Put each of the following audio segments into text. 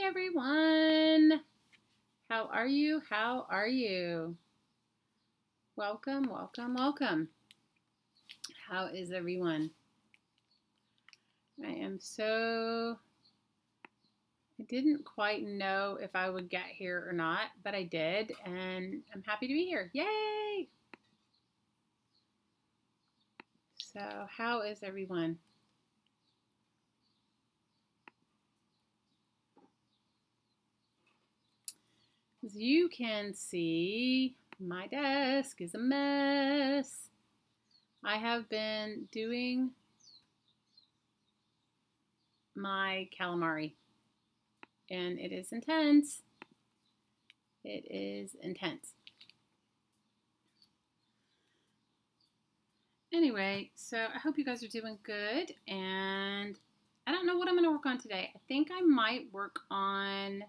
everyone. How are you? How are you? Welcome, welcome, welcome. How is everyone? I didn't quite know if I would get here or not, but I did, and I'm happy to be here. Yay! So, how is everyone? As you can see, my desk is a mess. I have been doing my calamari, and it is intense. It is intense. Anyway, so I hope you guys are doing good, and I don't know what I'm going to work on today. I think I might work on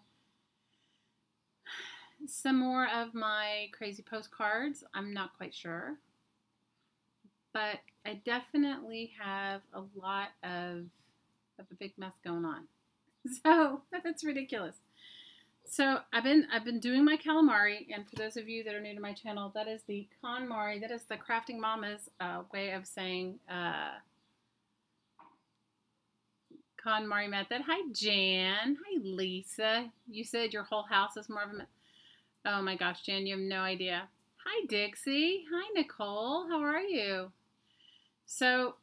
some more of my crazy postcards. I'm not quite sure, but I definitely have a lot of a big mess going on. So that's ridiculous. So I've been doing my calamari, and for those of you that are new to my channel, that is the KonMari. That is the Crafting Mama's way of saying KonMari method. Hi Jan. Hi Lisa. You said your whole house is more of a... Oh my gosh, Jan, you have no idea. Hi Dixie. Hi Nicole. How are you? So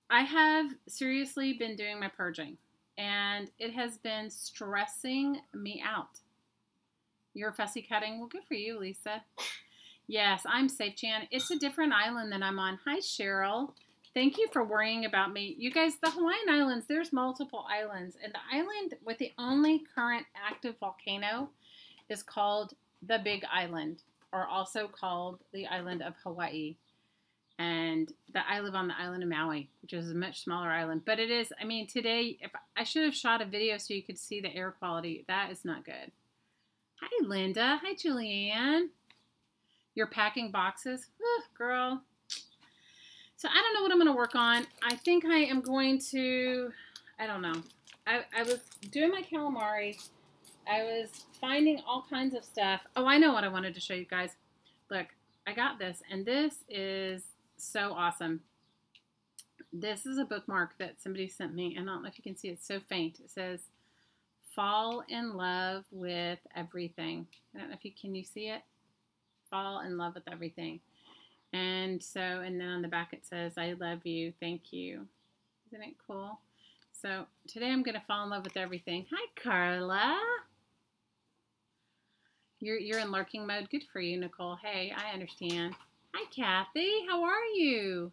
I have seriously been doing my purging, and it has been stressing me out. You're fussy cutting? Well, good for you, Lisa. Yes, I'm safe, Jan. It's a different island than I'm on. Hi, Cheryl. Thank you for worrying about me. You guys, the Hawaiian Islands, there's multiple islands, and the island with the only current active volcano is called the Big Island, or also called the island of Hawaii. And I live on the island of Maui, which is a much smaller island. But it is, I mean, today, if I should have shot a video so you could see the air quality. That is not good. Hi, Linda. Hi, Julianne. You're packing boxes? Girl. So I don't know what I'm going to work on. I think I am going to, I don't know. I was doing my calamari. I was finding all kinds of stuff. Oh, I know what I wanted to show you guys. Look, I got this, and this is so awesome. This is a bookmark that somebody sent me, and I don't know if you can see it. It's so faint. It says, fall in love with everything. I don't know if you see it? Fall in love with everything. And so, and then on the back it says, I love you, thank you. Isn't it cool? So today I'm going to fall in love with everything. Hi, Carla. You're in lurking mode. Good for you, Nicole. Hey, I understand. Hi, Kathy. How are you?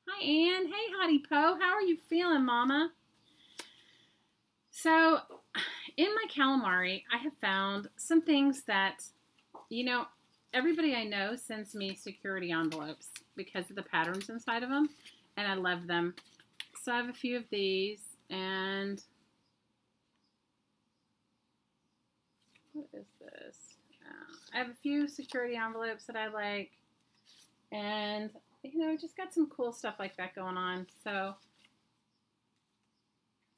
Hi, Ann. Hey, Hottie Po. How are you feeling, Mama? So, in my calamari, I have found some things that, you know, everybody I know sends me security envelopes because of the patterns inside of them, and I love them. So I have a few of these, and what is this? I have a few security envelopes that I like, and, you know, just got some cool stuff like that going on. So,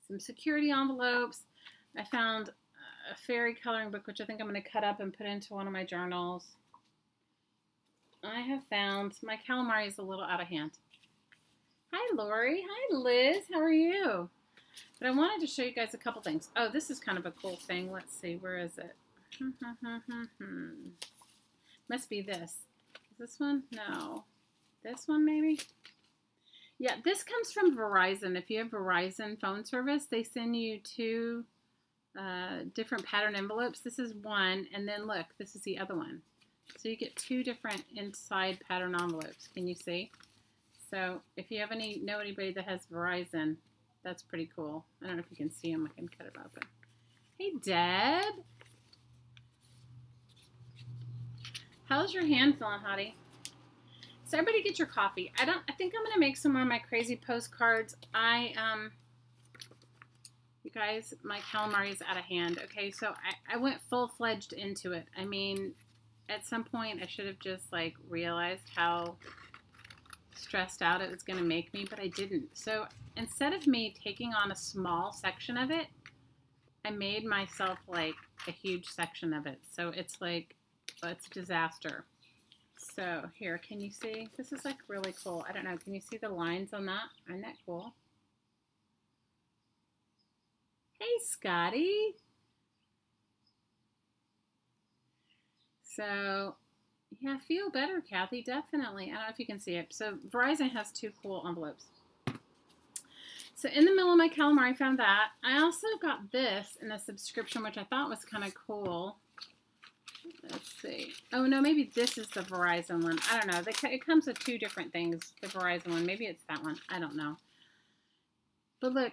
some security envelopes. I found a fairy coloring book, which I think I'm going to cut up and put into one of my journals. I have found, my calamari is a little out of hand. Hi, Lori. Hi, Liz. How are you? But I wanted to show you guys a couple things. Oh, this is kind of a cool thing. Let's see. Where is it? Must be this. Is this one? No. This one, maybe? Yeah, this comes from Verizon. If you have Verizon phone service, they send you two different pattern envelopes. This is one, and then look, this is the other one. So you get two different inside pattern envelopes. Can you see? So if you have know anybody that has Verizon, that's pretty cool. I don't know if you can see them. I can cut it open. Hey, Deb. How's your hand feeling, Hottie? So everybody get your coffee. I think I'm gonna make some more of my crazy postcards. You guys, my calamari is out of hand. Okay, so I went full-fledged into it. I mean, at some point I should have just like realized how stressed out it was gonna make me, but I didn't. So instead of me taking on a small section of it, I made myself like a huge section of it. So it's like, it's a disaster. So here, can you see? This is like really cool. I don't know. Can you see the lines on that? Isn't that cool? Hey, Scotty. So, yeah, feel better, Kathy. Definitely. I don't know if you can see it. So Verizon has 2 cool envelopes. So in the middle of my calamari, I found that. I also got this in a subscription, which I thought was kind of cool. Let's see. Oh, no, maybe this is the Verizon one. I don't know. It comes with 2 different things, the Verizon one. Maybe it's that one. I don't know. But look,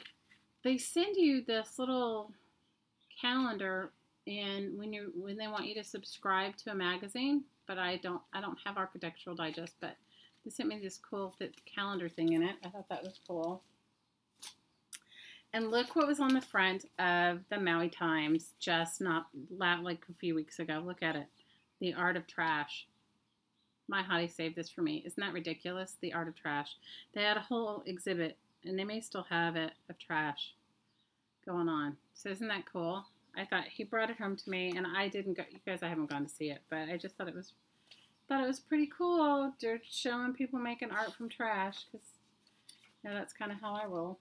they send you this little calendar and when they want you to subscribe to a magazine, but I don't have Architectural Digest, but they sent me this cool calendar thing in it. I thought that was cool. And look what was on the front of the Maui Times just not like a few weeks ago. Look at it. The Art of Trash. My hottie saved this for me. Isn't that ridiculous? The Art of Trash. They had a whole exhibit, and they may still have it, of trash going on. So isn't that cool? I thought he brought it home to me, and I didn't go. You guys, I haven't gone to see it, but I just thought it was pretty cool. They're showing people making art from trash, because you know, that's kind of how I roll.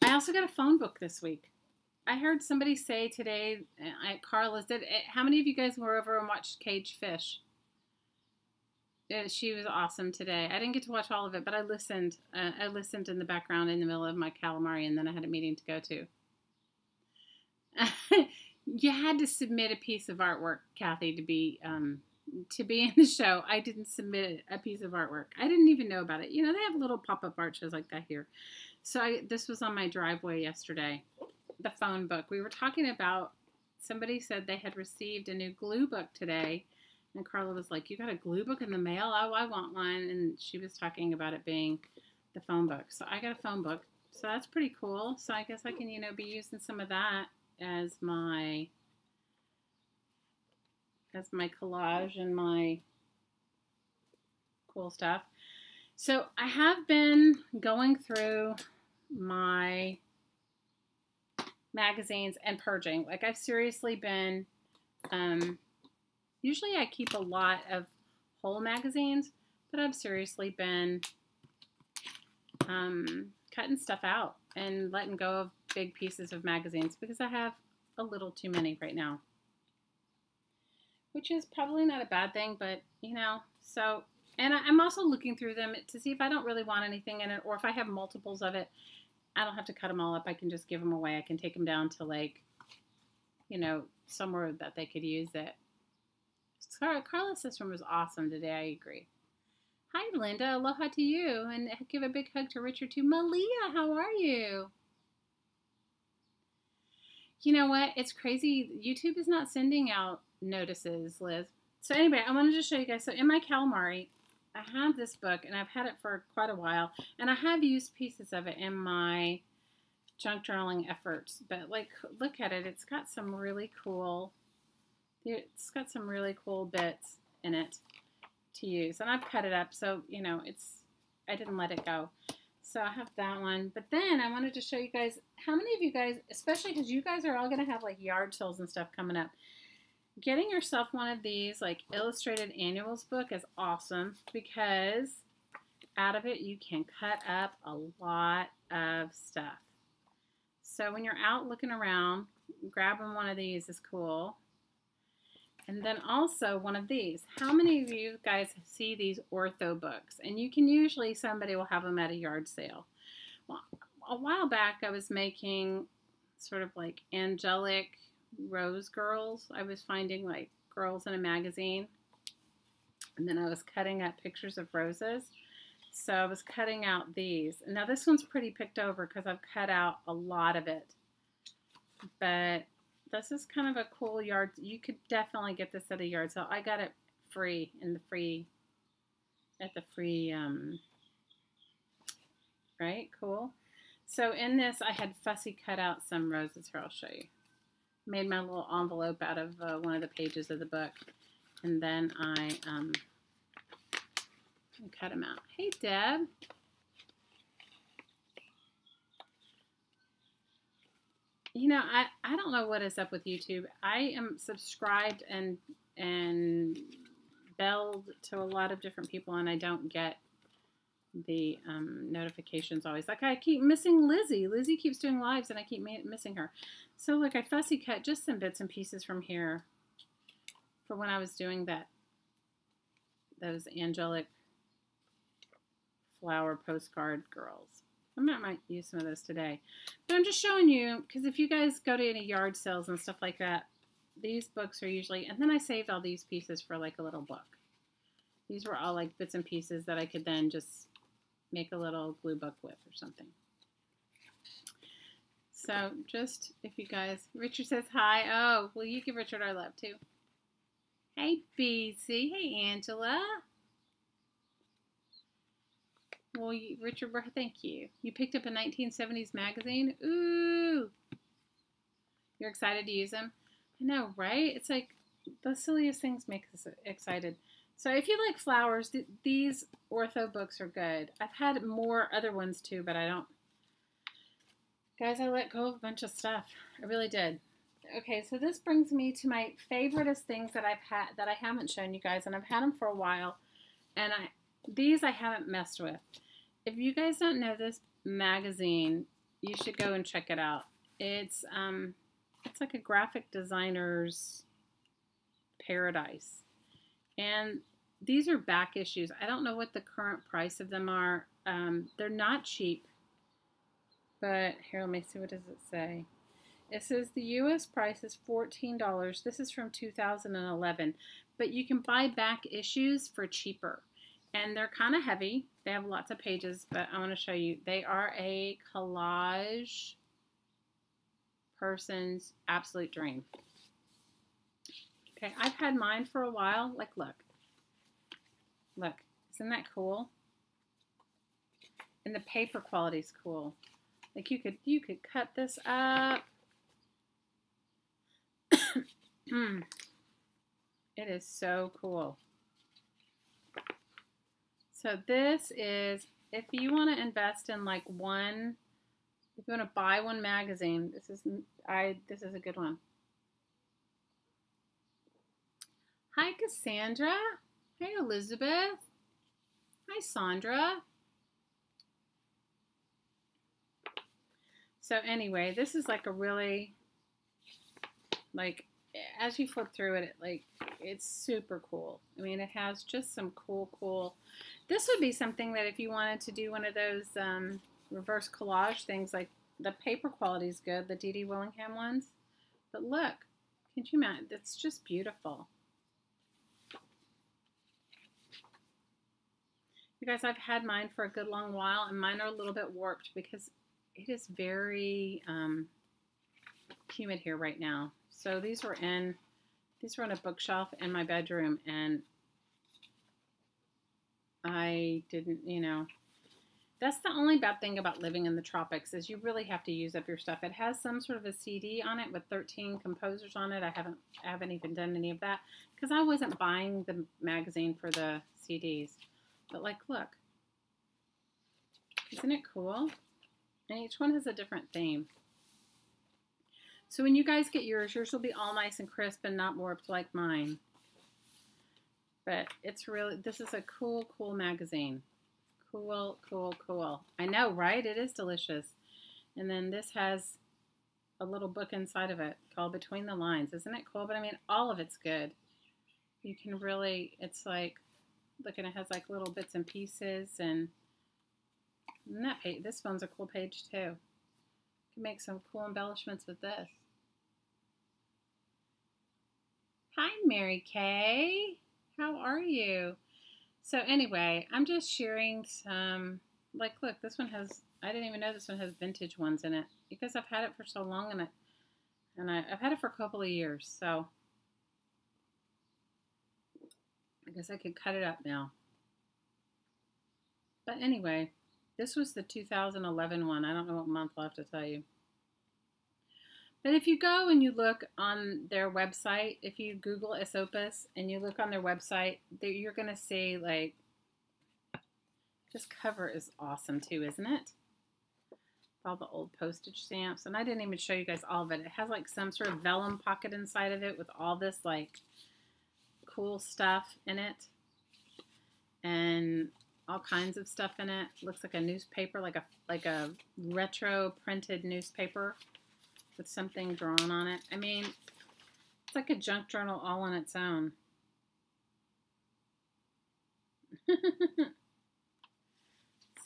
I also got a phone book this week. I heard somebody say today, Carla's did. How many of you guys were over and watched Caged Fish? She was awesome today. I didn't get to watch all of it, but I listened. I listened in the background in the middle of my calamari, and then I had a meeting to go to. You had to submit a piece of artwork, Kathy, to be in the show. I didn't submit a piece of artwork. I didn't even know about it. You know, they have little pop-up art shows like that here. So this was on my driveway yesterday, the phone book. We were talking about, somebody said they had received a new glue book today. And Carla was like, you got a glue book in the mail? Oh, I want one. And she was talking about it being the phone book. So I got a phone book. So that's pretty cool. So I guess I can, be using some of that as my collage and my cool stuff. So I have been going through my magazines and purging. Like, I've seriously been, usually I keep a lot of whole magazines, but I've seriously been cutting stuff out and letting go of big pieces of magazines because I have a little too many right now, which is probably not a bad thing, but so, and I'm also looking through them to see if I don't really want anything in it, or if I have multiples of it, I don't have to cut them all up. I can just give them away. I can take them down to, like, somewhere that they could use it. Carla's system was awesome today. I agree. Hi, Linda. Aloha to you. And give a big hug to Richard, too. Malia, how are you? You know what? It's crazy. YouTube is not sending out notices, Liz. So anyway, I wanted to show you guys. So in my calamari, I have this book, and I've had it for quite a while. And I have used pieces of it in my junk journaling efforts. But, like, look at it. It's got some really cool... It's got some really cool bits in it to use. And I've cut it up, so, I didn't let it go. So I have that one. But then I wanted to show you guys, how many of you guys, especially because you guys are all going to have, like, yard sales and stuff coming up, getting yourself one of these, like, illustrated annuals book is awesome because out of it you can cut up a lot of stuff. So when you're out looking around, grabbing one of these is cool. And then also one of these. How many of you guys see these ortho books? And you can usually, somebody will have them at a yard sale. Well, a while back I was making sort of like angelic rose girls. I was finding, like, girls in a magazine. And then I was cutting out pictures of roses. So I was cutting out these. Now this one's pretty picked over because I've cut out a lot of it. But this is kind of a cool yard. You could definitely get this at a yard sale. I got it free in the free, right? Cool. So in this, I had fussy cut out some roses. Here, I'll show you. Made my little envelope out of one of the pages of the book. And then I cut them out. Hey, Deb. You know, I don't know what is up with YouTube. I am subscribed and belled to a lot of different people, and I don't get the notifications always. Like I keep missing Lizzie. Lizzie keeps doing lives, and I keep missing her. So like I fussy cut just some bits and pieces from here for when I was doing those angelic flower postcard girls. I might use some of those today. But I'm just showing you, because if you guys go to any yard sales and stuff like that, these books are usually, and then I saved all these pieces for like a little book. These were all like bits and pieces that I could then just make a little glue book with or something. So just, if you guys, Richard says hi. Oh, well, you give Richard our love too. Hey, BC. Hey, Angela. Well, Richard, thank you. You picked up a 1970s magazine? Ooh. You're excited to use them? I know, right? It's like the silliest things make us excited. So if you like flowers, these ortho books are good. I've had more other ones too, but I don't. Guys, I let go of a bunch of stuff. I really did. Okay, so this brings me to my favoriteest things that I've had that I haven't shown you guys, and I've had them for a while, and these I haven't messed with. If you guys don't know this magazine, you should go and check it out. It's like a graphic designer's paradise. And these are back issues. I don't know what the current price of them are. They're not cheap. But here, let me see, what does it say? It says the U.S. price is $14. This is from 2011. But you can buy back issues for cheaper. And they're kind of heavy. They have lots of pages, but I want to show you. They are a collage person's absolute dream. Okay, I've had mine for a while. Like, look. Look. Isn't that cool? And the paper quality is cool. Like, you could cut this up. It is so cool. So this is, if you want to invest in like if you want to buy one magazine, this is a good one. Hi, Cassandra. Hi, Elizabeth. Hi, Sandra. So anyway, this is like a really, like, as you flip through it, it's super cool. I mean, it has just some cool. This would be something that if you wanted to do one of those reverse collage things, like the paper quality is good, the D.D. Willingham ones. But look, can you imagine? It's just beautiful. You guys, I've had mine for a good long while, and mine are a little bit warped because it is very humid here right now. So these were on a bookshelf in my bedroom, and I didn't, that's the only bad thing about living in the tropics is you really have to use up your stuff. It has some sort of a CD on it with 13 composers on it. I haven't even done any of that because I wasn't buying the magazine for the CDs. But like, look, isn't it cool? And each one has a different theme. So when you guys get yours will be all nice and crisp and not warped like mine. But it's really, this is a cool magazine. Cool. I know, right? It is delicious. And then this has a little book inside of it called Between the Lines. Isn't it cool? But I mean, all of it's good. You can really, it's like, look, and it has like little bits and pieces. And that page, this one's a cool page too. You can make some cool embellishments with this. Hi, Mary Kay. How are you? So anyway, I'm just sharing some, like, look, this one has, I didn't even know this one has vintage ones in it because I've had it for so long and I've had it for a couple of years. So I guess I could cut it up now. But anyway, this was the 2011 one. I don't know what month I'll have to tell you. But if you go and you look on their website, if you Google Esopus and you look on their website, you're going to see, like, this cover is awesome too, isn't it? all the old postage stamps. And I didn't even show you guys all of it. It has like some sort of vellum pocket inside of it with all this like cool stuff in it. And all kinds of stuff in it. Looks like a newspaper, like a retro printed newspaper with something drawn on it. I mean, it's like a junk journal all on its own.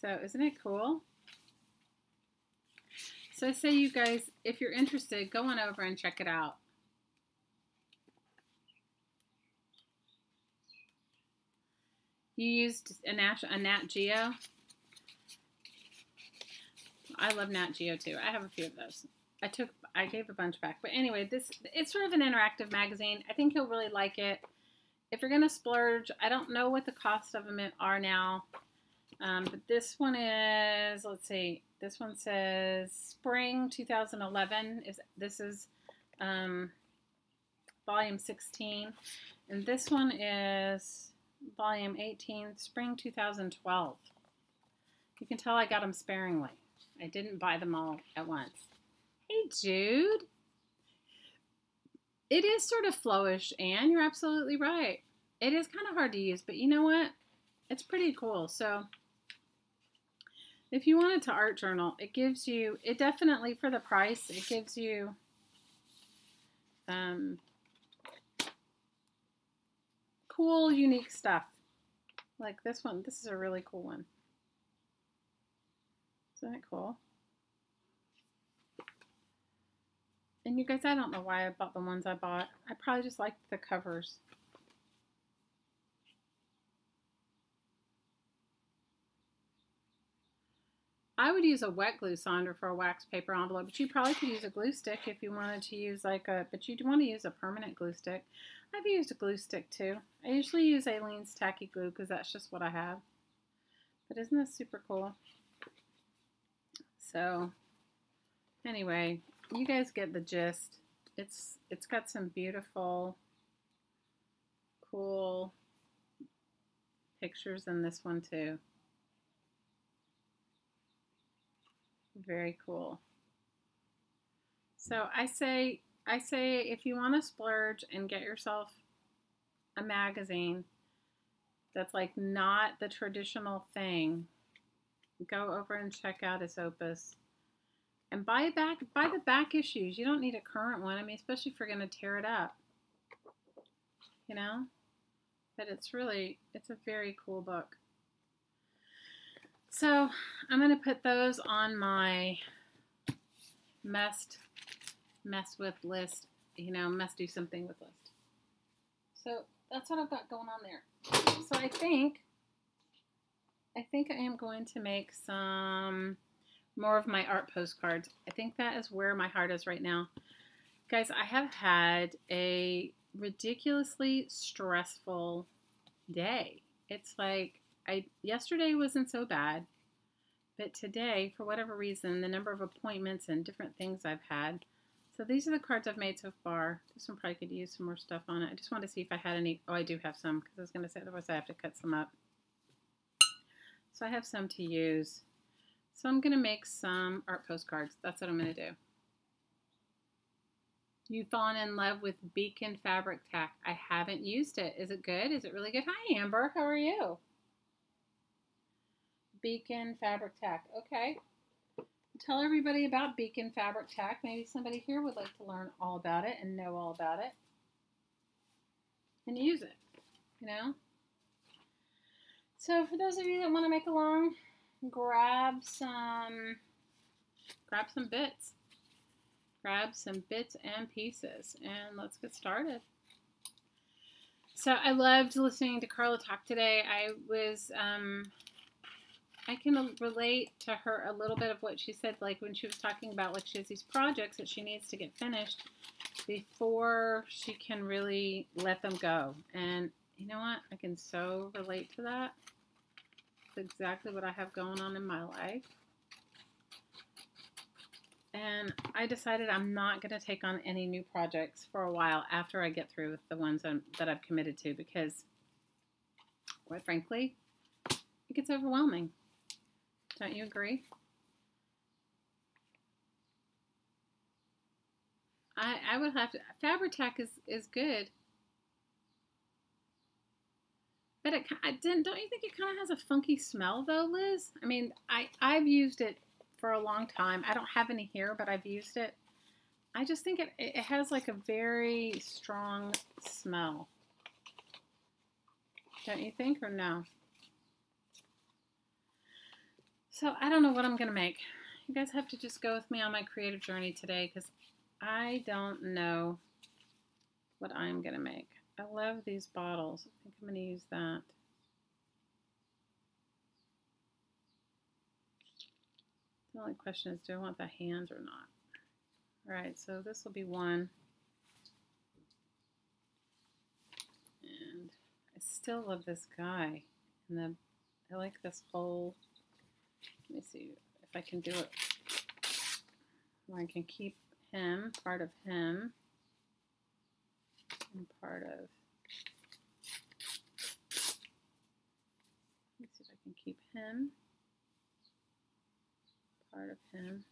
So isn't it cool? So I say, you guys, if you're interested, go on over and check it out. You used a Nat Geo. I love Nat Geo too. I have a few of those. I gave a bunch back. But anyway, it's sort of an interactive magazine. I think you'll really like it. If you're gonna splurge, I don't know what the cost of them are now. But this one is, let's see, this one says Spring 2011. This is volume 16. And this one is volume 18, Spring 2012. You can tell I got them sparingly. I didn't buy them all at once. Hey, Jude. It is sort of flowish, Anne. You're absolutely right. It is kind of hard to use, but you know what? It's pretty cool. So if you wanted to art journal, it gives you, it definitely, for the price, it gives you cool, unique stuff. Like this one. This is a really cool one. Isn't it cool? And you guys, I don't know why I bought the ones I bought. I probably just liked the covers. I would use a wet glue sonder for a wax paper envelope, but you probably could use a glue stick if you wanted to use like a, but you'd want to use a permanent glue stick. I've used a glue stick too. I usually use Aleene's tacky glue because that's just what I have. But isn't this super cool? So anyway, you guys get the gist. It's got some beautiful, cool pictures in this one too. Very cool. So I say if you want to splurge and get yourself a magazine that's like not the traditional thing, go over and check out his opus and buy the back issues. You don't need a current one. I mean, especially if you're going to tear it up, you know, but it's a very cool book. So I'm going to put those on my must with list, you know, must do something with list. So that's what I've got going on there. So I think I am going to make some more of my art postcards. I think that is where my heart is right now. Guys, I have had a ridiculously stressful day. It's like, yesterday wasn't so bad, but today, for whatever reason, the number of appointments and different things I've had. So these are the cards I've made so far. This one probably could use some more stuff on it. I just wanted to see if I had any. Oh, I do have some, because I was going to say otherwise I have to cut some up. So I have some to use. So I'm going to make some art postcards. That's what I'm going to do. You've fallen in love with Beacon Fabric Tack. I haven't used it. Is it good? Is it really good? Hi, Amber. How are you? Beacon Fabric Tack. Okay. Tell everybody about Beacon Fabric Tack. Maybe somebody here would like to learn all about it and know all about it and use it, you know? So for those of you that want to make along, grab some bits. Grab some bits and pieces, and let's get started. So I loved listening to Carla talk today. I can relate to her a little bit of what she said, like when she was talking about like she has these projects that she needs to get finished before she can really let them go. And you know what? I can so relate to that. It's exactly what I have going on in my life. And I decided I'm not going to take on any new projects for a while after I get through with the ones that I've committed to, because, quite frankly, it gets overwhelming. Don't you agree? I would have to. Fabri-Tac is good, but don't you think it kind of has a funky smell though, Liz? I mean, I've used it for a long time. I don't have any here, but I've used it. I just think it has like a very strong smell. Don't you think, or no? So I don't know what I'm gonna make. You guys have to just go with me on my creative journey today because I don't know what I'm gonna make. I love these bottles. I think I'm gonna use that. The only question is, do I want the hands or not? All right, so this will be one. And I still love this guy. And I like this whole, let me see if I can do it where I can keep him, part of him, and part of, let me see if I can keep him, part of him.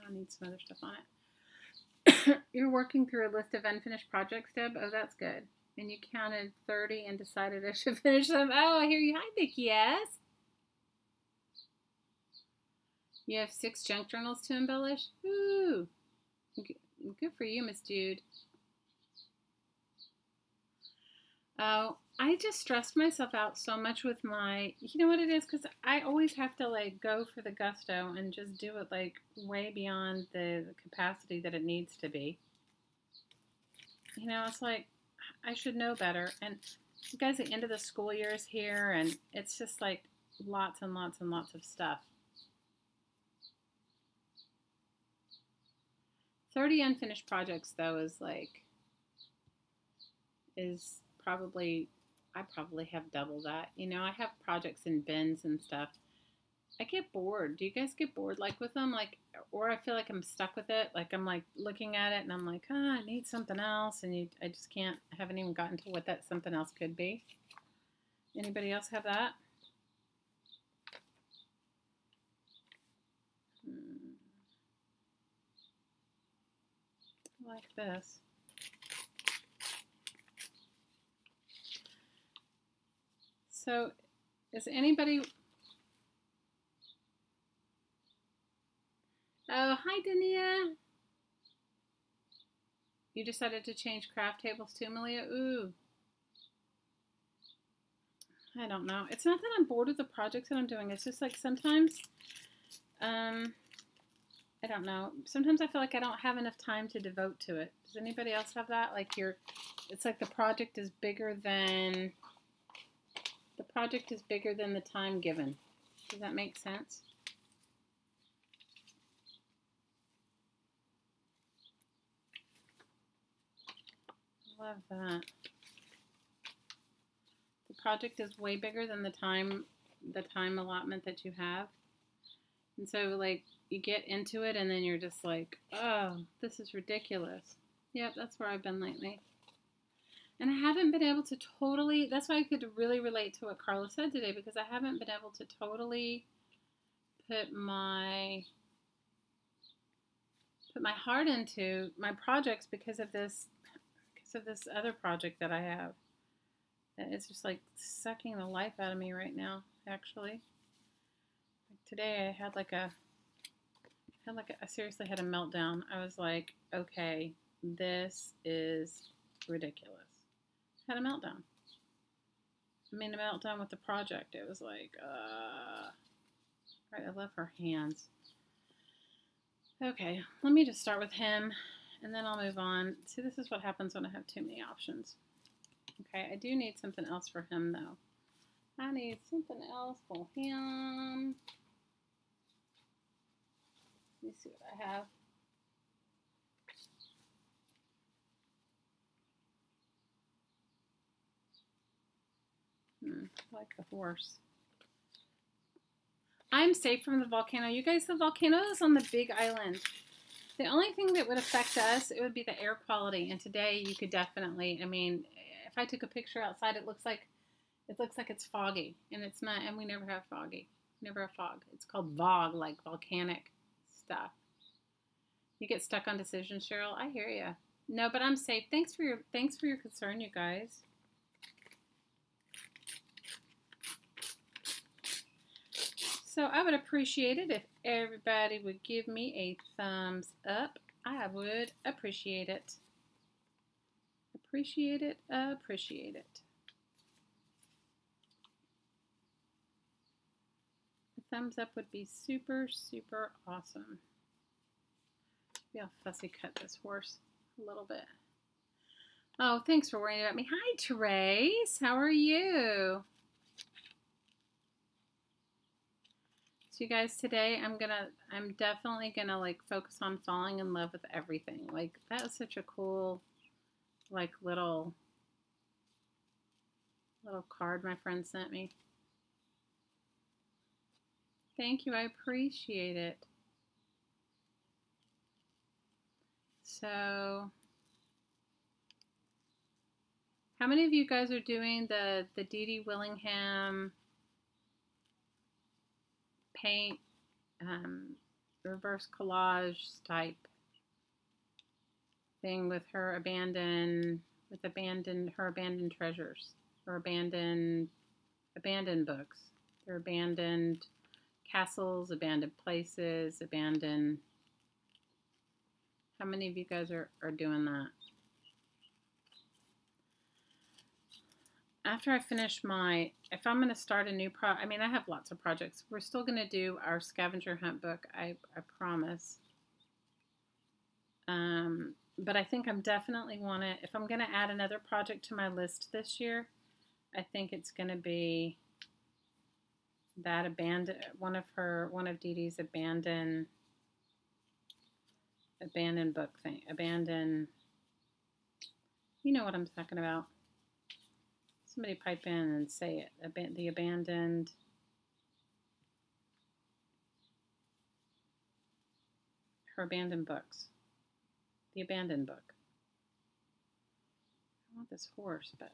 I need some other stuff on it. You're working through a list of unfinished projects, Deb? Oh, that's good. And you counted 30 and decided I should finish them. Oh, I hear you. Hi, Vicky. Yes? You have 6 junk journals to embellish? Ooh. Good for you, Miss Jude. Oh, I just stressed myself out so much with my, you know what it is? Because I always have to like go for the gusto and just do it like way beyond the capacity that it needs to be. You know, it's like, I should know better. And you guys, the end of the school year is here and it's just like lots and lots and lots of stuff. 30 unfinished projects though is probably, I probably have double that. You know, I have projects in bins and stuff. I get bored. Do you guys get bored like with them? Like, or I feel like I'm stuck with it. Like I'm like looking at it and I'm like, I need something else. And I just can't, I haven't even gotten to what that something else could be. Anybody else have that? I like this. So, is anybody... Oh, hi, Dania. You decided to change craft tables too, Malia? Ooh. I don't know. It's not that I'm bored with the projects that I'm doing. It's just like sometimes, I don't know. Sometimes I feel like I don't have enough time to devote to it. Does anybody else have that? Like it's like the project is bigger than the time given. Does that make sense? I love that. The project is way bigger than the time allotment that you have. And so like you get into it and then you're just like, oh, this is ridiculous. Yep, that's where I've been lately. And I haven't been able to totally, that's why I could really relate to what Carla said today, because I haven't been able to totally put my heart into my projects because of this other project that I have. It's just like sucking the life out of me right now, actually. Like today I seriously had a meltdown. I was like, okay, this is ridiculous. I had a meltdown. I mean, a meltdown with the project. It was like, right, I love her hands. Okay, let me just start with him, and then I'll move on. See, this is what happens when I have too many options. Okay, I do need something else for him, though. I need something else for him. Let me see what I have. Like the horse. I'm safe from the volcano. You guys, the volcano is on the big island. The only thing that would affect us, it would be the air quality. And today you could definitely, I mean, if I took a picture outside, it looks like It looks like it's foggy, and it's not, and we never have foggy. Never have fog. It's called VOG, like volcanic stuff. You get stuck on decisions, Cheryl. I hear you. No, but I'm safe. Thanks for your concern, you guys. So I would appreciate it if everybody would give me a thumbs up. I would appreciate it. Appreciate it. Appreciate it. A thumbs up would be super, super awesome. Maybe I'll fussy cut this horse a little bit. Oh, thanks for worrying about me. Hi, Trace. How are you? So you guys, today I'm definitely gonna like focus on falling in love with everything. Like that was such a cool, like little card my friend sent me. Thank you, I appreciate it. So, how many of you guys are doing the Dee Dee Willingham paint reverse collage type thing with her abandoned treasures, or abandoned books, their abandoned castles, abandoned places, abandoned. How many of you guys are doing that? After I finish if I'm going to start a new I mean, I have lots of projects. We're still going to do our scavenger hunt book, I promise. But I think I'm definitely if I'm going to add another project to my list this year, I think it's going to be that one of Dee Dee's abandoned book thing. You know what I'm talking about. Somebody pipe in and say it. The abandoned. Her abandoned books. The abandoned book. I want this horse, but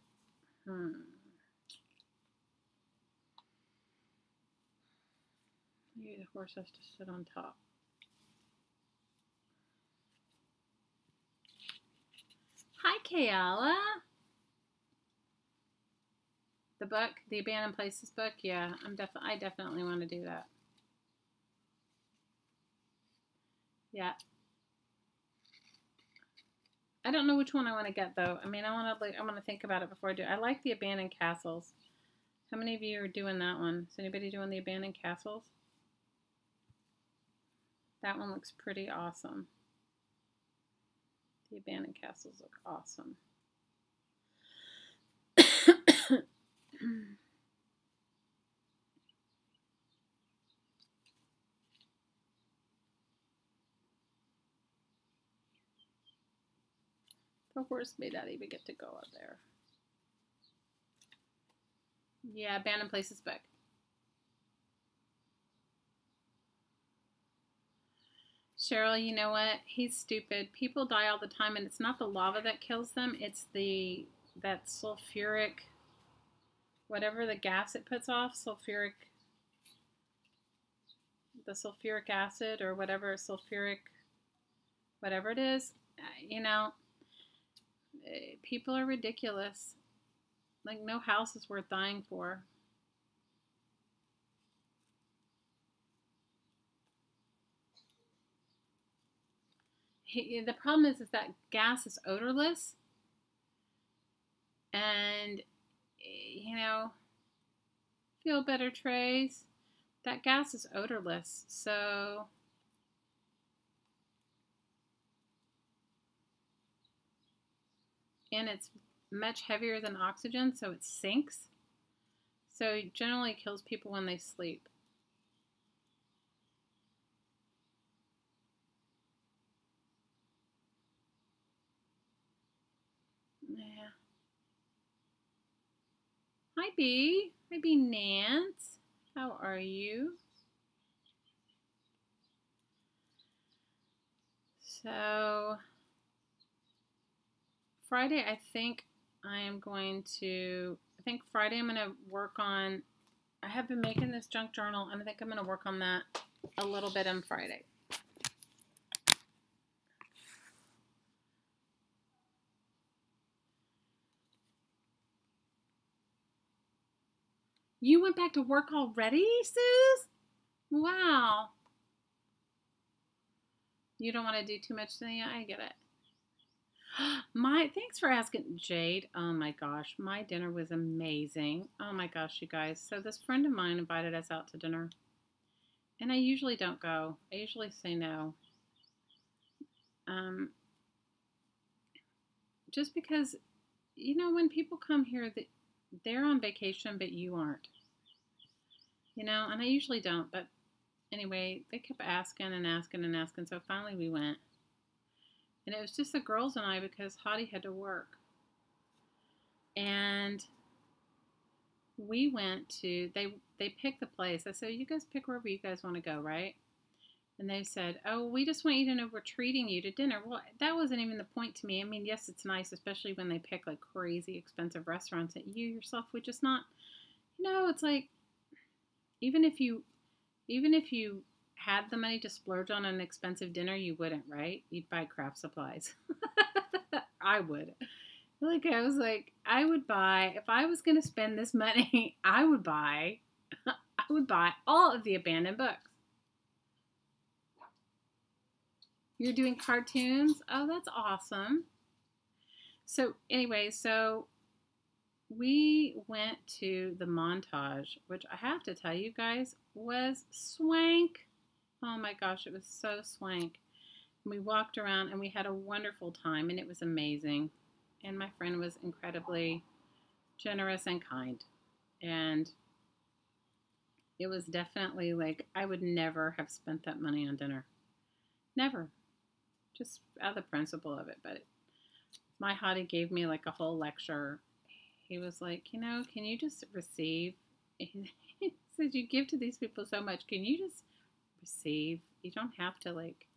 maybe the horse has to sit on top. Hi, Kayala. The book, the Abandoned Places book, yeah, I definitely want to do that. Yeah. I don't know which one I want to get though. I mean, I want to think about it before I do. I like the abandoned castles. How many of you are doing that one? Is anybody doing the abandoned castles? That one looks pretty awesome. The abandoned castles look awesome. The horse may not even get to go up there. Yeah, Abandoned Places book. Cheryl, you know what? He's stupid. People die all the time, and it's not the lava that kills them. It's that sulfuric, whatever the gas it puts off, the sulfuric acid or whatever, whatever it is. You know, people are ridiculous. Like, no house is worth dying for. The problem is that gas is odorless, and you know, feel better, Trace. That gas is odorless, so and it's much heavier than oxygen, so it sinks. So it generally kills people when they sleep. Yeah. Hi, B. Hi, B. Nance. How are you? So, Friday, I think I am going to, think Friday I'm going to work on, I have been making this junk journal, and I think I'm going to work on that a little bit on Friday. You went back to work already, Suze? Wow. You don't want to do too much today? I get it. Thanks for asking, Jade. Oh my gosh, my dinner was amazing. Oh my gosh, you guys. So this friend of mine invited us out to dinner. And I usually don't go. I usually say no. Just because, you know, when people come here, they're on vacation, but you aren't. You know, and I usually don't. But anyway, they kept asking and asking and asking. So finally we went. And it was just the girls and I because Hottie had to work. And we went to, they picked the place. I said, you guys pick wherever you guys want to go, right? And they said, oh, we just want you to know we're treating you to dinner. Well, that wasn't even the point to me. I mean, yes, it's nice, especially when they pick like crazy expensive restaurants that you yourself would just not, you know, it's like, even if you had the money to splurge on an expensive dinner, you wouldn't, right? You'd buy craft supplies. I would. Like, I was like, I would buy, if I was going to spend this money, I would buy all of the abandoned books. You're doing cartoons? Oh, that's awesome. So anyway, so we went to the Montage, which I have to tell you guys was swank. Oh my gosh, it was so swank. We walked around and we had a wonderful time, and it was amazing. And my friend was incredibly generous and kind. And it was definitely like, I would never have spent that money on dinner. Never. Just out of the principle of it. But my Hottie gave me like a whole lecture. He was like, you know, can you just receive? He said, you give to these people so much. Can you just receive? You don't have to like.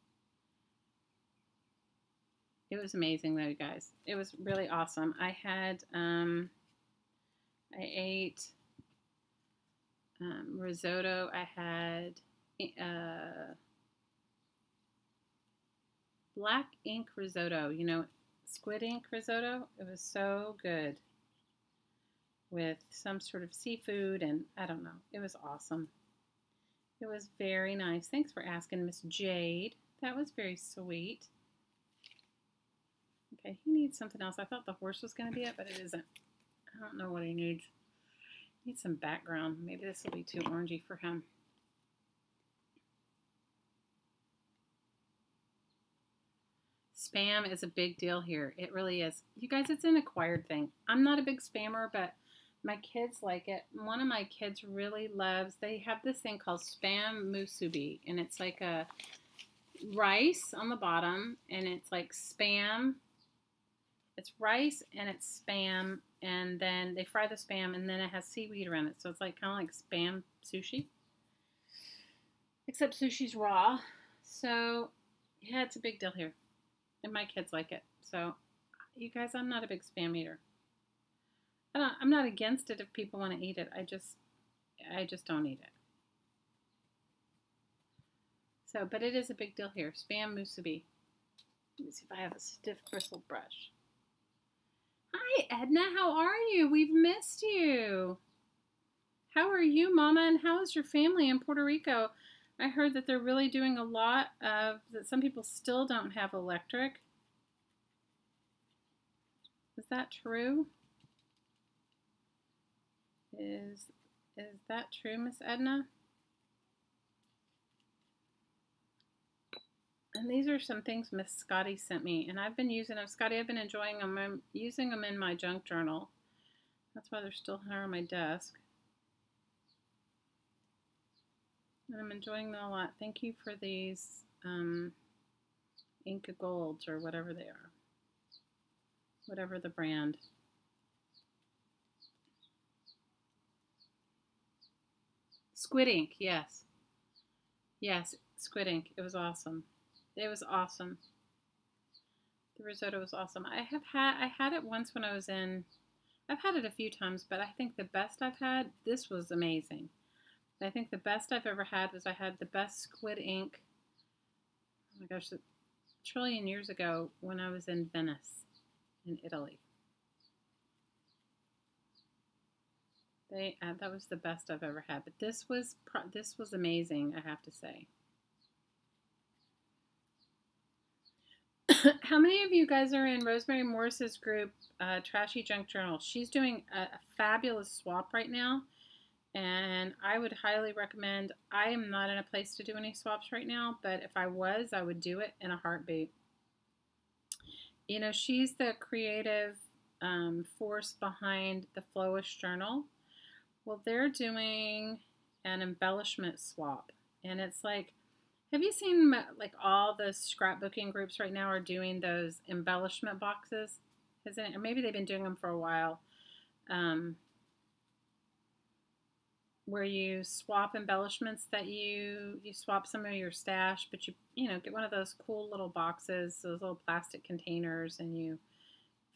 It was amazing though, you guys. It was really awesome. I ate risotto. I had black ink risotto, you know, squid ink risotto. It was so good with some sort of seafood, and I don't know. It was awesome. It was very nice. Thanks for asking, Miss Jade. That was very sweet. Okay, he needs something else. I thought the horse was going to be it, but it isn't. I don't know what he needs. He needs some background. Maybe this will be too orangey for him. Spam is a big deal here. It really is. You guys, it's an acquired thing. I'm not a big spammer, but my kids like it. One of my kids really loves, they have this thing called Spam Musubi, and it's like a rice on the bottom, and it's like spam. It's rice and it's spam, and then they fry the spam, and then it has seaweed around it. So it's like kind of like spam sushi, except sushi's raw. So yeah, it's a big deal here, and my kids like it. So you guys, I'm not a big spam eater. I'm not against it if people want to eat it. I just don't eat it. So, but it is a big deal here. Spam musubi. Let me see if I have a stiff bristle brush. Hi, Edna. How are you? We've missed you. How are you, Mama? And how is your family in Puerto Rico? I heard that they're really doing a lot of, that some people still don't have electric. Is that true? Is that true, Miss Edna? And these are some things Miss Scotty sent me, and I've been using them. Scotty, I've been enjoying them. I'm using them in my junk journal. That's why they're still here on my desk. And I'm enjoying them a lot. Thank you for these Inca Golds or whatever they are. Whatever the brand. Squid ink, yes. Yes, squid ink. It was awesome. It was awesome. The risotto was awesome. I had it once when I was in I've had it a few times, but I think the best I've had, this was amazing. I think the best I've ever had was I had the best squid ink, oh my gosh, a trillion years ago when I was in Venice, in Italy. That was the best I've ever had, but this was amazing, I have to say. How many of you guys are in Rosemary Morris's group, Trashy Junk Journal? She's doing a fabulous swap right now, and I would highly recommend. I am not in a place to do any swaps right now, but if I was, I would do it in a heartbeat. You know, she's the creative force behind the Flowish Journal. Well, they're doing an embellishment swap, and it's like, have you seen like all the scrapbooking groups right now are doing those embellishment boxes? Or maybe they've been doing them for a while, where you swap embellishments that you swap some of your stash, but you know, get one of those cool little boxes, those little plastic containers, and you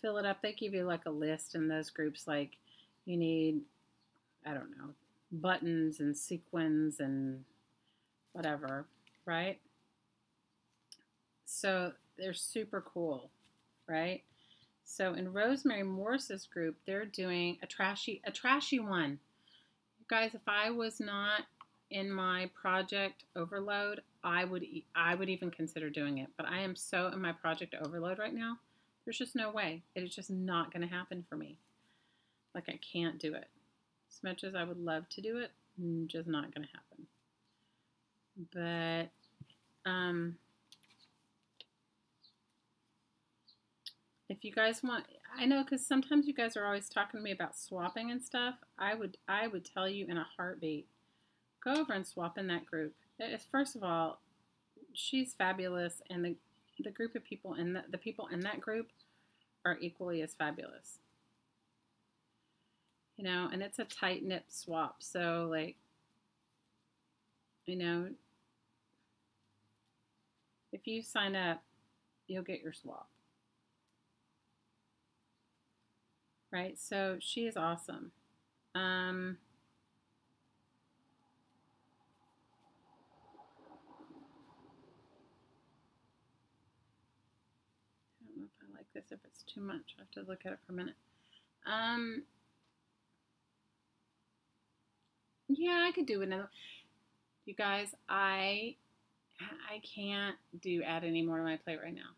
fill it up. They give you like a list in those groups, like you need, I don't know, buttons and sequins and whatever, right? So they're super cool, right? So in Rosemary Morris's group, they're doing a trashy one. Guys, if I was not in my project overload, I would even consider doing it. But I am so in my project overload right now. There's just no way. It is just not going to happen for me. Like, I can't do it. As much as I would love to do it, just not going to happen. But if you guys want, I know, because sometimes you guys are always talking to me about swapping and stuff. I would tell you in a heartbeat, go over and swap in that group. First of all, she's fabulous, and the group of people and the people in that group are equally as fabulous. You know, and it's a tight-knit swap. So, like, you know, if you sign up, you'll get your swap. Right? So, she is awesome. I don't know if I like this, if it's too much. I have to look at it for a minute. Yeah, I could do another. You guys, I can't add any more to my plate right now.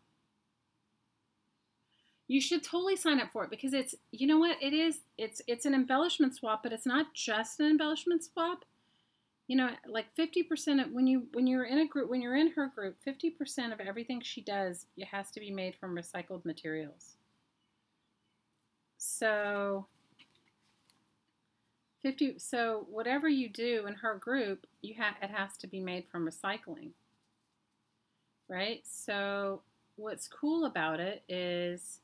You should totally sign up for it, because it's, you know what, it's an embellishment swap, but it's not just an embellishment swap. You know, like 50% of when you're in a group, when you're in her group, 50% of everything she does, it has to be made from recycled materials. So whatever you do in her group, it has to be made from recycling. Right? So what's cool about it is,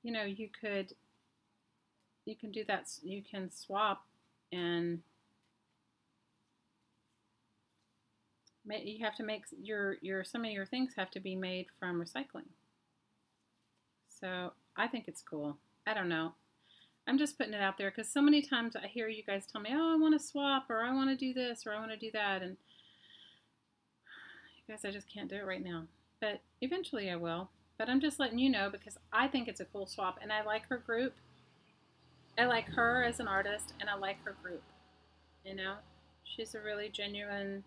you know, you can do that. You can swap, and you have to make some of your things have to be made from recycling. So I think it's cool. I don't know. I'm just putting it out there, because so many times I hear you guys tell me, oh, I want to swap, or I want to do this, or I want to do that. And you guys, I just can't do it right now. But eventually I will. But I'm just letting you know, because I think it's a cool swap, and I like her group. I like her as an artist, and I like her group. You know, she's a really genuine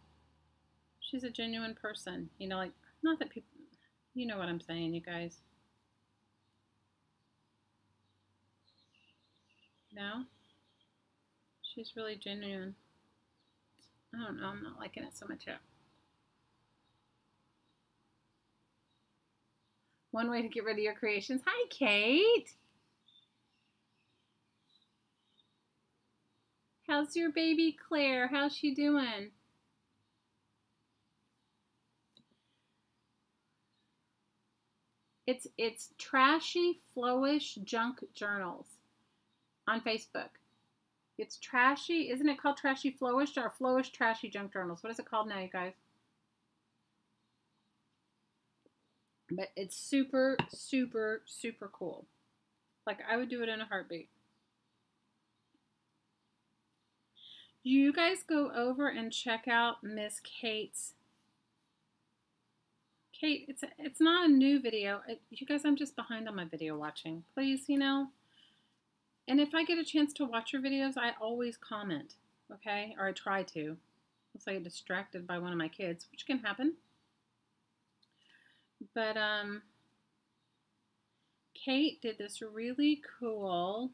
person. You know, like, not that people, you know what I'm saying, you guys. No? She's really genuine. I don't know, I'm not liking it so much yet. One way to get rid of your creations. Hi, Kate. How's your baby Claire? How's she doing? It's Trashy Flowish Junk Journals on Facebook. It's trashy, isn't it called Trashy Flowish, or Flowish Trashy Junk Journals? What is it called now, you guys? But it's super, super, super cool. Like, I would do it in a heartbeat. You guys go over and check out Miss Kate's. Kate, it's not a new video. You guys, I'm just behind on my video watching. Please, you know. And if I get a chance to watch your videos, I always comment, okay? Or I try to. Unless I get distracted by one of my kids, which can happen. But, Kate did this really cool.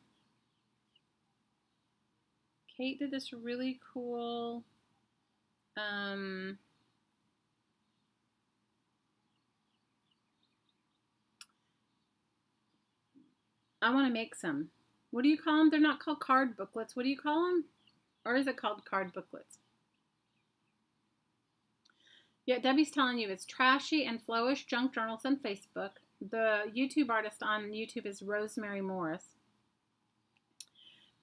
I want to make some. What do you call them? They're not called card booklets. What do you call them? Or is it called card booklets? Yeah, Debbie's telling you it's trashy and flowish junk journals on Facebook. The YouTube artist on YouTube is Rosemary Morris.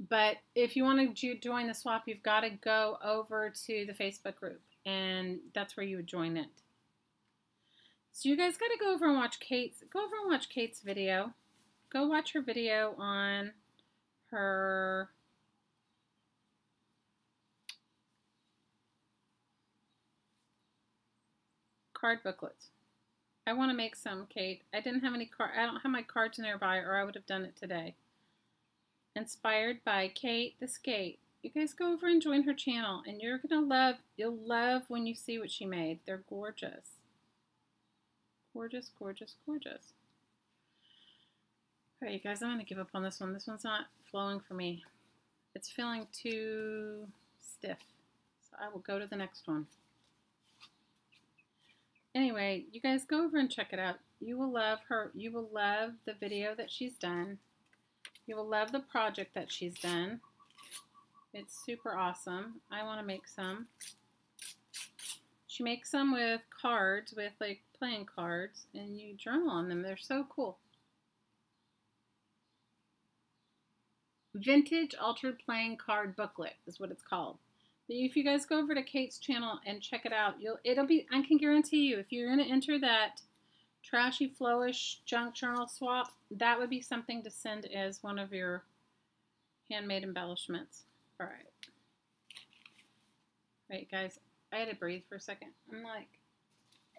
But if you want to join the swap, you've got to go over to the Facebook group. And that's where you would join it. So you guys got to go over and watch Kate's video. Go watch her video on her card booklets. I want to make some, Kate. I don't have my cards nearby, or I would have done it today. Inspired by Kate the Skate. You guys go over and join her channel, and you'll love when you see what she made. They're gorgeous. Gorgeous, gorgeous, gorgeous. All right, you guys, I'm going to give up on this one. This one's not flowing for me. It's feeling too stiff. So I will go to the next one. Anyway, you guys go over and check it out. You will love her. You will love the video that she's done. You will love the project that she's done. It's super awesome. I want to make some. She makes some with cards, with like playing cards, and you journal on them. They're so cool. Vintage Altered Playing Card Booklet is what it's called. If you guys go over to Kate's channel and check it out, I can guarantee you, if you're going to enter that trashy, flowish junk journal swap, that would be something to send as one of your handmade embellishments. All right. Right, guys, I had to breathe for a second. I'm like,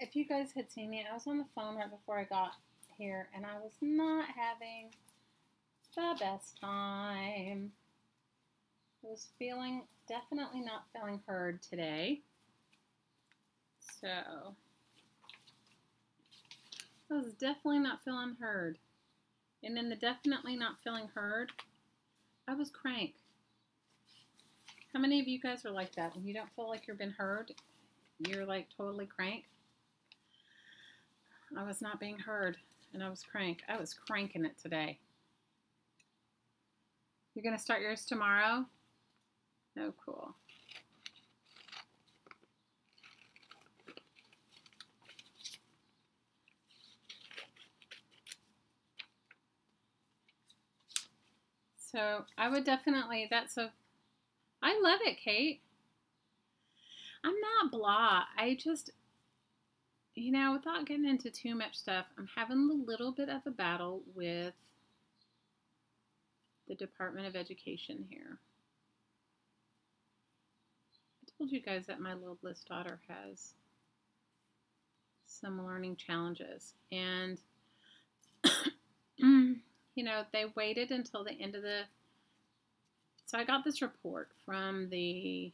if you guys had seen me, I was on the phone right before I got here, and I was not having the best time. I was definitely not feeling heard today. So, I was definitely not feeling heard. And in the definitely not feeling heard, I was crank. How many of you guys are like that? When you don't feel like you've been heard, you're like totally crank? I was not being heard, and I was crank. I was cranking it today. You're going to start yours tomorrow? Oh, cool. So I would definitely, I love it, Kate. I'm not blah. I just, without getting into too much stuff, I'm having a little bit of a battle with the Department of Education here. I told you guys that my littlest daughter has some learning challenges, and they waited until the end of so I got this report from the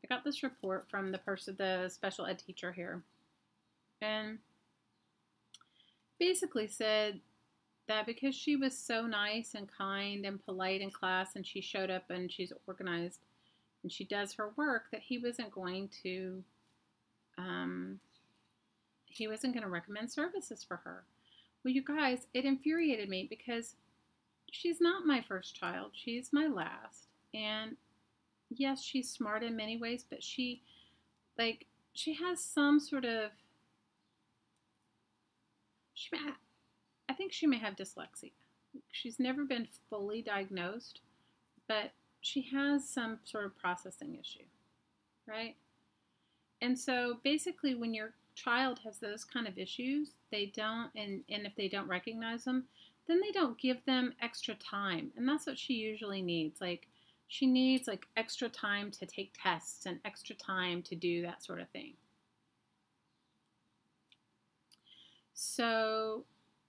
the special ed teacher here, and basically said that because she was so nice and kind and polite in class, and she showed up and she's organized and she does her work, that he wasn't going to recommend services for her. Well, you guys, it infuriated me because she's not my first child. She's my last. And yes, she's smart in many ways, but she has some sort of, I think she may have dyslexia. She's never been fully diagnosed, but she has some sort of processing issue, right? And so basically when you're child has those kind of issues, they don't, and if they don't recognize them, then they don't give them extra time. And that's what she usually needs. Like, she needs like extra time to take tests and extra time to do that sort of thing. So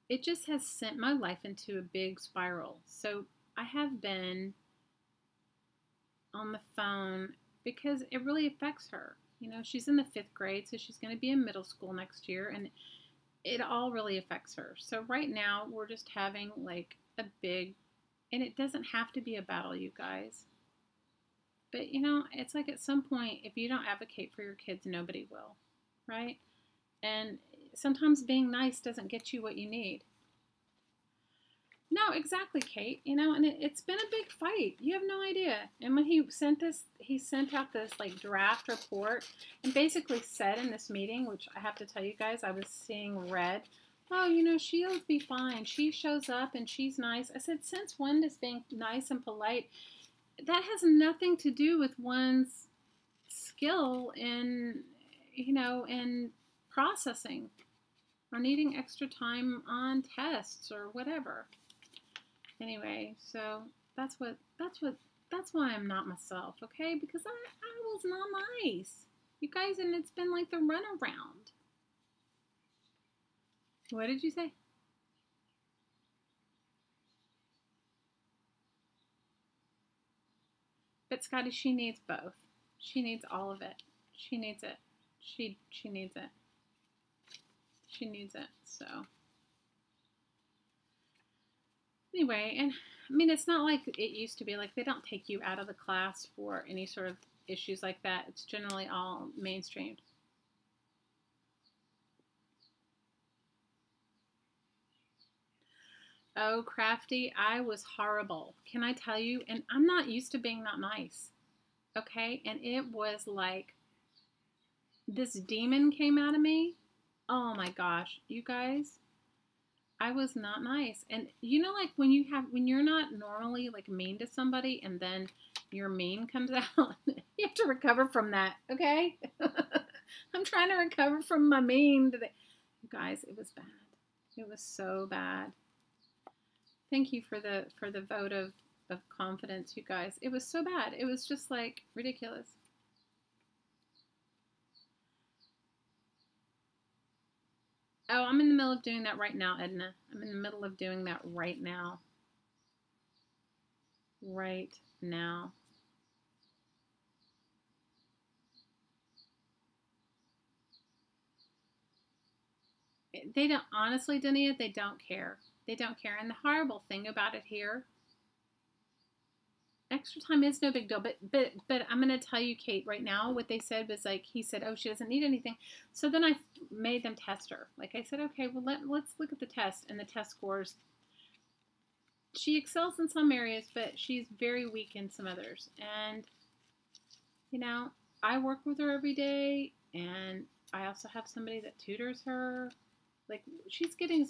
it just has sent my life into a big spiral. So I have been on the phone because it really affects her. You know, she's in the 5th grade, so she's going to be in middle school next year, and it all really affects her. So right now we're just having like a big, and it doesn't have to be a battle, you guys. But you know, it's like at some point, if you don't advocate for your kids, nobody will, right? And sometimes being nice doesn't get you what you need. No, exactly, Kate. You know, and it's been a big fight. You have no idea. And when he sent out this like draft report and basically said in this meeting, which I have to tell you guys, I was seeing red. Oh, you know, she'll be fine. She shows up and she's nice. I said, since when does being nice and polite, that has nothing to do with one's skill in, you know, in processing or needing extra time on tests or whatever. Anyway, so that's why I'm not myself, okay? Because I was not nice. You guys, and it's been like the runaround. What did you say? But Scotty, she needs both. She needs all of it. She needs it. She needs it. She needs it. So anyway, and I mean, it's not like it used to be. Like, they don't take you out of the class for any sort of issues like that. It's generally all mainstreamed. Oh, Crafty, I was horrible. Can I tell you? And I'm not used to being not nice. Okay? And it was like this demon came out of me. Oh my gosh, you guys. I was not nice. And you know, like when you're not normally like mean to somebody and then your mean comes out, you have to recover from that, okay? I'm trying to recover from my mean today. You guys, it was bad. It was so bad. Thank you for the vote of confidence, you guys. It was so bad. It was just like ridiculous. Oh, I'm in the middle of doing that right now, Edna. I'm in the middle of doing that right now. Right now. They don't, honestly, Dania, they don't care. They don't care. And the horrible thing about it here, extra time is no big deal. But I'm going to tell you, Kate, right now, what they said was like, he said, oh, she doesn't need anything. So then I made them test her. Like I said, okay, well, let's look at the test and the test scores. She excels in some areas, but she's very weak in some others. And, you know, I work with her every day, and I also have somebody that tutors her. Like, she's getting,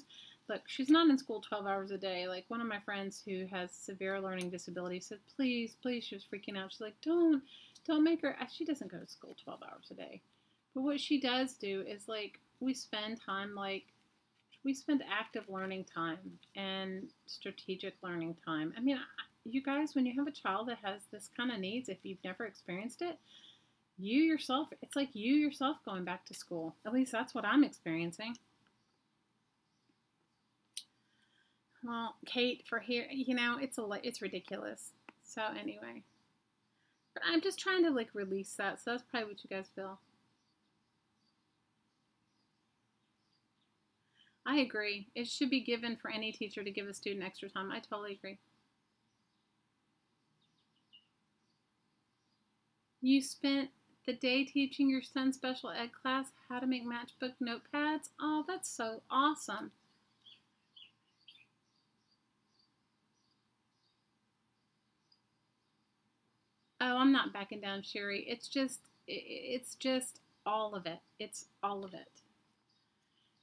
look, she's not in school 12 hours a day. Like, one of my friends who has severe learning disability said, please, she was freaking out. She's like, don't make her, she doesn't go to school 12 hours a day. But what she does do is, like, we spend time, like, we spend active learning time and strategic learning time. I mean, you guys, when you have a child that has this kind of needs, if you've never experienced it, you yourself, it's like you yourself going back to school. At least that's what I'm experiencing. Well, Kate, for here, you know, it's ridiculous. So anyway, but I'm just trying to like release that. So that's probably what you guys feel. I agree. It should be given for any teacher to give a student extra time. I totally agree. You spent the day teaching your son's special ed class how to make matchbook notepads. Oh, that's so awesome. Oh, I'm not backing down, Sherry. It's just all of it. It's all of it.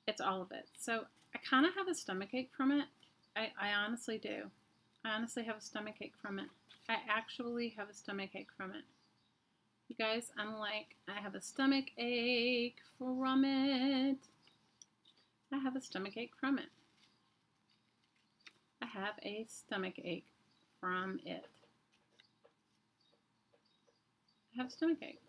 It's all of it. So I kind of have a stomachache from it. I honestly do. I honestly have a stomachache from it. I actually have a stomachache from it. You guys, I'm like, I have a stomach ache from it. I have a stomach ache from it. I have a stomach ache from it. I have a stomach ache.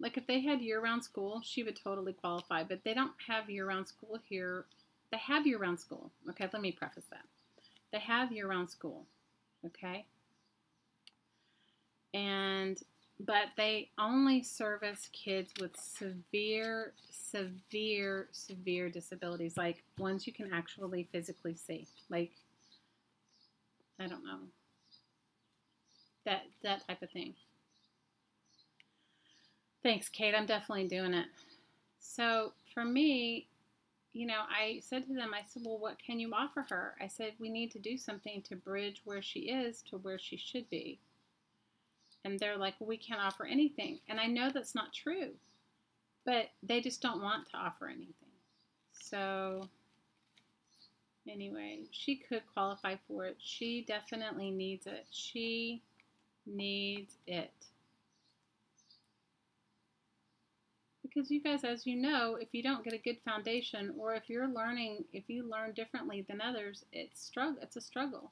Like if they had year-round school, she would totally qualify, but they don't have year-round school here. They have year-round school. Okay, let me preface that. They have year-round school, okay? But they only service kids with severe disabilities, like ones you can actually physically see. Like, I don't know. That type of thing. Thanks, Kate. I'm definitely doing it. So for me, you know, I said to them, I said, well, what can you offer her? I said, we need to do something to bridge where she is to where she should be. And they're like, well, we can't offer anything. And I know that's not true, but they just don't want to offer anything. So anyway, she could qualify for it. She definitely needs it. She needs it. Because you guys, as you know, if you don't get a good foundation, or if you learn differently than others, it's a struggle.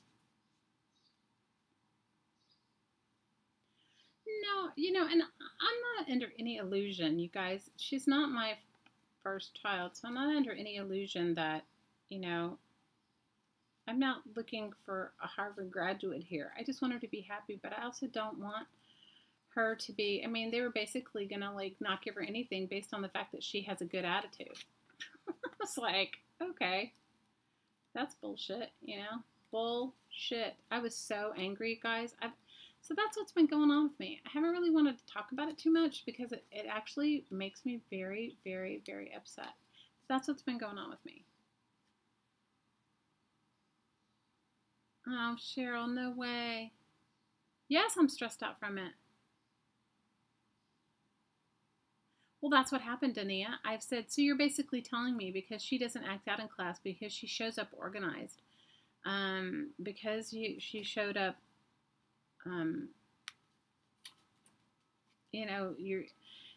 No, you know, and I'm not under any illusion, you guys. She's not my first child, so I'm not under any illusion that, you know, I'm not looking for a Harvard graduate here. I just want her to be happy, but I also don't want her to be, I mean, they were basically going to like not give her anything based on the fact that she has a good attitude. I was like, okay, that's bullshit, you know? Bullshit. I was so angry, guys. So that's what's been going on with me. I haven't really wanted to talk about it too much because it actually makes me very, very, very upset. That's what's been going on with me. Oh, Cheryl, no way. Yes, I'm stressed out from it. Well, that's what happened, Dania. I've said, so you're basically telling me because she doesn't act out in class, because she shows up organized, because she showed up, you know,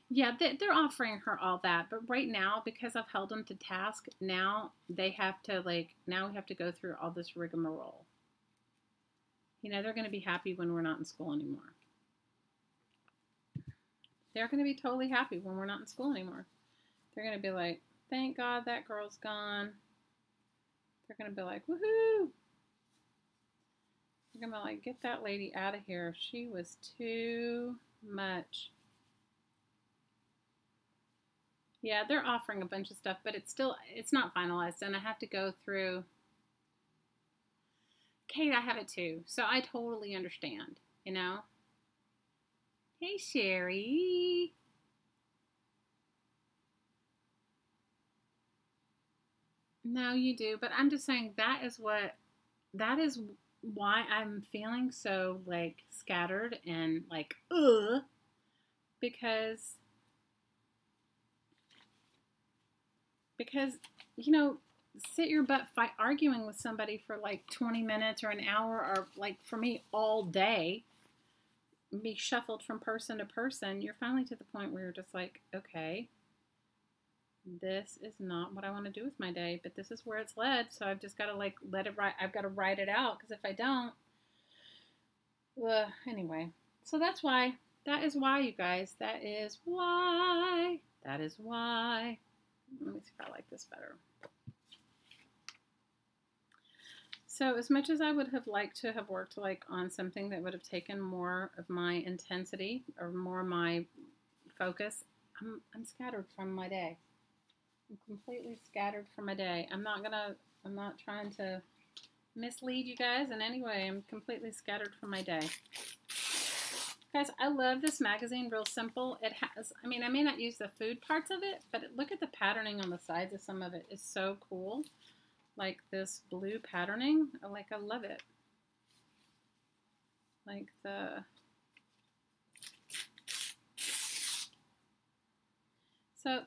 they're offering her all that. But right now, because I've held them to task, now we have to go through all this rigmarole. You know, they're going to be happy when we're not in school anymore. They're going to be totally happy when we're not in school anymore. They're going to be like, thank God that girl's gone. They're going to be like, woohoo. They're going to be like, get that lady out of here. She was too much. Yeah, they're offering a bunch of stuff, but it's not finalized, and I have to go through. Kate, I have it too, so I totally understand, you know? Hey, Sherry. No, you do, but I'm just saying that is why I'm feeling so, like, scattered and, like, because, you know, sit your butt arguing with somebody for, like, 20 minutes or an hour, or, like, for me, all day, be shuffled from person to person, you're finally to the point where you're just like, okay, this is not what I want to do with my day, but this is where it's led, so I've just got to like let it ride. I've got to ride it out, because if I don't, anyway. So that is why, you guys, that is why. Let me see if I like this better. So as much as I would have liked to have worked like on something that would have taken more of my intensity or more of my focus, I'm scattered from my day. I'm completely scattered from my day. I'm not trying to mislead you guys in any way. I'm completely scattered from my day. Guys, I love this magazine, real simple. It has, I mean, I may not use the food parts of it, but look at the patterning on the sides of some of it. It's so cool. Like this blue patterning, I love it. Like so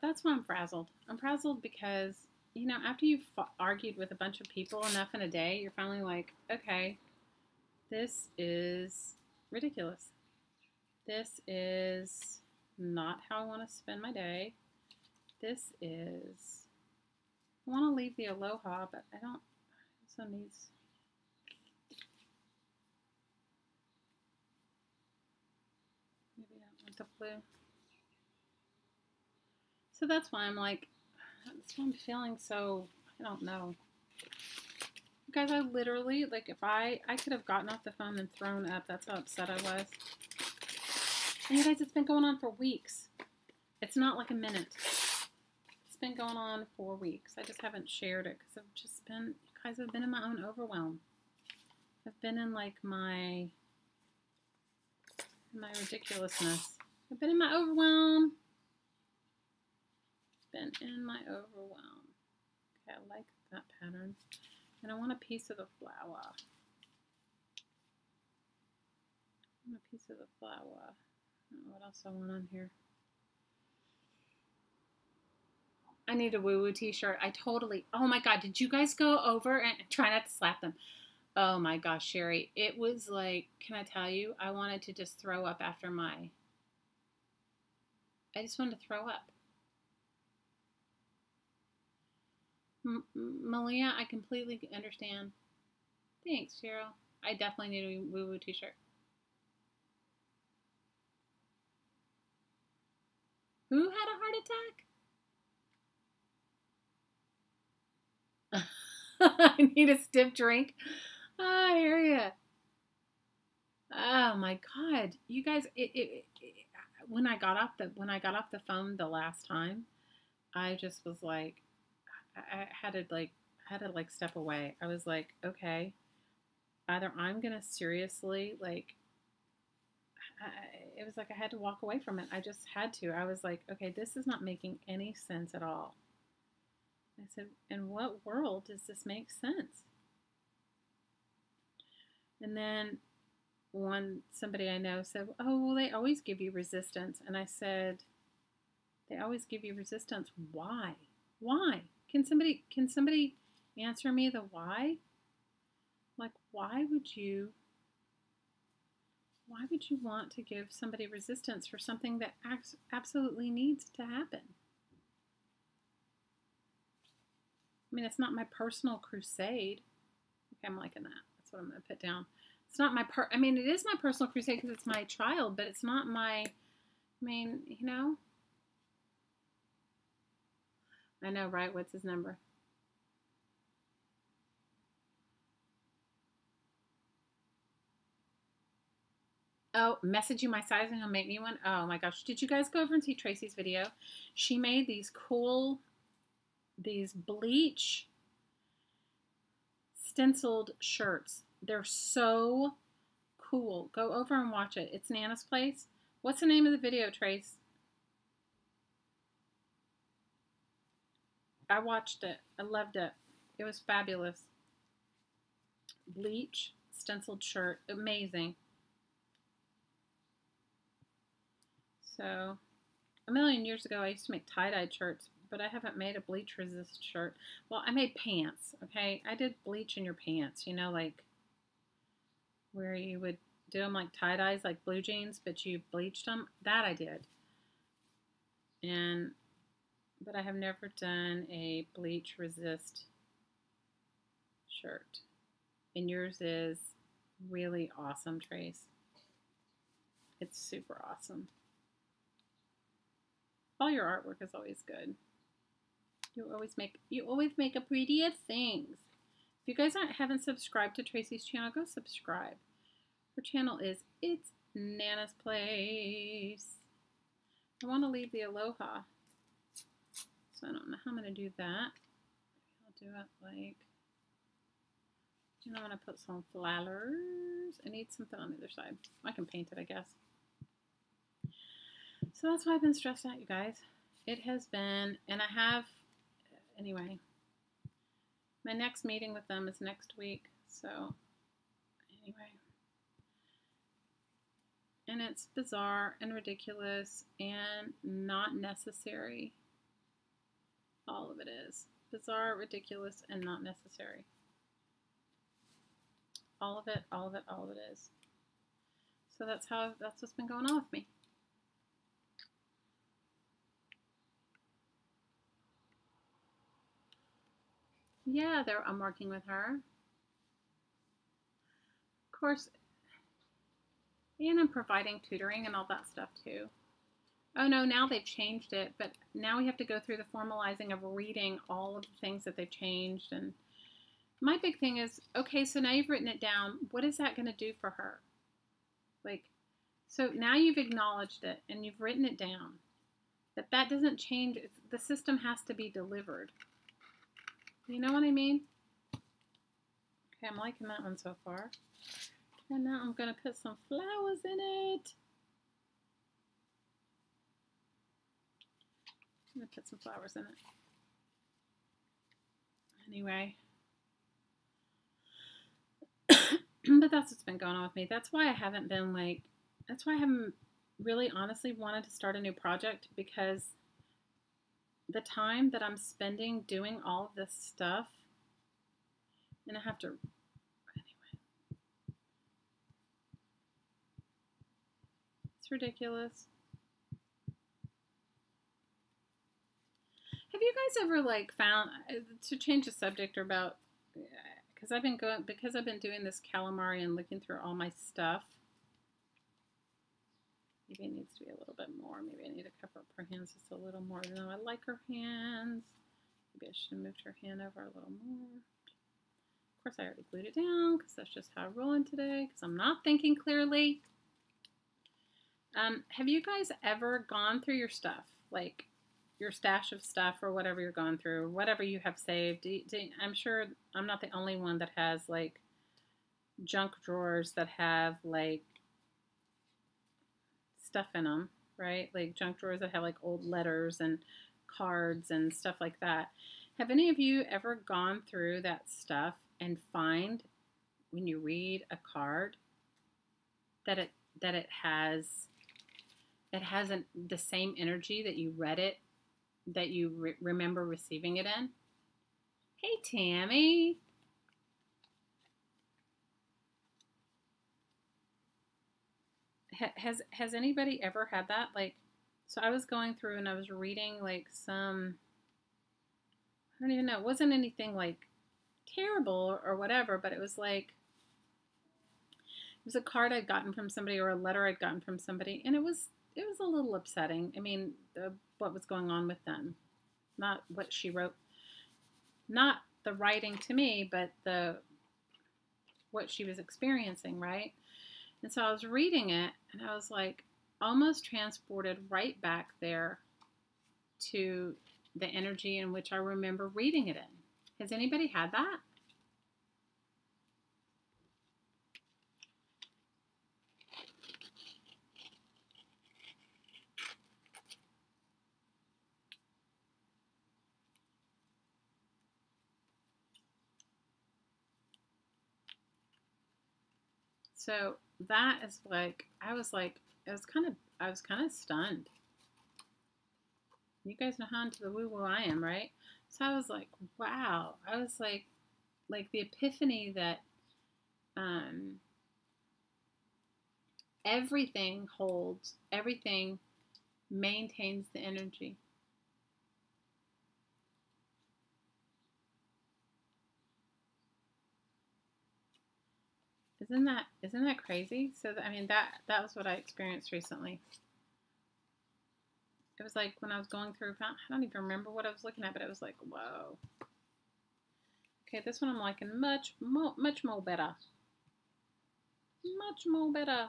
that's why I'm frazzled. I'm frazzled because, you know, after you've argued with a bunch of people enough in a day, you're finally like, okay, this is ridiculous. This is not how I want to spend my day. This is, I want to leave the Aloha, but I don't, this one needs, maybe I want the blue. So that's why I'm like, that's why I'm feeling so, I don't know. You guys, I literally, like, if I could have gotten off the phone and thrown up. That's how upset I was. And you guys, it's been going on for weeks. It's not like a minute. It's been going on for weeks. I just haven't shared it because I've just been, you guys, have been in my own overwhelm. I've been in, like, my ridiculousness. I've been in my overwhelm. Been in my overwhelm. Okay, I like that pattern. And I want a piece of the flower. I want a piece of the flower. I don't know what else I want on here. I need a woo-woo t-shirt. I totally, oh my God, did you guys go over and try not to slap them? Oh my gosh, Sherry. It was like, can I tell you, I wanted to just throw up after I just wanted to throw up. Malia, I completely understand. Thanks, Cheryl. I definitely need a woo-woo t-shirt. Who had a heart attack? I need a stiff drink. I hear ya. Oh my God, you guys! When I got off the phone the last time, I just was like, I had to step away. I was like, okay, either I'm gonna seriously like. It was like I had to walk away from it. I just had to. I was like, okay, this is not making any sense at all. I said, in what world does this make sense? And then somebody I know said, oh, well, they always give you resistance. And I said, they always give you resistance. Why? Why? Can somebody answer me the why? Like, why would you want to give somebody resistance for something that absolutely needs to happen? I mean, it's not my personal crusade. Okay, I'm liking that. That's what I'm going to put down. It's not my I mean, it is my personal crusade because it's my child, but it's not my, I mean, you know. I know, right? What's his number? Oh, message you my size and he'll make me one. Oh my gosh. Did you guys go over and see Tracy's video? She made these bleach stenciled shirts. They're so cool. Go over and watch it. It's Nana's Place. What's the name of the video, Trace? I watched it. I loved it. It was fabulous. Bleach stenciled shirt. Amazing. So, a million years ago, I used to make tie-dyed shirts, but I haven't made a bleach resist shirt. Well, I made pants, okay? I did bleach in your pants, you know, like where you would do them like tie-dyes, like blue jeans, but you bleached them. That I did. But I have never done a bleach resist shirt. And yours is really awesome, Trace. It's super awesome. All your artwork is always good. You always make a prettier things. If you guys haven't subscribed to Tracy's channel, go subscribe. Her channel is It's Nana's Place. I want to leave the Aloha, so I don't know how I'm going to do that. I'll do it like, and I'm going to put some flowers. I need something on the other side. I can paint it, I guess. So that's why I've been stressed out, you guys. It has been, and I have, anyway, my next meeting with them is next week. So, anyway. And it's bizarre and ridiculous and not necessary. All of it is. Bizarre, ridiculous, and not necessary. All of it, all of it, all of it is. So that's what's been going on with me. Yeah, I'm working with her. Of course, and I'm providing tutoring and all that stuff too. Oh no, now they've changed it, but now we have to go through the formalizing of reading all of the things that they've changed. And my big thing is, okay, so now you've written it down. What is that going to do for her? Like, so now you've acknowledged it and you've written it down. That doesn't change. The system has to be delivered. You know what I mean? Okay, I'm liking that one so far. And now I'm going to put some flowers in it. I'm going to put some flowers in it. Anyway. But that's what's been going on with me. That's why I haven't really honestly wanted to start a new project, because the time that I'm spending doing all of this stuff, and I have to, anyway. It's ridiculous. Have you guys ever found, to change the subject, or about, because I've been doing this calamari and looking through all my stuff. Maybe it needs to be a little bit more. Maybe I need to cover up her hands just a little more. Even though I like her hands. Maybe I should have moved her hand over a little more. Of course, I already glued it down because that's just how I'm rolling today, because I'm not thinking clearly. Have you guys ever gone through your stuff? Like your stash of stuff or whatever you're going through, whatever you have saved. I'm sure I'm not the only one that has junk drawers that have stuff in them, right? Like junk drawers that have old letters and cards and stuff like that. Have any of you ever gone through that stuff and find, when you read a card, that it hasn't the same energy that you read it, that you remember receiving it in? Hey, Tammy. Has anybody ever had that? So I was going through and I was reading some, I don't even know, it wasn't anything terrible or whatever, but it was it was a card I'd gotten from somebody or a letter I'd gotten from somebody, and it was a little upsetting. I mean, what was going on with them, not what she wrote, not the writing to me, but what she was experiencing, right? And so I was reading it, and I was almost transported right back there to the energy in which I remember reading it in. Has anybody had that? So that is I was kind of stunned. You guys know how into the woo-woo I am, right? So I was wow. I was like the epiphany that everything holds, everything maintains the energy. Isn't that crazy? So I mean, that was what I experienced recently. It was when I was going through, I don't even remember what I was looking at, but it was whoa. Okay, this one I'm liking much more better. Much more better.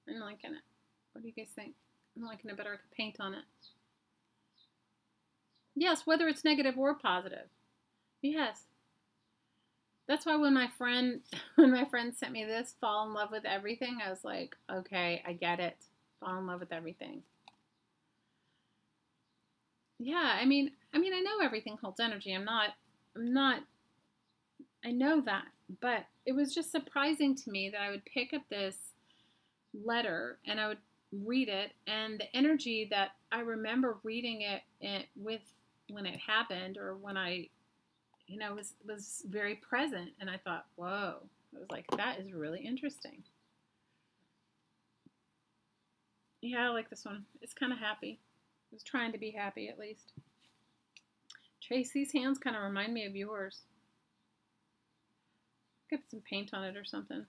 I'm liking it. What do you guys think? I'm liking it better. I could paint on it. Yes, whether it's negative or positive. Yes. That's why when my friend sent me this, fall in love with everything, I was like, okay, I get it. Fall in love with everything. Yeah, I mean, I know everything holds energy. I know that, but it was just surprising to me that I would pick up this letter and I would read it, and the energy that I remember reading it with when it happened, or when I was very present, and I thought, whoa. I was like, that is really interesting. Yeah, I like this one. It's kind of happy. It was trying to be happy at least. Trace, these hands kind of remind me of yours. Get some paint on it or something.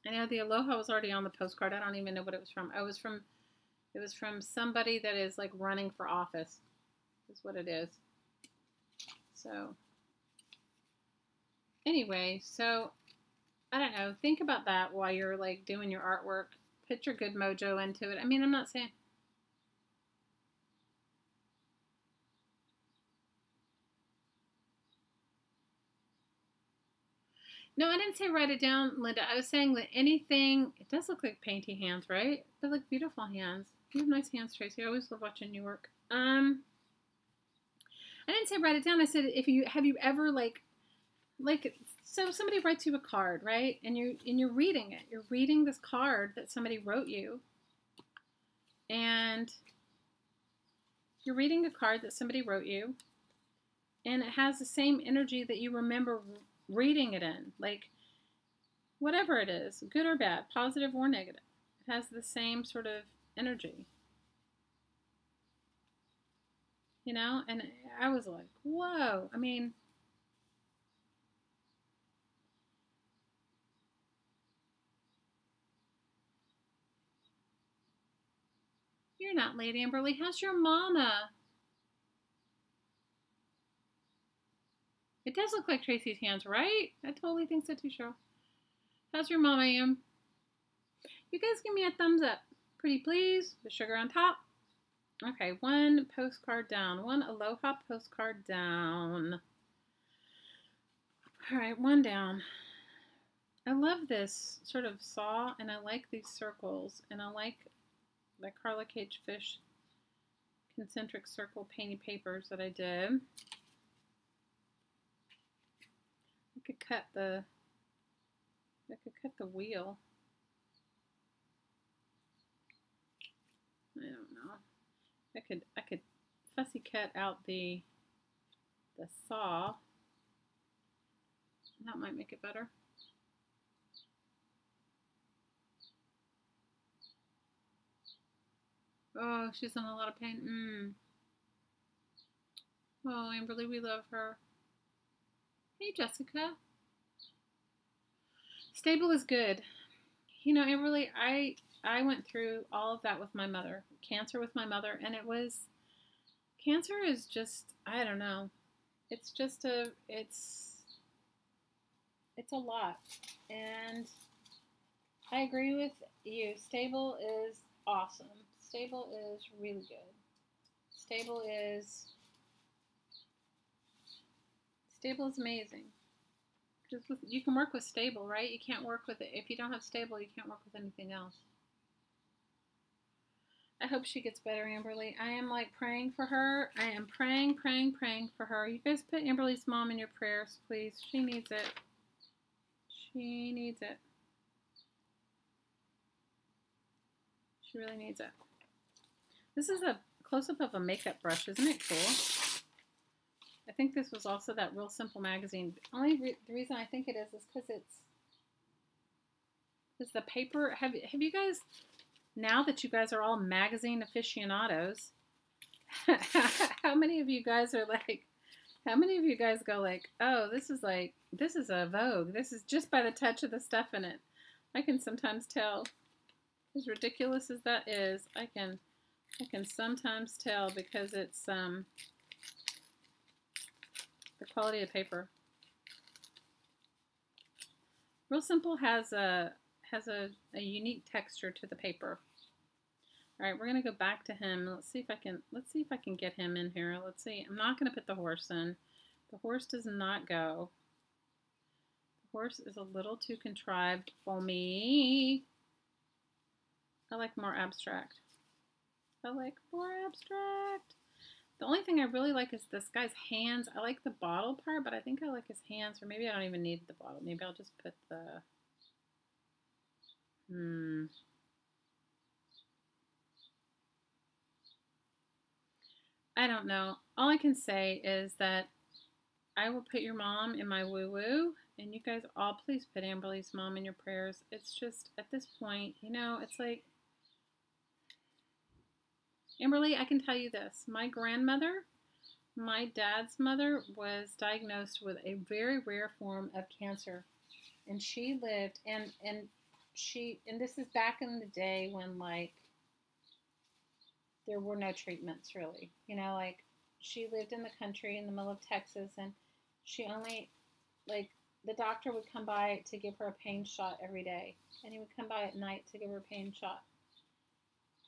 I know the aloha was already on the postcard. I don't even know what it was from. It was from somebody that is like running for office. Is what it is. So anyway, so I don't know. Think about that while you're like doing your artwork. Put your good mojo into it. I mean, I'm not saying. No, I didn't say write it down, Linda. I was saying that anything, it does look like painty hands, right? They look beautiful hands. You have nice hands, Tracy. I always love watching you work. I didn't say write it down. I said have you ever like so somebody writes you a card, right? And you're reading it. You're reading this card that somebody wrote you. And you're reading a card that somebody wrote you. And it has the same energy that you remember reading it in. Like, whatever it is, good or bad, positive or negative. It has the same sort of energy. You know? And I was like, whoa. I mean, you're not Lady Amberly. How's your mama? It does look like Tracy's hands, right? I totally think so too, Cheryl. How's your mama, Am? You guys give me a thumbs up. Pretty please. The sugar on top. Okay, one postcard down. One aloha postcard down. All right, one down. I love this sort of saw, and I like these circles, and I like the Carla Cage Fish concentric circle painted papers that I did. I could cut the wheel. I don't know. I could fussy cut out the saw. That might make it better. Oh, she's in a lot of pain. Oh, Amberly, we love her. Hey, Jessica. Stable is good. You know, Amberly, I went through all of that with my mother. Cancer with my mother, and cancer is just, I don't know. It's just it's a lot. And I agree with you. Stable is awesome. Stable is really good. Stable is amazing. Because you can work with stable, right? You can't work with it. If you don't have stable, you can't work with anything else. I hope she gets better, Amberly. I am like praying for her. I am praying for her. You guys put Amberly's mom in your prayers, please. She needs it. She needs it. She really needs it. This is a close-up of a makeup brush. Isn't it cool? I think this was also that Real Simple magazine. The reason I think it is because it's the paper. Have you guys, now that you guys are all magazine aficionados, how many of you guys are like, how many of you guys go like, oh, this is a Vogue. This is just by the touch of the stuff in it. I can sometimes tell. As ridiculous as that is, I can sometimes tell because it's the quality of paper. Real Simple has a unique texture to the paper. All right, we're gonna go back to him. Let's see if I can get him in here. Let's see. I'm not gonna put the horse in. The horse does not go. The horse is a little too contrived for me. I like more abstract. I like more abstract. The only thing I really like is this guy's hands. I like the bottle part, but I think I like his hands, or maybe I don't even need the bottle. Maybe I'll just put the, I don't know. all I can say is that I will put your mom in my woo-woo, and you guys all please put Amberly's mom in your prayers. It's just, at this point, you know, it's like, Amberly, I can tell you this. My grandmother, my dad's mother, was diagnosed with a very rare form of cancer. And she lived, and this is back in the day when, like, there were no treatments, really. You know, like, she lived in the country in the middle of Texas, and she only, like, the doctor would come by to give her a pain shot every day. And he would come by at night to give her a pain shot.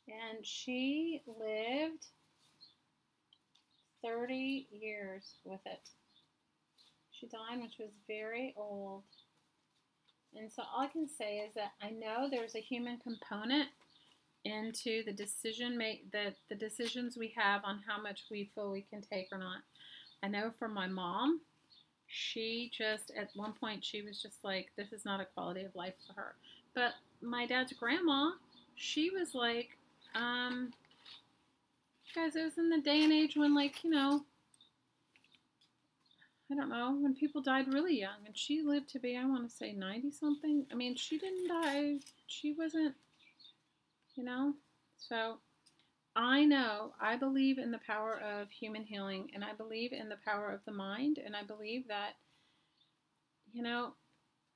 And she lived 30 years with it. She died when she was very old. And so all I can say is that I know there's a human component into the the decisions we have on how much we feel we can take or not. I know for my mom, she just, at one point, she was just like, this is not a quality of life for her. But my dad's grandma, she was like, guys, it was in the day and age when, like, you know, I don't know, when people died really young. And she lived to be, I want to say, 90-something. I mean, she didn't die. She wasn't, you know. So I know, I believe in the power of human healing. And I believe in the power of the mind. And I believe that, you know,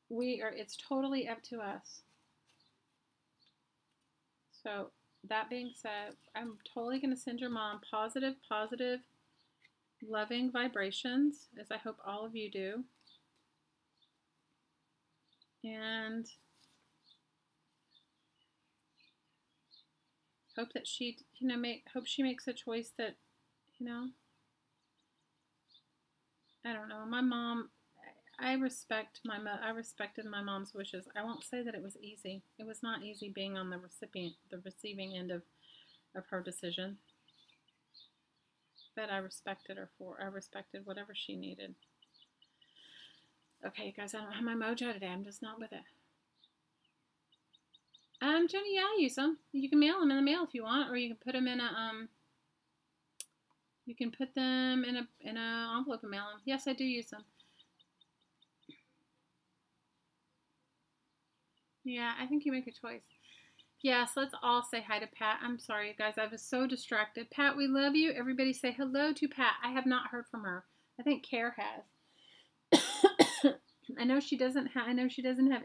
it's totally up to us. So that being said, I'm totally going to send your mom positive, loving vibrations, as I hope all of you do. And hope that she, you know, hope she makes a choice that, you know, I don't know. My mom, I respected my mom's wishes. I won't say that it was easy. It was not easy being on the receiving end of her decision. But I respected whatever she needed. Okay, guys, I don't have my mojo today. I'm just not with it. Jenny, yeah, I use them. You can mail them in the mail if you want, or you can put them in a you can put them in a envelope and mail them. Yes, I do use them. Yeah, I think you make a choice. Yes, let's all say hi to Pat. I'm sorry, guys. I was so distracted. Pat, we love you. Everybody say hello to Pat. I have not heard from her. I think Care has. I know she doesn't have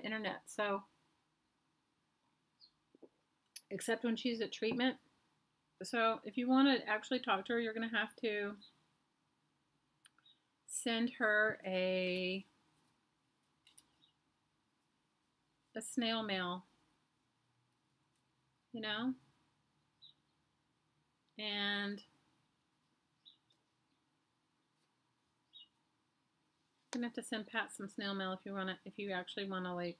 internet, so except when she's at treatment. So if you want to actually talk to her, you're going to have to send her a snail mail. You know, and you're gonna have to send Pat some snail mail if you actually want to, like,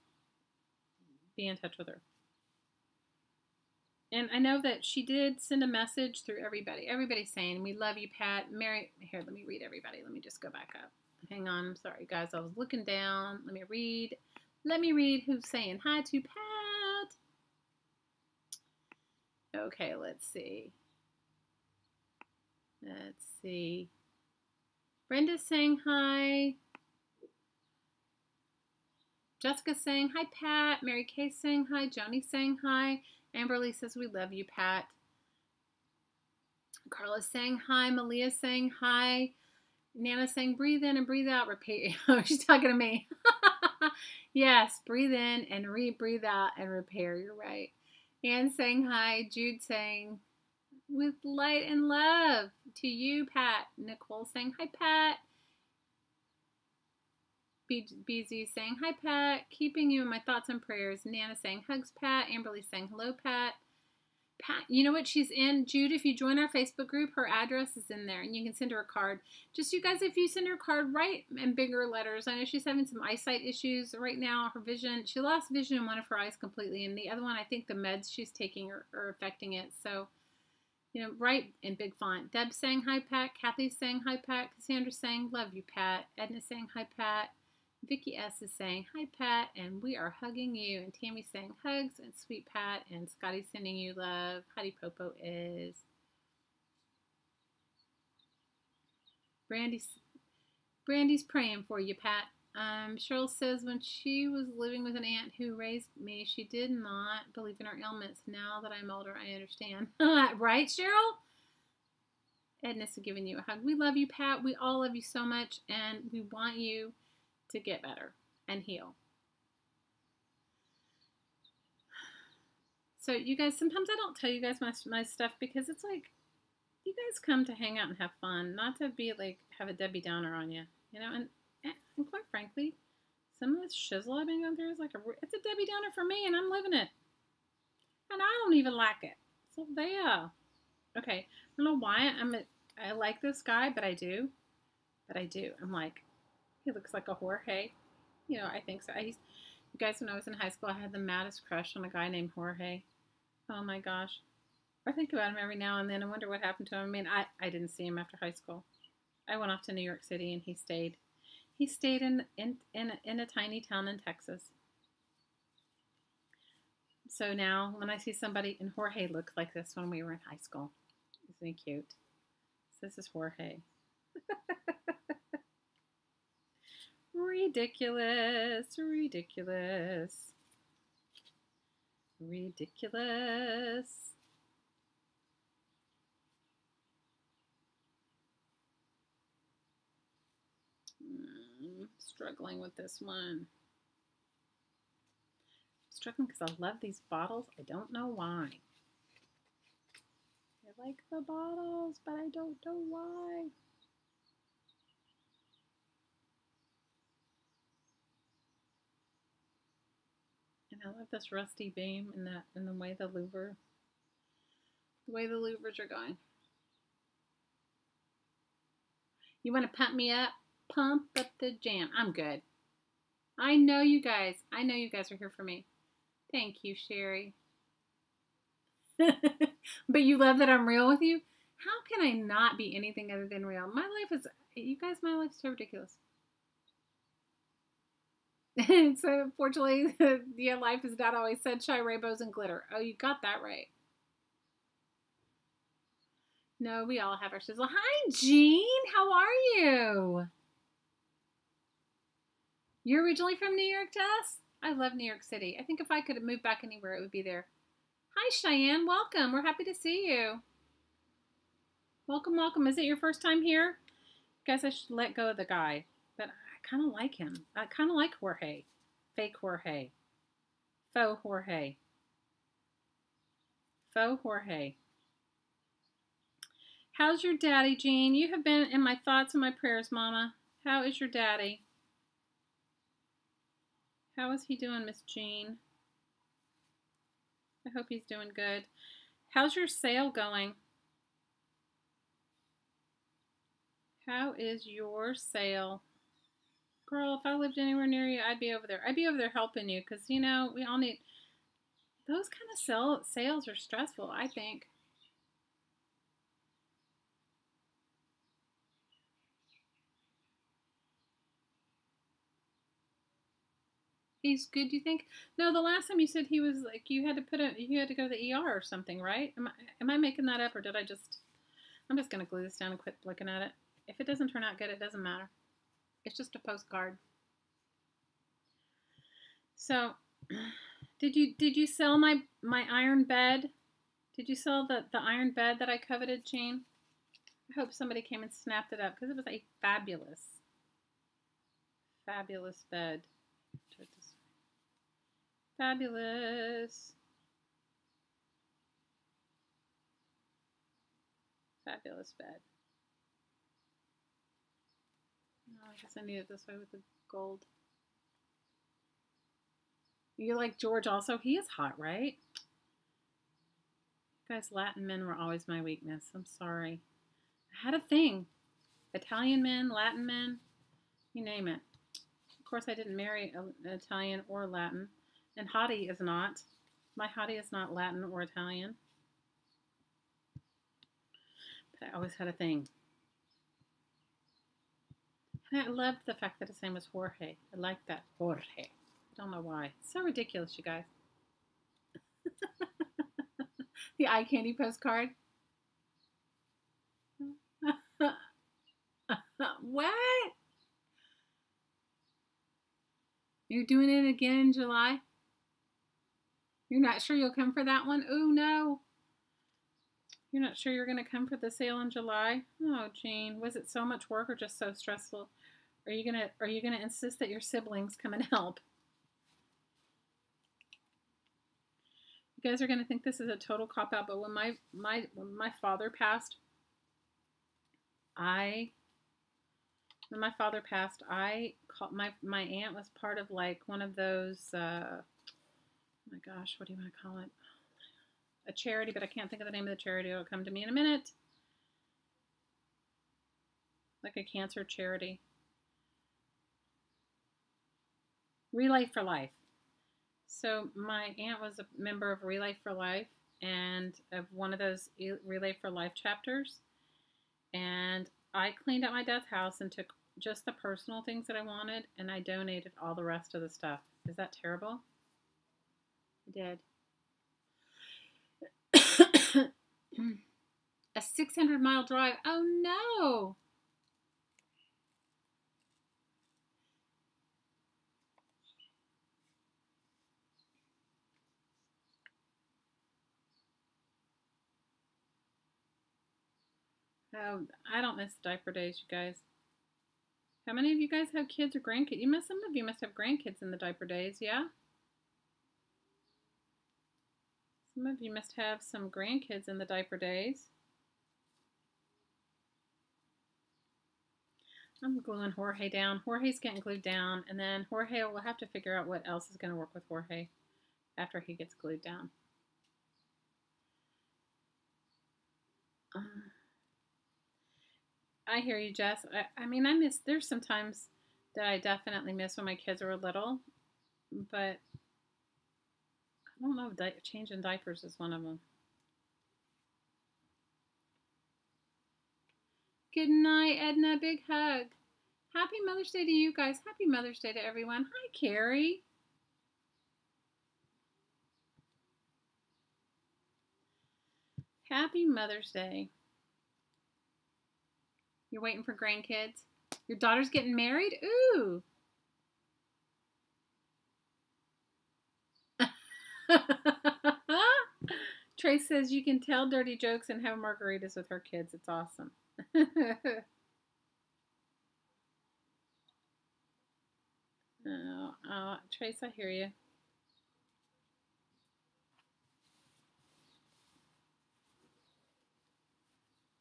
be in touch with her. And I know that she did send a message through everybody. Everybody's saying, we love you, Pat. Mary, here, let me read everybody. Let me just go back up. Hang on, I'm sorry, guys. I was looking down. Let me read who's saying hi to Pat. Okay, let's see. Brenda's saying hi. Jessica's saying hi, Pat. Mary Kay's saying hi. Joni's saying hi. Amberly says we love you, Pat. Carla's saying hi. Malia's saying hi. Nana's saying breathe in and breathe out. Repeat. Oh, she's talking to me. Yes, breathe in and breathe out and repair. You're right. Anne's saying hi. Jude saying with light and love to you, Pat. Nicole saying hi, Pat. BZ saying hi, Pat. Keeping you in my thoughts and prayers. Nana saying hugs, Pat. Amberly saying hello, Pat. Pat, you know what she's in? Jude, if you join our Facebook group, her address is in there, and you can send her a card. Just, you guys, if you send her a card, write in bigger letters. I know she's having some eyesight issues right now. Her vision, she lost vision in one of her eyes completely, and the other one, I think the meds she's taking are affecting it. So, you know, write in big font. Deb's saying hi, Pat. Kathy's saying hi, Pat. Cassandra's saying love you, Pat. Edna's saying hi, Pat. Vicky S. is saying, hi, Pat, and we are hugging you. And Tammy's saying hugs and sweet Pat. And Scotty's sending you love. Hottie Popo is. Brandy's praying for you, Pat. Cheryl says when she was living with an aunt who raised me, she did not believe in her ailments. Now that I'm older, I understand. Right, Cheryl? Edna's giving you a hug. We love you, Pat. We all love you so much, and we want you to get better and heal. So, you guys, sometimes I don't tell you guys my stuff because it's like, you guys come to hang out and have fun, not to be like, have a Debbie Downer on you, you know, and quite frankly, some of this shizzle I've been going through is like, it's a Debbie Downer for me, and I'm living it. And I don't even like it. So, there. Okay, I don't know why I like this guy, but I do. I'm like, he looks like a Jorge. You know, I think so. You guys, when I was in high school, I had the maddest crush on a guy named Jorge. Oh my gosh. I think about him every now and then. I wonder what happened to him. I mean, I didn't see him after high school. I went off to New York City and he stayed. He stayed in a tiny town in Texas. So now when I see somebody, and Jorge looked like this when we were in high school. Isn't he cute? So this is Jorge. Ridiculous. Struggling with this one. Struggling because I love these bottles. I don't know why. I like the bottles, but I don't know why. And I love this rusty beam and the way the louvers are going. You want to pump me up? Pump up the jam. I'm good. I know you guys are here for me. Thank you, Sherry. But you love that I'm real with you? How can I not be anything other than real? My life's so ridiculous. So unfortunately, yeah, life is not always sunshine, rainbows, and glitter. Oh, you got that right. No, we all have our shizzle. Hi, Jean. How are you? You're originally from New York, Tess? I love New York City. I think if I could move back anywhere, it would be there. Hi, Cheyenne. Welcome. We're happy to see you. Welcome, welcome. Is it your first time here? Guess I should let go of the guy. But I kind of like him. I kind of like Jorge. Fake Jorge. Faux Jorge. Faux Jorge. How's your daddy, Jean? You have been in my thoughts and my prayers, Mama. How is your daddy? How is he doing, Miss Jean? I hope he's doing good. How's your sale going? How is your sale? Girl, if I lived anywhere near you, I'd be over there. I'd be over there helping you because, you know, we all need... Those kind of sales are stressful, I think. He's good, you think? No, the last time you said he was like you had to go to the ER or something, right? Am I making that up or did I just... I'm just going to glue this down and quit looking at it. If it doesn't turn out good, it doesn't matter. It's just a postcard. So, did you sell my iron bed? Did you sell the iron bed that I coveted, Jean? I hope somebody came and snapped it up because it was a fabulous bed. Fabulous bed. Oh, I guess I need it this way with the gold. You like George also? He is hot, right? Guys, Latin men were always my weakness. I'm sorry. I had a thing. Italian men, Latin men, you name it. Of course, I didn't marry an Italian or Latin. And hottie is not. My hottie is not Latin or Italian. But I always had a thing. And I loved the fact that his name was Jorge. I like that. Jorge. I don't know why. It's so ridiculous, you guys. The eye candy postcard. What? You're doing it again in July? You're not sure you'll come for that one? Oh, no. You're not sure you're going to come for the sale in July? Oh, Jean, was it so much work or just so stressful? Are you gonna insist that your siblings come and help? You guys are gonna think this is a total cop out, but when my father passed, I called my aunt was part of like one of those oh my gosh, what do you want to call it? A charity, but I can't think of the name of the charity. It'll come to me in a minute. Like a cancer charity. Relay for Life. So my aunt was a member of Relay for Life and of one of those Relay for Life chapters. And I cleaned out my dad's house and took just the personal things that I wanted, and I donated all the rest of the stuff. Is that terrible? I did. A 600-mile drive. Oh no! Oh, I don't miss diaper days, you guys. How many of you guys have kids or grandkids? Some of you must have grandkids in the diaper days, yeah? Some of you must have some grandkids in the diaper days. I'm gluing Jorge down. Jorge's getting glued down, and then Jorge will have to figure out what else is going to work with Jorge after he gets glued down. I hear you, Jess. I mean, there's some times that I definitely miss when my kids were little, but I don't know, changing diapers is one of them. Good night, Edna. Big hug. Happy Mother's Day to you guys. Happy Mother's Day to everyone. Hi, Carrie. Happy Mother's Day. You're waiting for grandkids? Your daughter's getting married? Ooh. Trace says you can tell dirty jokes and have margaritas with her kids. It's awesome. Oh, Trace, I hear you.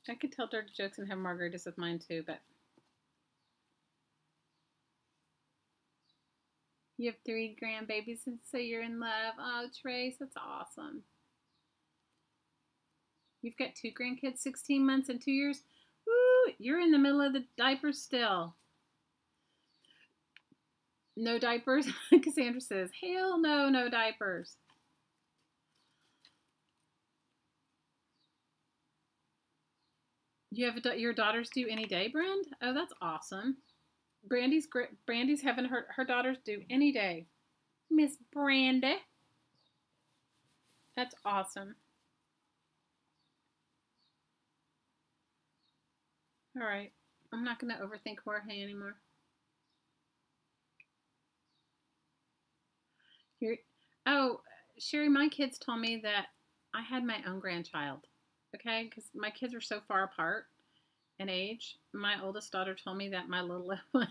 I could tell dirty jokes and have margaritas with mine too, but you have 3 grandbabies and so you're in love. Oh, Trace, that's awesome. You've got 2 grandkids, 16 months and 2 years. Woo, you're in the middle of the diapers still. No diapers? Cassandra says, hell no, no diapers. You have your daughters due any day, Brand? Oh, that's awesome. Brandy's having her daughters due any day. Miss Brandy. That's awesome. All right. I'm not going to overthink Jorge anymore. Oh, Sherry, my kids told me that I had my own grandchild. Okay? Because my kids are so far apart in age. My oldest daughter told me that my little one,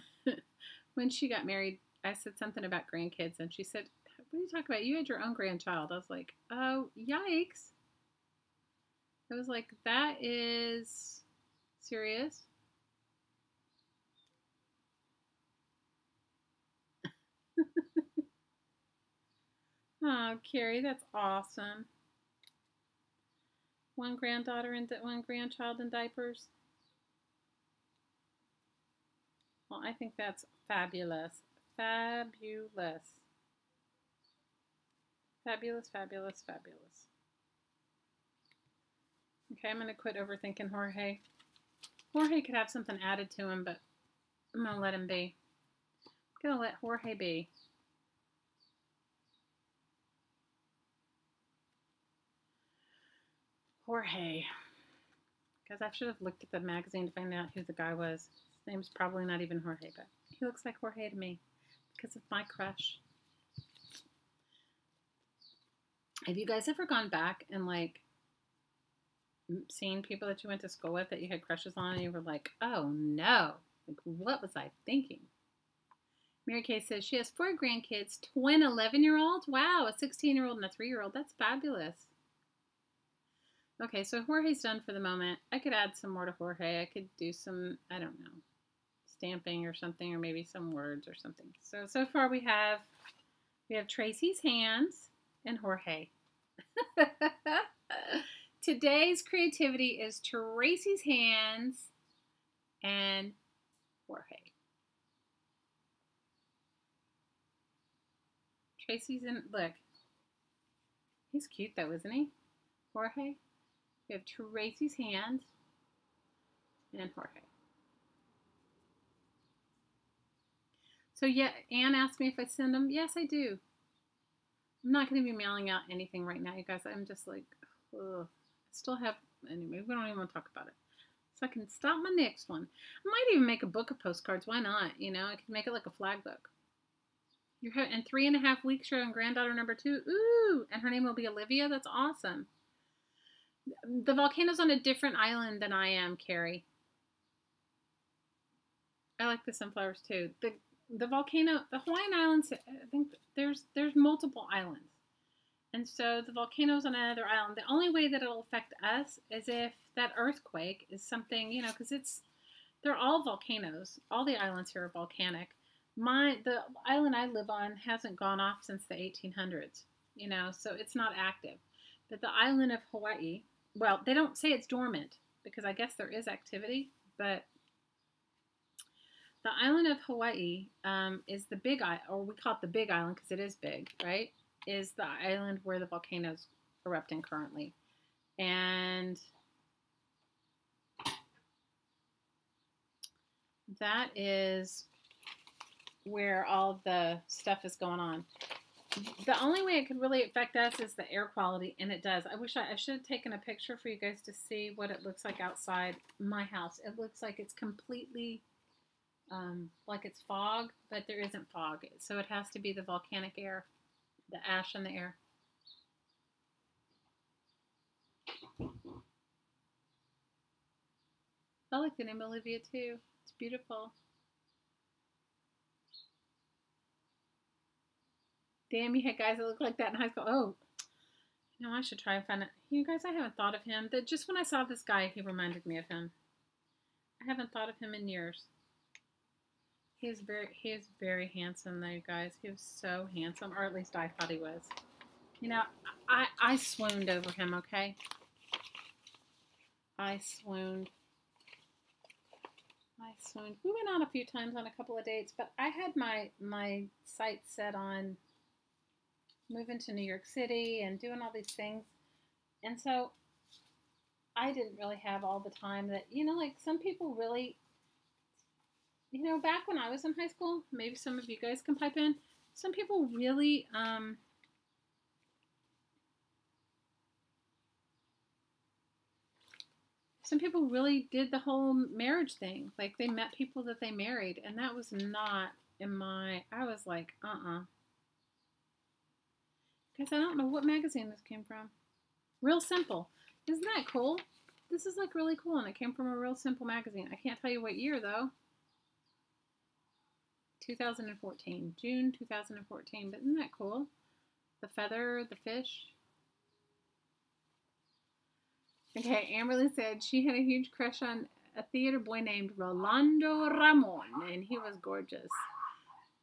when she got married, I said something about grandkids, and she said, what are you talking about? You had your own grandchild. I was like, oh, yikes. I was like, that is serious. Oh, Carrie, that's awesome. One granddaughter and one grandchild in diapers. Well, I think that's fabulous. Fabulous. Fabulous, fabulous, fabulous. Okay, I'm going to quit overthinking Jorge. Jorge could have something added to him, but I'm going to let him be. I'm going to let Jorge be. Jorge. Because I should have looked at the magazine to find out who the guy was. His name's probably not even Jorge, but he looks like Jorge to me because of my crush. Have you guys ever gone back and like seen people that you went to school with that you had crushes on and you were like, oh no, like what was I thinking? Mary Kay says she has 4 grandkids, twin 11-year-olds. Wow, a 16-year-old and a 3-year-old. That's fabulous. Okay, so Jorge's done for the moment. I could add some more to Jorge. I could do some, I don't know, stamping or something, or maybe some words or something. So far we have Tracy's hands and Jorge. Today's creativity is Tracy's hands and Jorge. Tracy's in, look. He's cute though, isn't he? Jorge. We have Tracy's hand and Jorge. So yeah, Anne asked me if I send them. Yes, I do. I'm not going to be mailing out anything right now, you guys. I'm just like, ugh. I still have, anyway, we don't even want to talk about it. So I can stop my next one. I might even make a book of postcards. Why not? You know, I could make it like a flag book. You're in 3.5 weeks, you're on granddaughter number 2. Ooh, and her name will be Olivia. That's awesome. The volcano's on a different island than I am, Carrie. I like the sunflowers too. The volcano, the Hawaiian Islands, I think there's multiple islands. And so the volcano's on another island. The only way that it'll affect us is if that earthquake is something, you know, because they're all volcanoes. All the islands here are volcanic. The island I live on hasn't gone off since the 1800s, you know, so it's not active. But the island of Hawaii, well, they don't say it's dormant because I guess there is activity, but the island of Hawaii is the big island, or we call it the big island because it is big, right? Is the island where the volcano's erupting currently. And that is where all the stuff is going on. The only way it could really affect us is the air quality, and it does. I wish I should have taken a picture for you guys to see what it looks like outside my house. It looks like it's completely like it's fog, but there isn't fog. So it has to be the volcanic air, the ash in the air. I like the name Olivia too. It's beautiful. Damn, you had guys that look like that in high school. Oh, you know, I should try and find it. You guys, I haven't thought of him. Just when I saw this guy, he reminded me of him. I haven't thought of him in years. He is very handsome, though, you guys. He was so handsome, or at least I thought he was. You know, I swooned over him, okay? I swooned. We went out a few times on a couple of dates, but I had my sights set on moving to New York City and doing all these things. And so I didn't really have all the time that, you know, like some people really, you know, back when I was in high school, maybe some of you guys can pipe in, some people really, did the whole marriage thing. Like they met people that they married, and that was not in my, I was like, Guys, I don't know what magazine this came from. Real Simple. Isn't that cool? This is like really cool, and it came from a Real Simple magazine. I can't tell you what year, though. 2014. June 2014. But isn't that cool? The feather, the fish. Okay, Amberly said she had a huge crush on a theater boy named Rolando Ramon, and he was gorgeous.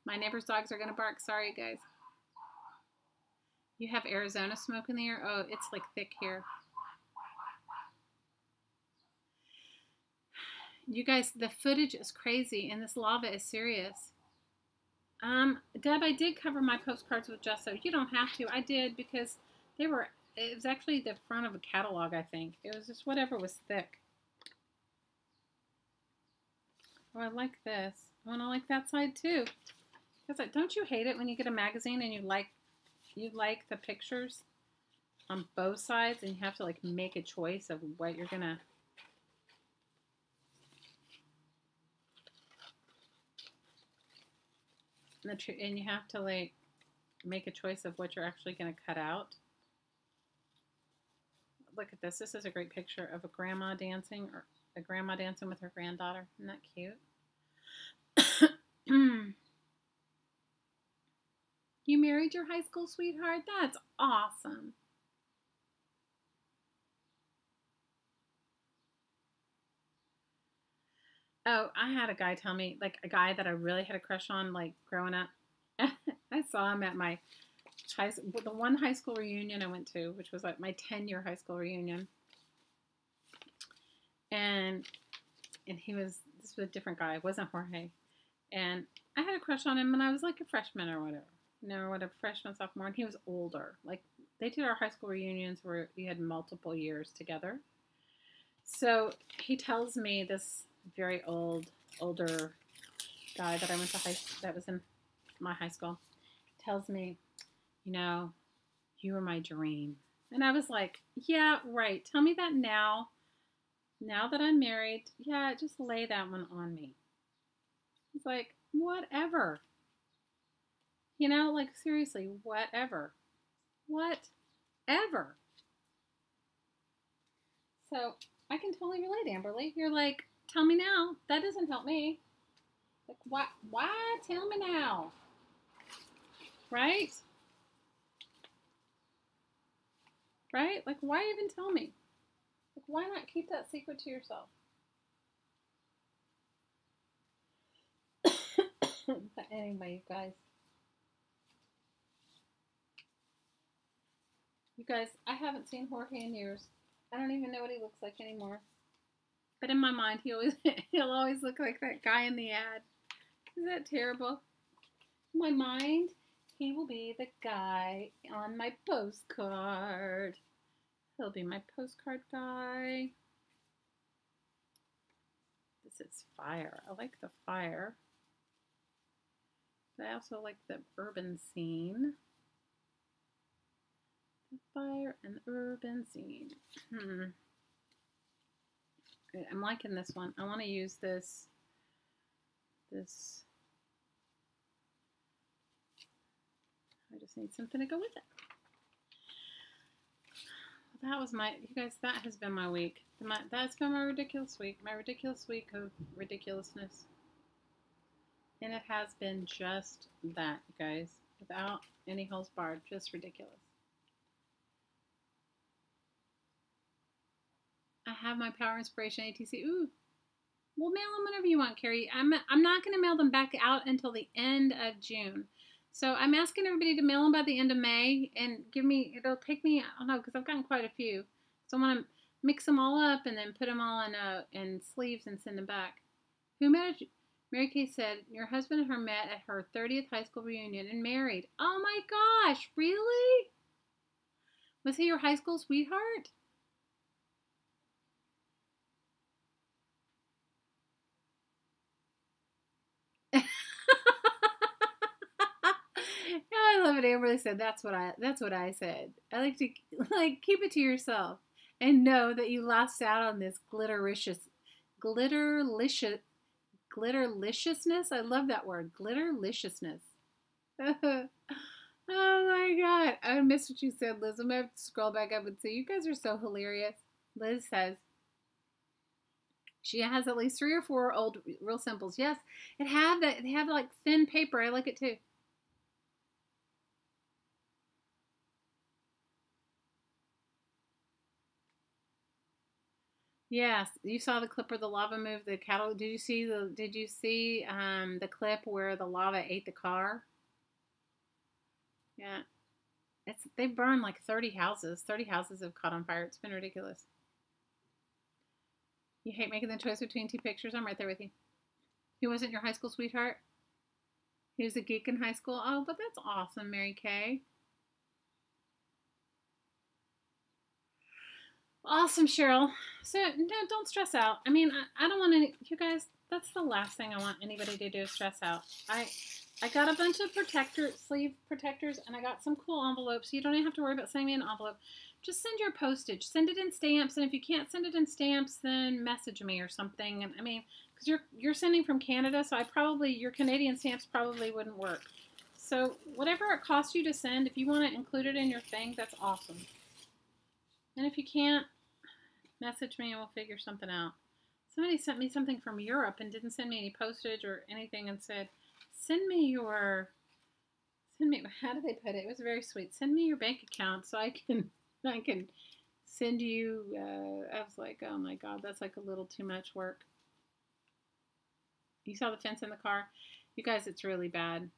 My neighbor's dogs are going to bark. Sorry, guys. You have Arizona smoke in the air? Oh, it's like thick here. You guys, the footage is crazy, and this lava is serious. Deb, I did cover my postcards with gesso. You don't have to. I did because it was actually the front of a catalog, I think. It was just whatever was thick. Oh, I like this. Oh, and I like that side too. Because don't you hate it when you get a magazine and you like the pictures on both sides and you have to like make a choice of what you're gonna. and you have to like make a choice of what you're actually going to cut out. Look at this. This is a great picture of a grandma dancing with her granddaughter. Isn't that cute? You married your high school sweetheart? That's awesome. Oh, I had a guy tell me, like a guy that I really had a crush on, like growing up. I saw him at my the one high school reunion I went to, which was like my 10-year high school reunion. And this was a different guy. It wasn't Jorge. And I had a crush on him when I was like a freshman or whatever. Freshman, sophomore. And he was older. Like they did our high school reunions where we had multiple years together. So he tells me, this very older guy that I went to that was in my high school, tells me, you know, you were my dream. And I was like, yeah, right. Tell me that now. Now that I'm married, yeah, just lay that one on me. It's like, whatever. You know, like seriously, whatever. Whatever. So I can totally relate, Amberly. You're like, tell me now. That doesn't help me. Like, what? Why? Tell me now. Right? Right? Like, why even tell me? Like, why not keep that secret to yourself? But anyway, you guys, I haven't seen Jorge in years. I don't even know what he looks like anymore. But in my mind, he'll always look like that guy in the ad. Is that terrible? In my mind, he will be the guy on my postcard. He'll be my postcard guy. This is fire. I like the fire. But I also like the urban scene. The fire and the urban scene. I'm liking this one. I want to use this. I just need something to go with it. Well, that was you guys, that has been my week. That's been my ridiculous week. My ridiculous week of ridiculousness. And it has been just that, you guys. Without any holes barred. Just ridiculous. I have my Power Inspiration ATC. Ooh. We'll mail them whenever you want, Carrie. I'm not going to mail them back out until the end of June. So I'm asking everybody to mail them by the end of May and it'll take me, I don't know, because I've gotten quite a few. So I want to mix them all up and then put them all in sleeves and send them back. Who met? Mary Kay said, your husband and her met at her 30th high school reunion and married. Oh my gosh, really? Was he your high school sweetheart? I love it. Amberly said, that's what I said. I like to keep it to yourself and know that you lost out on this glitterliciousness. I love that word, glitterliciousness. Oh my God. I missed what you said, Liz. I'm going to have to scroll back up and see. You guys are so hilarious. Liz says, she has at least 3 or 4 old real simples. Yes, they have like thin paper. I like it too. Yes, you saw the clip where the lava moved the cattle. Did you see the clip where the lava ate the car? Yeah. They burned like 30 houses. 30 houses have caught on fire. It's been ridiculous. You hate making the choice between 2 pictures? I'm right there with you. He wasn't your high school sweetheart? He was a geek in high school? Oh, but that's awesome, Mary Kay. Awesome, Cheryl. So, no, don't stress out. I mean, I don't want to, you guys, that's the last thing I want anybody to do is stress out. I got a bunch of sleeve protectors, and I got some cool envelopes. You don't even have to worry about sending me an envelope. just send your postage. Send it in stamps, and if you can't send it in stamps, then message me or something. And I mean, because you're sending from Canada, so your Canadian stamps probably wouldn't work. So whatever it costs you to send, if you want to include it in your thing, that's awesome. And if you can't, message me and we'll figure something out. Somebody sent me something from Europe and didn't send me any postage or anything and said, send me, how did they put it? It was very sweet. Send me your bank account so I can send you, I was like, oh my God, that's like a little too much work. You saw the fence in the car? You guys, it's really bad.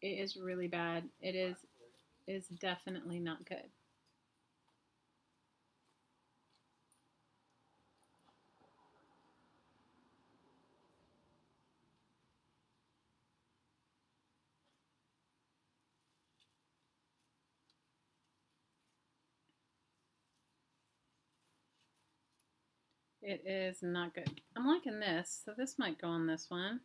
It is really bad. It is definitely not good. It is not good. I'm liking this, so this might go on this one.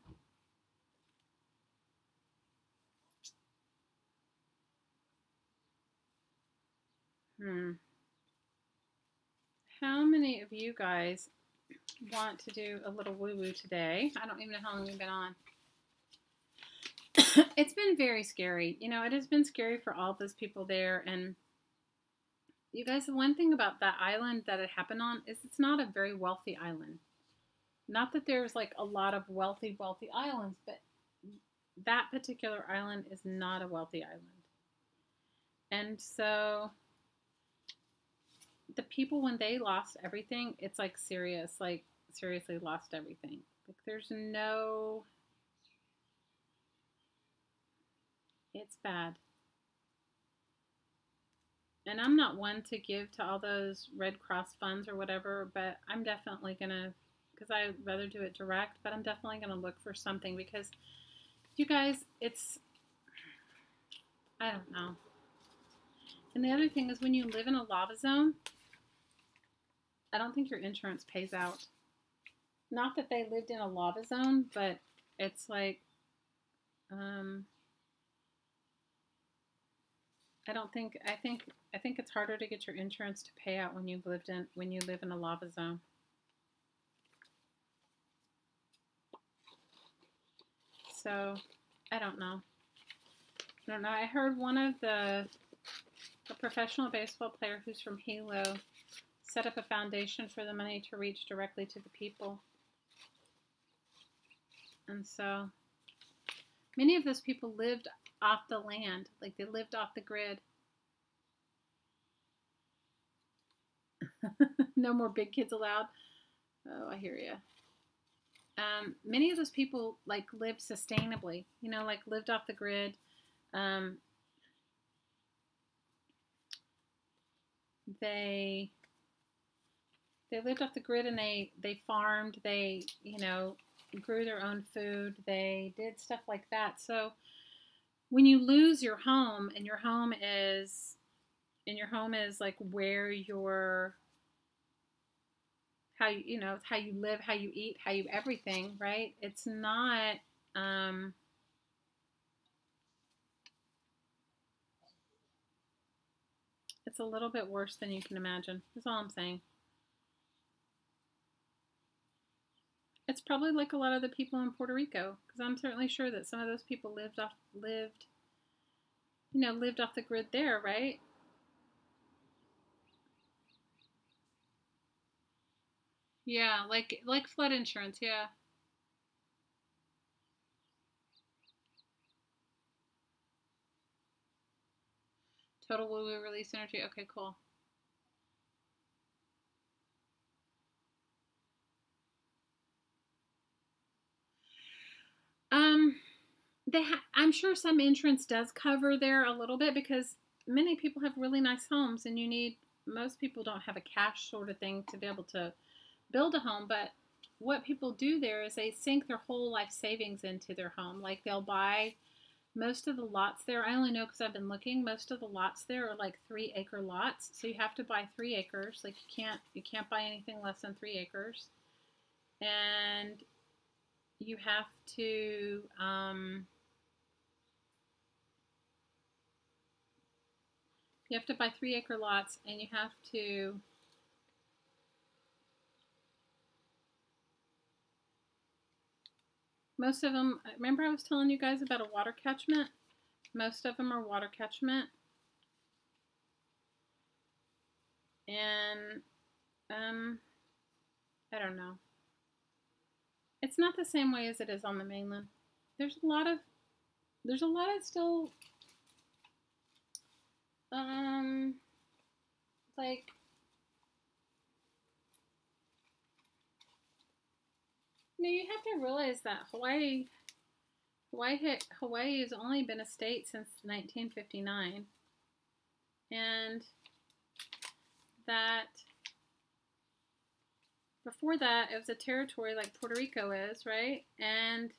How many of you guys want to do a little woo-woo today? I don't even know how long we've been on. It's been very scary. You know, it has been scary for all those people there. And you guys, the one thing about that island that it happened on is it's not a very wealthy island. Not that there's like a lot of wealthy islands, but that particular island is not a wealthy island. And so the people, when they lost everything, it's like serious, like seriously lost everything. Like there's no, it's bad. And I'm not one to give to all those Red Cross funds or whatever, but I'm definitely going to, because I'd rather do it direct, but I'm definitely going to look for something because you guys, I don't know. And the other thing is when you live in a lava zone, I don't think your insurance pays out. Not that they lived in a lava zone, but it's like, I think it's harder to get your insurance to pay out when you live in a lava zone. So, I don't know. I heard one of a professional baseball player who's from Hilo set up a foundation for the money to reach directly to the people. And so many of those people lived off the land, like they lived off the grid. No more big kids allowed. Oh, I hear you. Many of those people like lived sustainably, you know, like lived off the grid. They lived off the grid and they farmed, they, you know, grew their own food, they did stuff like that. So when you lose your home and your home is like where you're, how you know, how you live, how you eat, how you everything, right? It's not, it's a little bit worse than you can imagine. That's all I'm saying. It's probably like a lot of the people in Puerto Rico, because I'm certainly sure that some of those people lived off the grid there, right? Yeah, like flood insurance, yeah. Total woo-woo release energy. Okay, cool. I'm sure some insurance does cover there a little bit because many people have really nice homes and most people don't have a cash sort of thing to be able to build a home, but what people do there is they sink their whole life savings into their home. Like they'll buy most of the lots there. I only know because I've been looking. Most of the lots there are like 3-acre lots, so you have to buy 3 acres. Like you can't buy anything less than 3 acres, and you have to You have to buy 3-acre lots, and you have to most of them, remember I was telling you guys about a water catchment? Most of them are water catchment. And I don't know. It's not the same way as it is on the mainland. There's a lot of still like you have to realize that Hawaii has only been a state since 1959, and that before that it was a territory like Puerto Rico is, right? And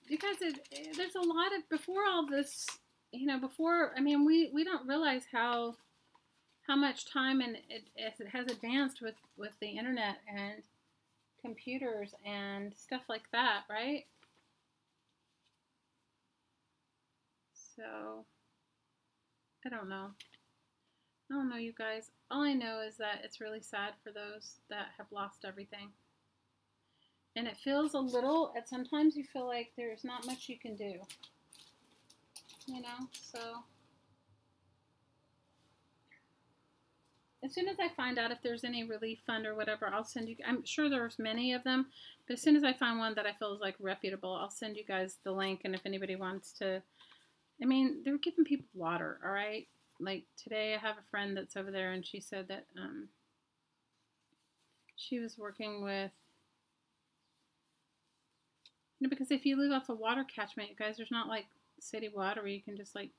because there's a lot of, before all this, I mean, we don't realize how much time and it has advanced with the internet and computers and stuff like that, right? So, I don't know, you guys. All I know is that it's really sad for those that have lost everything. And it feels a little, sometimes you feel like there's not much you can do, so. As soon as I find out if there's any relief fund or whatever, I'll send you, I'm sure there's many of them, but as soon as I find one that I feel is like reputable, I'll send you guys the link. And if anybody wants to, I mean, they're giving people water, all right? Like today I have a friend that's over there, and she said that she was working with, because if you live off a water catchment, you guys, there's not like city water where you can just like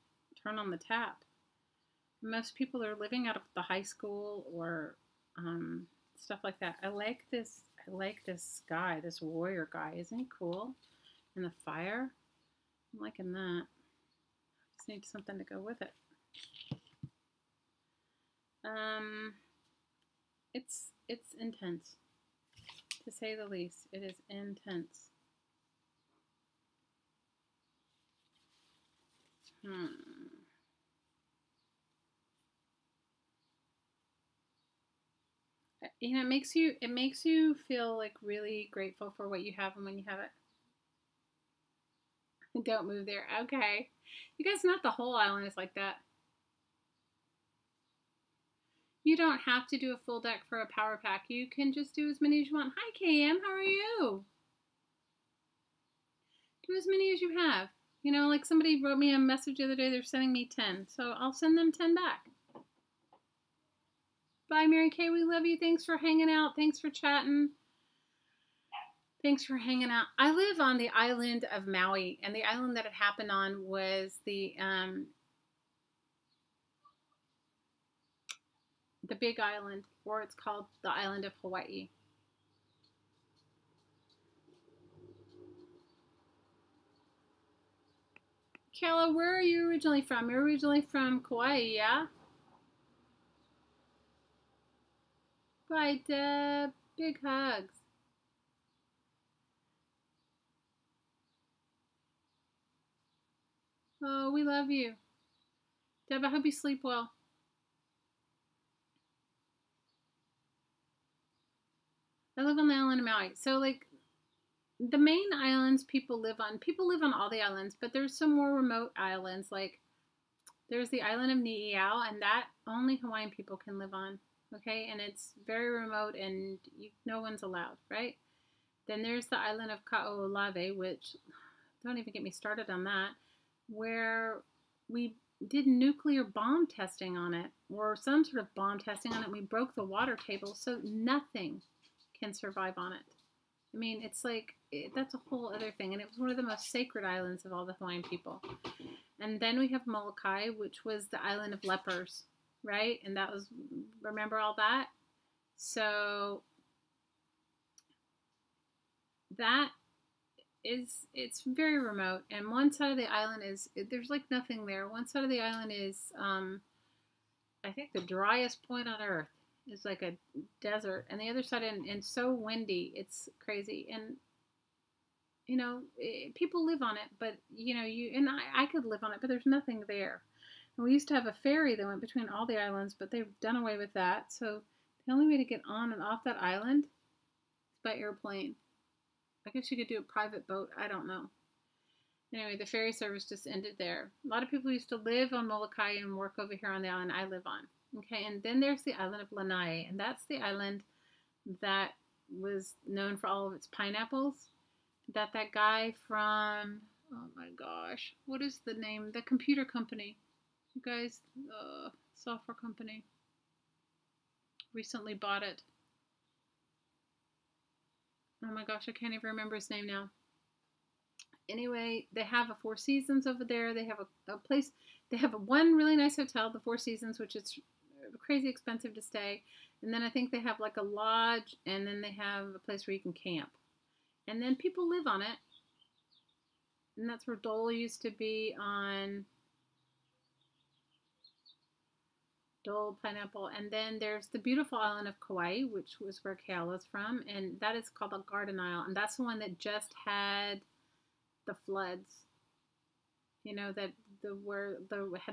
turn on the tap. Most people are living out of the high school or stuff like that. I like this guy, this warrior guy. Isn't he cool? And the fire. I'm liking that. Just need something to go with it. It's intense, to say the least. It is intense. It makes you feel like really grateful for what you have and when you have it. Don't move there. Okay. You guys, not the whole island is like that. You don't have to do a full deck for a power pack. You can just do as many as you want. Hi, KM. How are you? Do as many as you have. Like somebody wrote me a message the other day. They're sending me 10. So I'll send them 10 back. Bye, Mary Kay. We love you. Thanks for hanging out. Thanks for chatting. Thanks for hanging out. I live on the island of Maui, and the island that it happened on was the Big Island, or it's called the island of Hawaii. Kayla, where are you originally from? You're originally from Kauai, yeah? Bye, Deb. Big hugs. Oh, we love you. Deb, I hope you sleep well. I live on the island of Maui. So, like, the main islands people live on all the islands, but there's some more remote islands. Like, there's the island of Ni'iau, and that only Hawaiian people can live on, okay? And it's very remote, and no one's allowed, right? Then there's the island of Ka'olave, which, don't even get me started on that, where we did nuclear bomb testing on it, or some sort of bomb testing on it. We broke the water table, so nothing can survive on it. I mean, it's like, that's a whole other thing. And it was one of the most sacred islands of all the Hawaiian people. And then we have Molokai, which was the island of lepers, right? And that was, remember all that? So that is, it's very remote. And one side of the island is, there's like nothing there. One side of the island is, I think the driest point on earth. Is like a desert, and the other side, and so windy, it's crazy. And You know, people live on it, but you know, I could live on it, but there's nothing there. And we used to have a ferry that went between all the islands, but they've done away with that. So the only way to get on and off that island is by airplane. I guess you could do a private boat. I don't know. Anyway, the ferry service just ended there. A lot of people used to live on Molokai and work over here on the island I live on. Okay, and then there's the island of Lanai, and that's the island that was known for all of its pineapples. That guy from, oh my gosh, what is the name? The computer company. You guys, software company. Recently bought it. Oh my gosh, I can't even remember his name now. Anyway, they have a Four Seasons over there. They have a place. They have one really nice hotel, the Four Seasons, which is crazy expensive to stay. And then I think they have like a lodge, and then they have a place where you can camp. And then people live on it. And that's where Dole used to be on Dole, Pineapple. And then there's the beautiful island of Kauai, which was where Keala's from. And that is called the Garden Isle. And that's the one that just had the floods. You know, that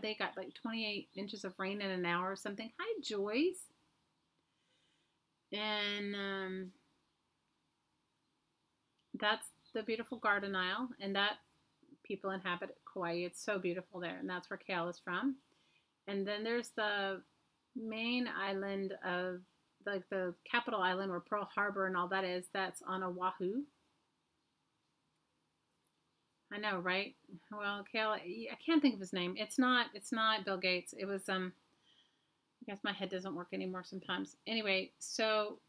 they got like 28 inches of rain in an hour or something. Hi, Joyce. And that's the beautiful Garden Isle, and that people inhabit Kauai. It's so beautiful there, and that's where Keala's from. And then there's the main island of, like the capital island where Pearl Harbor and all that is. That's on Oahu. I know, right? Well, Keala, I can't think of his name. It's not Bill Gates. It was, I guess my head doesn't work anymore sometimes. Anyway, so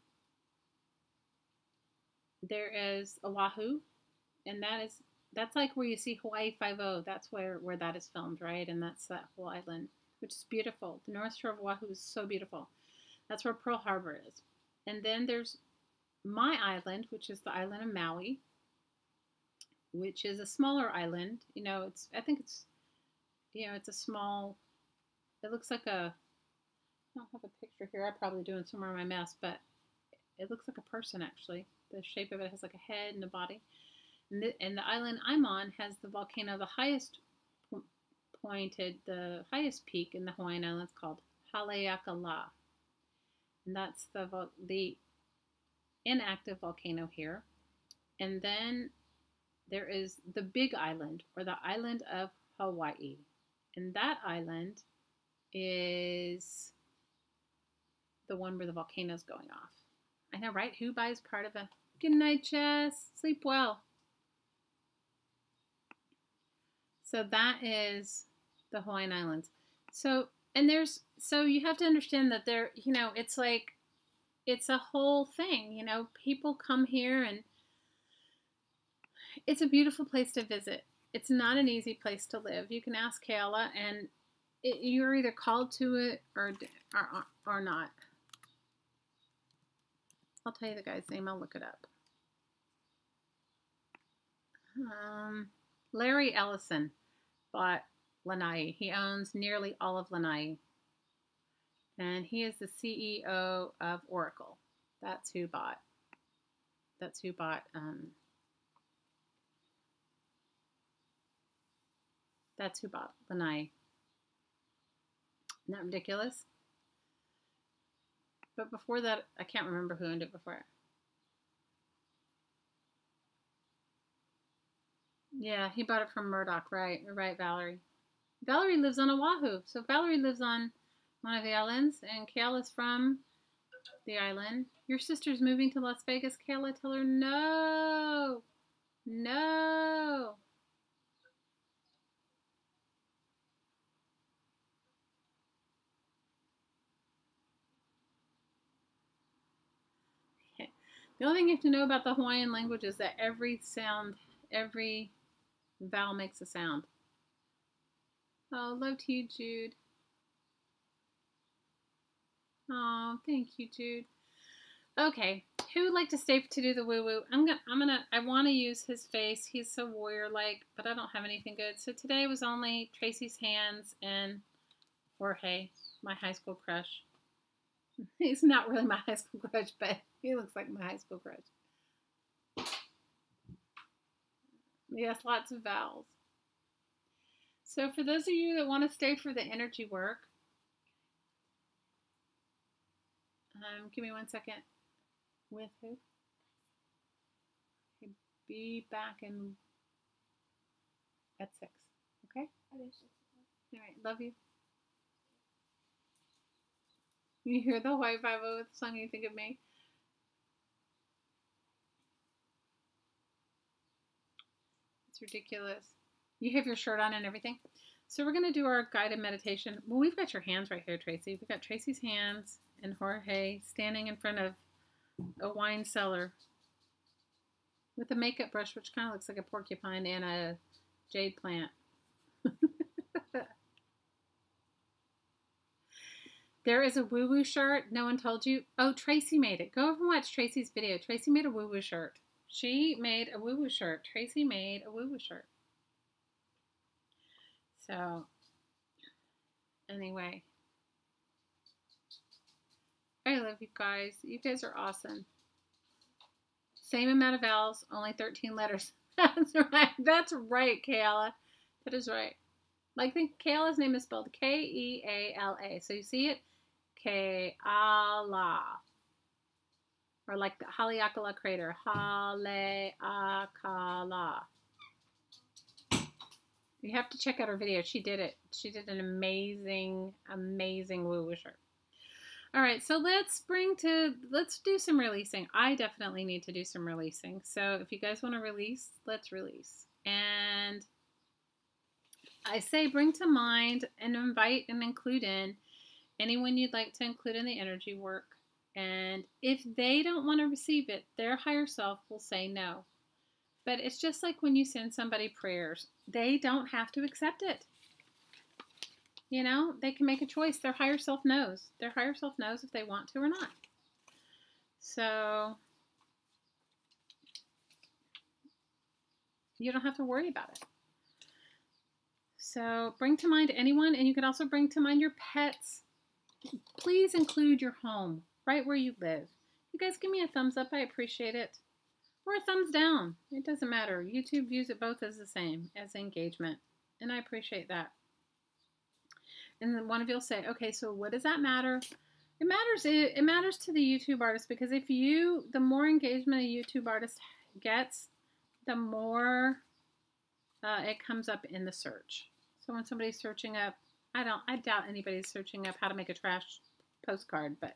there is Oahu, and that's like where you see Hawaii Five-0. That's where that is filmed, right? And that's that whole island, which is beautiful. The North Shore of Oahu is so beautiful. That's where Pearl Harbor is. And then there's my island, which is the island of Maui, which is a smaller island. You know, I think it's a small, it looks like I don't have a picture here. I'm probably doing somewhere in my mess, but it looks like a person, actually. The shape of it has like a head and a body. And the island I'm on has the volcano, the highest peak in the Hawaiian Islands, called Haleakala. And that's the inactive volcano here. And then there is the Big Island, or the island of Hawaii. And that island is the one where the volcano is going off. I know, right? Who buys part of a... Good night, Jess. Sleep well. So that is the Hawaiian Islands. So you have to understand that there, you know, it's like, it's a whole thing. You know, people come here, and it's a beautiful place to visit. It's not an easy place to live. You can ask Keala, and you're either called to it or not. I'll tell you the guy's name. I'll look it up. Larry Ellison bought Lanai. He owns nearly all of Lanai. And he is the CEO of Oracle. That's who bought Lanai. Isn't that ridiculous? But before that, I can't remember who owned it before. Yeah, he bought it from Murdoch, right? You're right, Valerie. Valerie lives on Oahu. So Valerie lives on one of the islands, and Keala's from the island. Your sister's moving to Las Vegas, Keala. Tell her no. No. Okay. The only thing you have to know about the Hawaiian language is that every vowel makes a sound. Oh, love to you, Jude. Oh, thank you, Jude. Okay, who would like to stay to do the woo-woo? I want to use his face. He's so warrior-like, but I don't have anything good. So today was only Tracy's hands and Jorge, my high school crush. He's not really my high school crush, but he looks like my high school crush. Yes, lots of vowels. So for those of you that want to stay for the energy work, give me 1 second. With who? Okay, be back in at 6. Okay? All right, love you. You hear the Hawaii Five-O with the song, you think of me? It's ridiculous. You have your shirt on and everything. So we're going to do our guided meditation. Well, we've got your hands right here, Tracy. We've got Tracy's hands and Jorge standing in front of a wine cellar with a makeup brush, which kind of looks like a porcupine, and a jade plant. There is a woo-woo shirt. No one told you. Oh, Tracy made it. Go over and watch Tracy's video. Tracy made a woo-woo shirt. She made a woo-woo shirt. Tracy made a woo-woo shirt. So, anyway. I love you guys. You guys are awesome. Same amount of vowels, only 13 letters. That's right. That's right, Kayla. That is right. Like, think Kayla's name is spelled K-E-A-L-A. So you see it? Kayla. Or like the Haleakala crater. Haleakala. You have to check out her video. She did it. She did an amazing, amazing woo-woo shirt. All right, so let's do some releasing. I definitely need to do some releasing. So if you guys want to release, let's release. And I say bring to mind and invite and include in anyone you'd like to include in the energy work. And if they don't want to receive it, their higher self will say no. But it's just like when you send somebody prayers. They don't have to accept it. You know, they can make a choice. Their higher self knows. Their higher self knows if they want to or not. So, you don't have to worry about it. So, bring to mind anyone, and you can also bring to mind your pets. Please include your home, right where you live. You guys give me a thumbs up. I appreciate it. Or a thumbs down. It doesn't matter. YouTube views it both as the same, as engagement. And I appreciate that. And then one of you will say, okay, so what does that matter? It matters to the YouTube artist, because the more engagement a YouTube artist gets, the more it comes up in the search. So when somebody's searching up, I doubt anybody's searching up how to make a trash postcard, but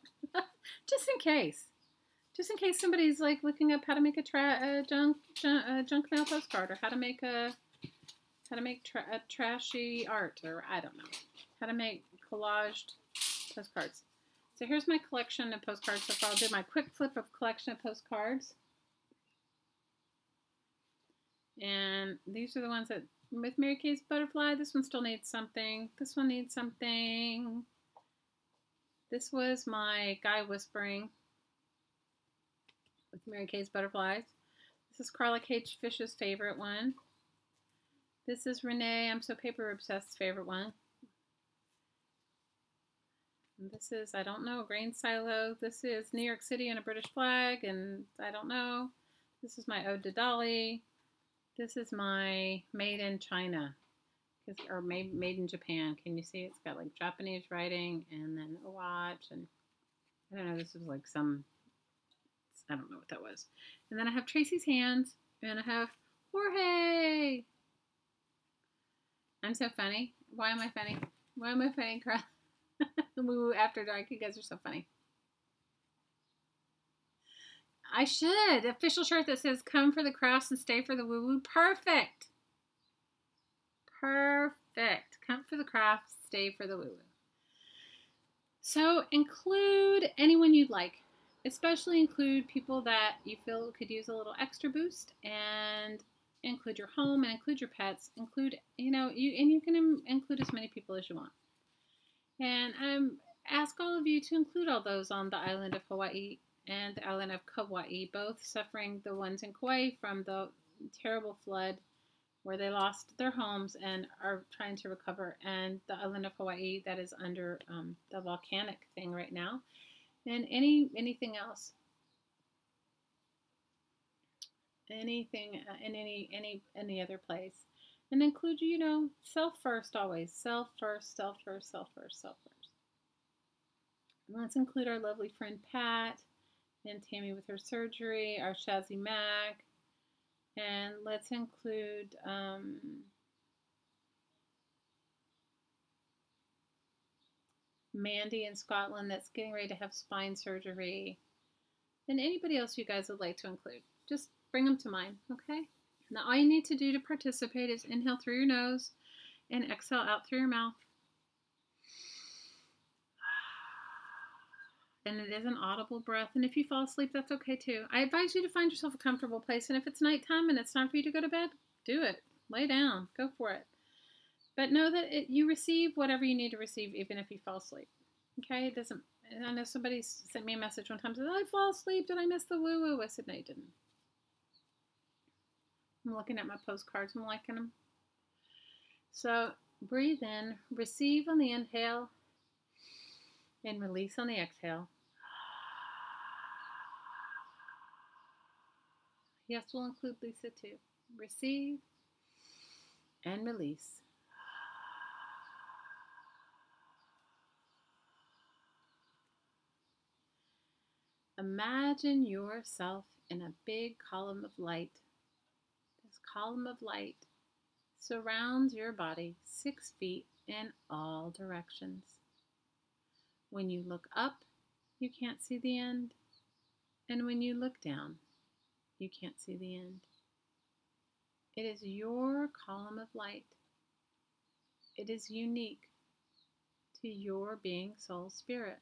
just in case somebody's like looking up how to make a junk mail postcard, or how to make a trashy art, or I don't know, how to make collaged postcards. So here's my collection of postcards. So I'll do my quick flip of collection of postcards. And these are the ones that, with Mary Kay's butterfly, this one still needs something. This one needs something. This was my guy whispering with Mary Kay's butterflies. This is Carla Cage Fish's favorite one. This is Renee, I'm So Paper Obsessed's favorite one. And this is, I don't know, Grain Silo. This is New York City and a British flag, and I don't know. This is my Ode to Dolly. This is my Made in China, or made in Japan. Can you see? It's got like Japanese writing and then a watch, and I don't know, this was like some, I don't know what that was. And then I have Tracy's hands, and I have Jorge. I'm so funny. Why am I funny? Why am I funny, Carl? Woo After Dark. You guys are so funny. I should. Official shirt that says, come for the crafts and stay for the woo-woo. Perfect. Perfect. Come for the crafts, stay for the woo-woo. So include anyone you'd like. Especially include people that you feel could use a little extra boost, and include your home and include your pets. Include, you can include as many people as you want. And ask all of you to include all those on the island of Hawaii and the island of Kauai, both suffering, the ones in Kauai from the terrible flood where they lost their homes and are trying to recover, and the island of Hawaii that is under the volcanic thing right now, and anything else. anything in any other place. And include, self first always. Self first, self first, self first, self first. And let's include our lovely friend Pat and Tammy with her surgery, our Shazzy Mac, and let's include Mandy in Scotland that's getting ready to have spine surgery, and anybody else you guys would like to include. Just bring them to mind, okay? Now all you need to do to participate is inhale through your nose and exhale out through your mouth. And it is an audible breath, and if you fall asleep, that's okay too. I advise you to find yourself a comfortable place, and if it's nighttime and it's time for you to go to bed, do it. Lay down. Go for it. But know that you receive whatever you need to receive, even if you fall asleep. Okay? It doesn't. I know somebody sent me a message one time, said, I fall asleep. Did I miss the woo-woo? I said, no, you didn't. I'm looking at my postcards. I'm liking them. So breathe in. Receive on the inhale. And release on the exhale. Yes, we'll include Lisa too. Receive and release. Imagine yourself in a big column of light. This column of light surrounds your body 6 feet in all directions. When you look up, you can't see the end. And when you look down, you can't see the end. It is your column of light. It is unique to your being, soul, spirit.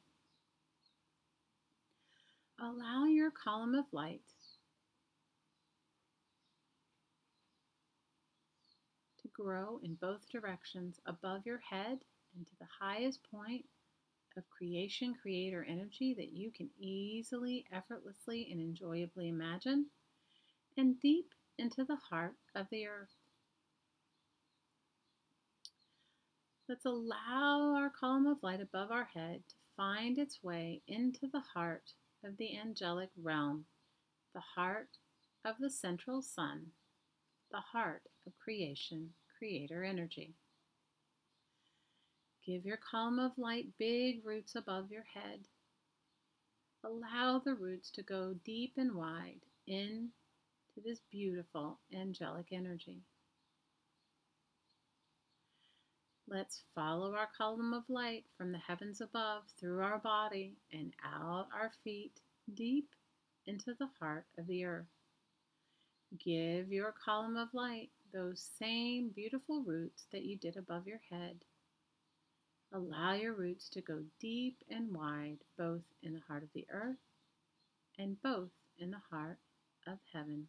Allow your column of light to grow in both directions above your head and to the highest point of creation, creator energy that you can easily, effortlessly, and enjoyably imagine, and deep into the heart of the earth. Let's allow our column of light above our head to find its way into the heart of the angelic realm, the heart of the central sun, the heart of creation, creator energy. Give your column of light big roots above your head. Allow the roots to go deep and wide into this beautiful angelic energy. Let's follow our column of light from the heavens above, through our body, and out our feet, deep into the heart of the earth. Give your column of light those same beautiful roots that you did above your head. Allow your roots to go deep and wide, both in the heart of the earth and both in the heart of heaven.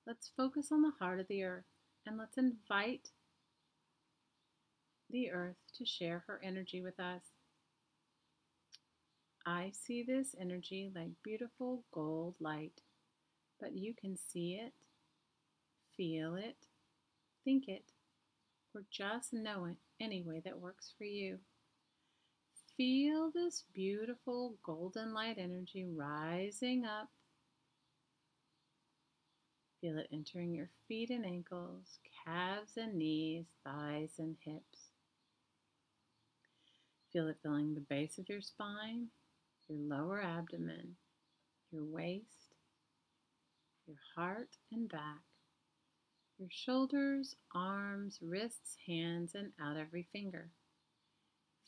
Let's focus on the heart of the earth, and let's invite the earth to share her energy with us. I see this energy like beautiful gold light, but you can see it, feel it, think it, or just know it any way that works for you. Feel this beautiful golden light energy rising up. Feel it entering your feet and ankles, calves and knees, thighs and hips. Feel it filling the base of your spine, your lower abdomen, your waist, your heart and back, your shoulders, arms, wrists, hands, and out every finger.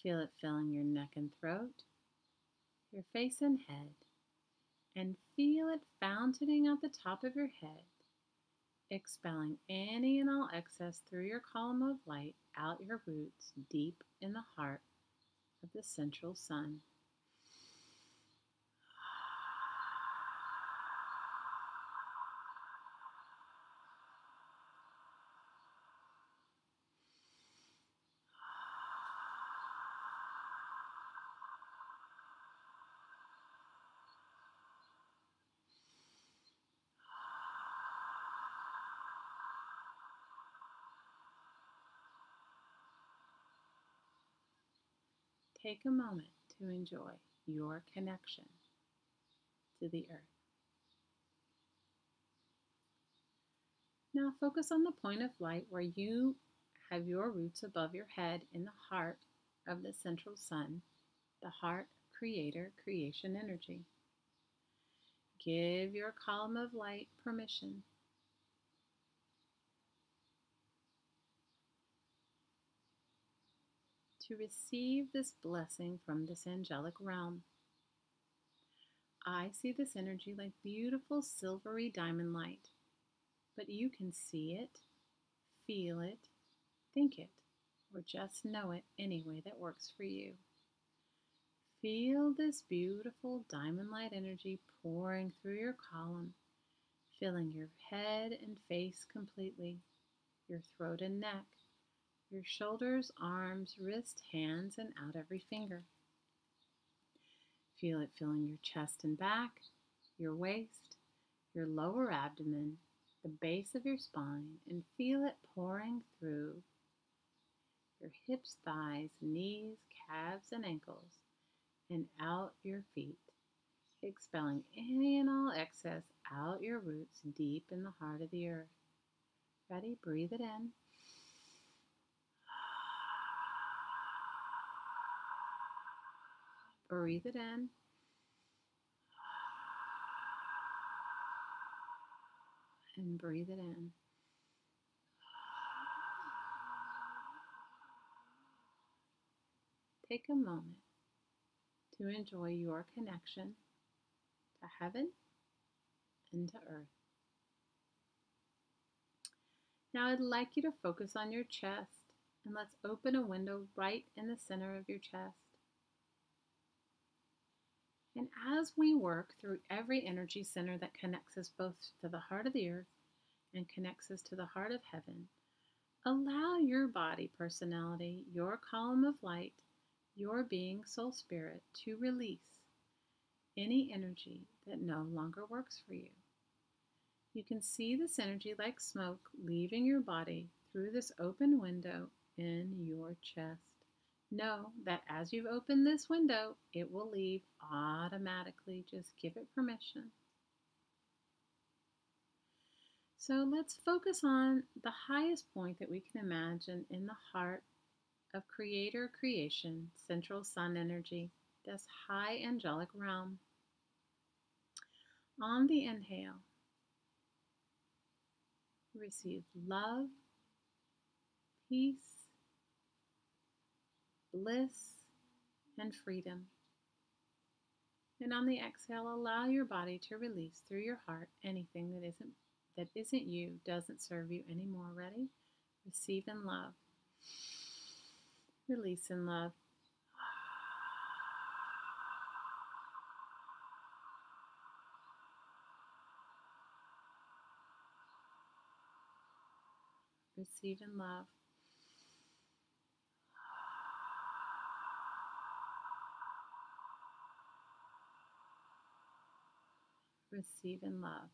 Feel it filling your neck and throat, your face and head, and feel it fountaining out the top of your head, expelling any and all excess through your column of light out your roots deep in the heart of the central sun. Take a moment to enjoy your connection to the earth. Now focus on the point of light where you have your roots above your head in the heart of the central sun, the heart creator creation energy. Give your column of light permission to receive this blessing from this angelic realm. I see this energy like beautiful silvery diamond light, but you can see it, feel it, think it, or just know it any way that works for you. Feel this beautiful diamond light energy pouring through your column, filling your head and face completely, your throat and neck, your shoulders, arms, wrists, hands, and out every finger. Feel it filling your chest and back, your waist, your lower abdomen, the base of your spine, and feel it pouring through your hips, thighs, knees, calves, and ankles, and out your feet, expelling any and all excess out your roots deep in the heart of the earth. Ready? Breathe it in. Breathe it in. And breathe it in. Take a moment to enjoy your connection to heaven and to earth. Now I'd like you to focus on your chest, and let's open a window right in the center of your chest. And as we work through every energy center that connects us both to the heart of the earth and connects us to the heart of heaven, allow your body, personality, your column of light, your being, soul, spirit, to release any energy that no longer works for you. You can see this energy like smoke leaving your body through this open window in your chest. Know that as you've opened this window, it will leave automatically. Just give it permission. So let's focus on the highest point that we can imagine in the heart of creator creation, central sun energy, this high angelic realm. On the inhale, receive love, peace, bliss, and freedom. And on the exhale, allow your body to release through your heart anything that isn't you, doesn't serve you anymore. Ready? Receive in love. Release in love. Receive in love. Receive in love.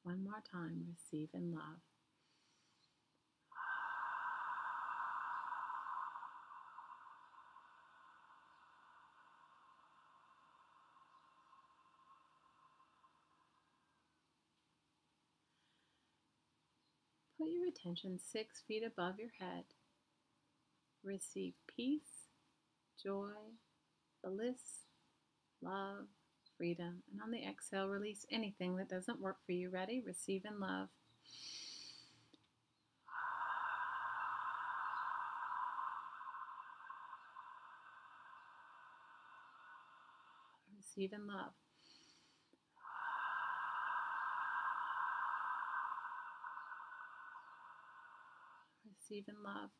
One more time, receive in love. Put your attention 6 feet above your head. Receive peace, joy, bliss, love, freedom. And on the exhale, release anything that doesn't work for you. Ready? Receive in love. Receive in love. Receive in love.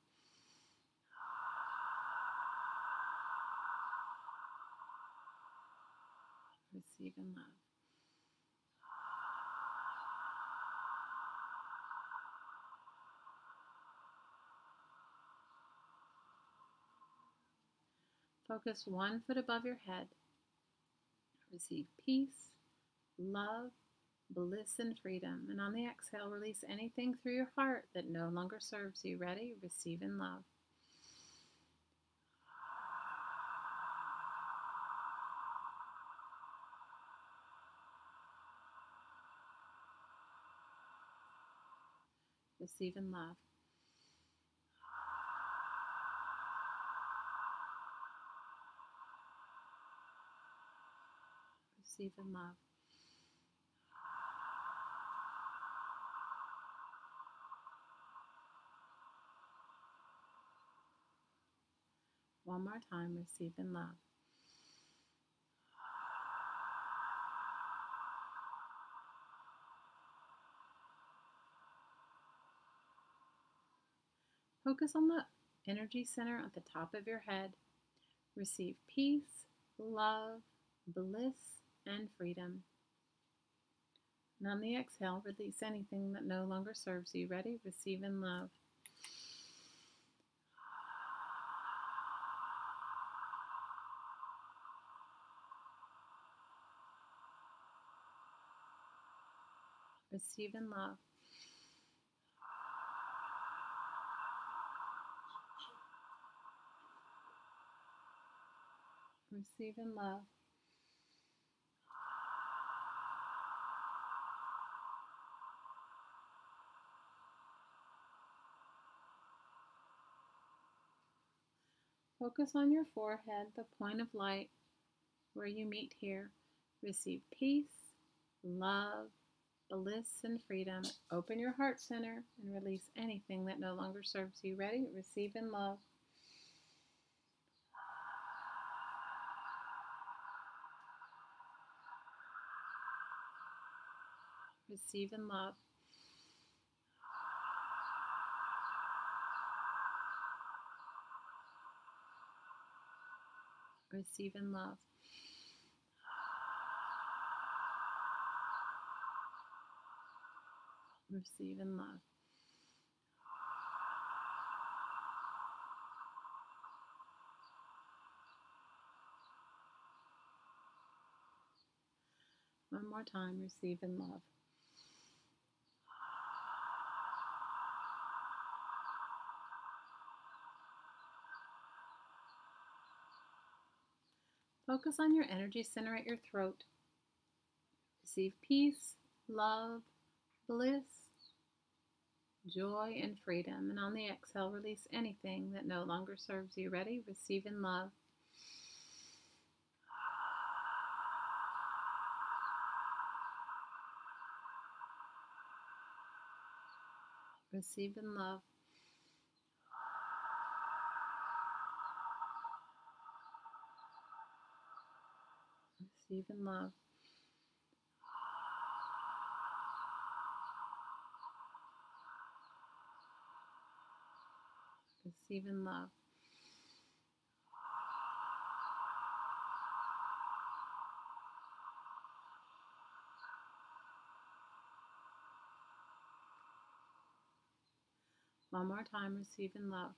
Receive in love. Focus 1 foot above your head. Receive peace, love, bliss, and freedom. And on the exhale, release anything through your heart that no longer serves you. Ready? Receive in love. Receive in love. Receive in love. One more time, receive in love. Focus on the energy center at the top of your head. Receive peace, love, bliss, and freedom. And on the exhale, release anything that no longer serves you. Ready? Receive in love. Receive in love. Receive in love. Focus on your forehead, the point of light where you meet here. Receive peace, love, bliss, and freedom. Open your heart center and release anything that no longer serves you. Ready? Receive in love. Receive in love. Receive in love. Receive in love. One more time, receive in love. Focus on your energy center at your throat. Receive peace, love, bliss, joy, and freedom. And on the exhale, release anything that no longer serves you. Ready? Receive in love. Receive in love. Receive in love. Receive in love. One more time, receive in love.